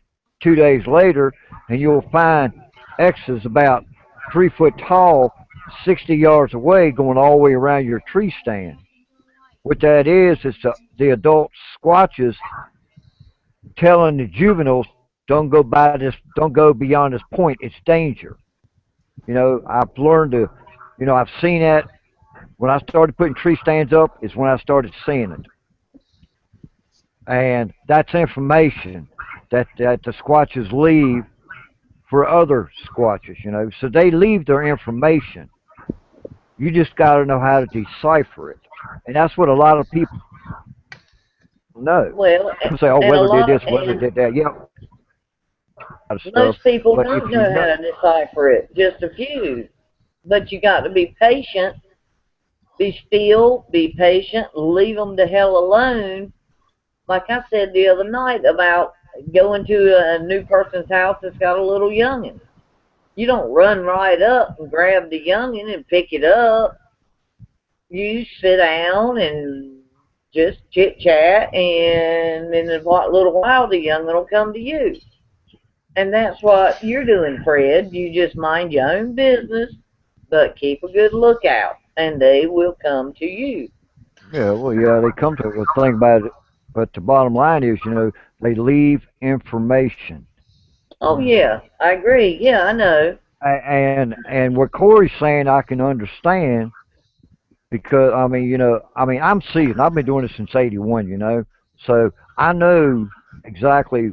2 days later and you'll find X's about 3 foot tall, 60 yards away, going all the way around your tree stand. What that is the adult squatches telling the juveniles, don't go beyond this point. It's danger. I've learned to, I've seen that when I started putting tree stands up is when I started seeing it. And that's information that the squatches leave for other squatches. So they leave their information. You just got to know how to decipher it. And that's what a lot of people know. Well, People say, oh, and a weather did lot, this, weather and did that. Yeah, of stuff. most people But don't if you know know, how to decipher it. Just a few. But you got to be patient. Be still. Be patient. Leave them the hell alone. Like I said the other night about going to a new person's house that's got a little youngin'. You don't run right up and grab the youngin' and pick it up. You sit down and just chit chat, and in a little while, the youngin' will come to you. And that's what you're doing, Fred. You just mind your own business, but keep a good lookout, and they will come to you. yeah, well, yeah, they come to the thing about it. But the bottom line is, they leave information. Oh, yeah, I agree. Yeah, I know. And what Corey's saying, I can understand because I'm seasoned. I've been doing this since '81. So I know exactly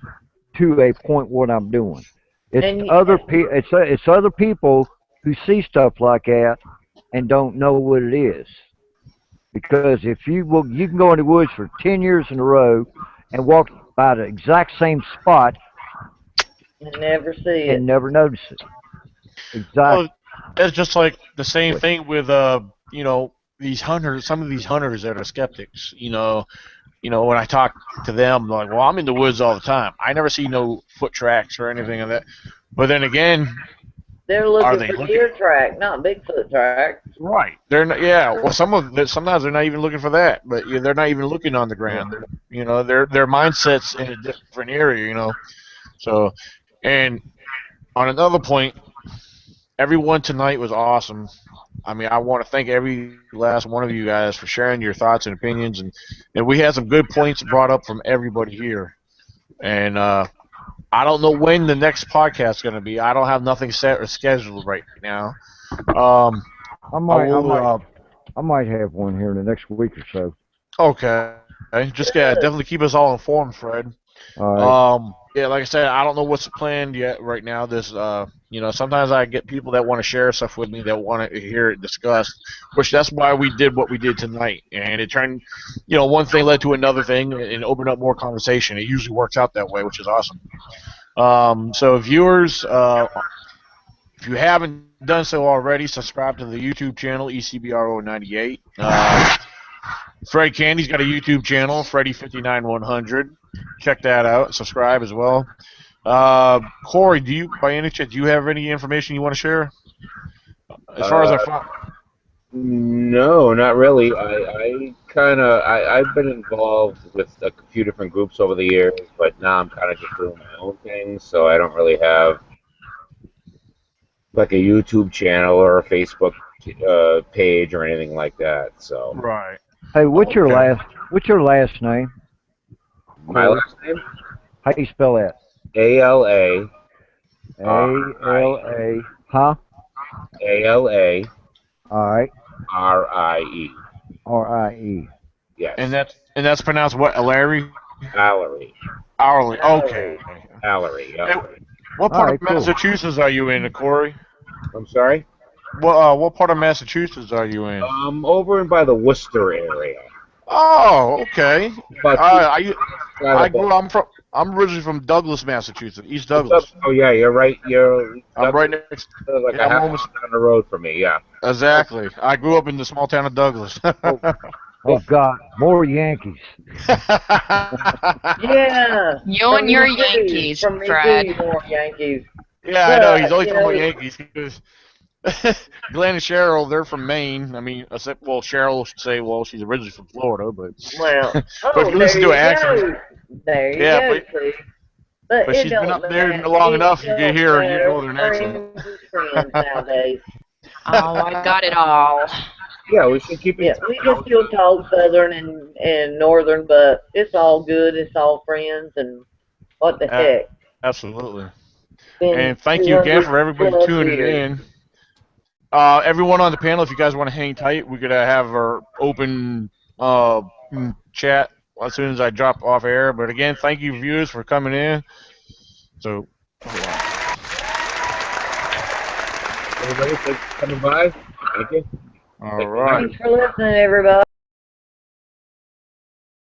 to a point what I'm doing. And It's other people who see stuff like that and don't know what it is. Because if you can go in the woods for 10 years in a row and walk by the exact same spot never see and it. never notice it. Well, Exactly. it's just like the same thing with these hunters. Some of these hunters that are skeptics. When I talk to them, they're like, well, I'm in the woods all the time. I never see no foot tracks or anything of that. But then again, They're are looking they for looking? deer track, not Bigfoot track. Right. They're not. Yeah. Well, sometimes they're not even looking for that. But yeah, they're not even looking on the ground. Their mindsets in a different area. So, and on another point, everyone tonight was awesome. I mean, I want to thank every last one of you guys for sharing your thoughts and opinions, and we had some good points brought up from everybody here. And I don't know when the next podcast is going to be. I don't have nothing set or scheduled right now. Um, I I might I will. might I might have one here in the next week or so. Okay. Just definitely keep us all informed, Fred. All right. Yeah, like I said, I don't know what's planned yet right now. Sometimes I get people that want to share stuff with me that want to hear it discussed, which that's why we did what we did tonight. And it turned, one thing led to another thing and opened up more conversation. It usually works out that way, which is awesome. So viewers, if you haven't done so already, subscribe to the YouTube channel ECBRO 98. Fred Candy's got a YouTube channel, Freddy59100. Check that out. Subscribe as well. Corey, by any chance, do you have any information you want to share? As far as Uh, our No, not really. I've been involved with a few different groups over the years, but now I'm kind of just doing my own thing, so I don't really have like a YouTube channel or a Facebook page or anything like that. So Right. Hey, Okay. what's your last name, my Corey? last name How do you spell that? A R I A-L-A, huh? A All right. R I E. R-I-E. And Yes, that's pronounced what? Larry? Allery. Hourly. Okay. Valerie. Allery. Hey, Yep. what All part of right, cool. Massachusetts are you in, Corey? I'm sorry. What part of Massachusetts are you in? Over in by the Worcester area, Oh, okay. about 2 hours I outside I of grew. Boston. I'm originally from Douglas, Massachusetts, East What's up? Douglas. Oh yeah, you're right. You're I'm right Douglas, next. like Yeah, a I'm half almost hour down the road from me. Yeah. Oh, exactly. I grew up in the small town of Douglas. oh, oh God, more Yankees. Yeah, You and from your me too. Yankees, From me Fred. too, more Yankees. Yeah, I know. He's But always talking about Yankees. Glenn and Cheryl, they're from Maine. I mean, except, well, Cheryl should say, well, she's originally from Florida, but well, but if oh, you there listen to her you accent, go. There you yeah, go. See, but but it she's been don't up there matter. long It enough, you can don't hear her matter. northern accent. Friends is friends nowadays. Oh, I got it all. Yeah, we should keep in Yeah, touch. we can still talk Southern and Northern, but it's all good. It's all friends, and what the Uh, heck? Absolutely. Been And thank you again 200 for everybody plus tuning years. in. Everyone on the panel, if you guys want to hang tight, we're gonna have our open chat as soon as I drop off air. But again, thank you viewers for coming in. So, hold on. Everybody, thanks for coming by. Thank you. All Take care. right. Thanks for listening, everybody.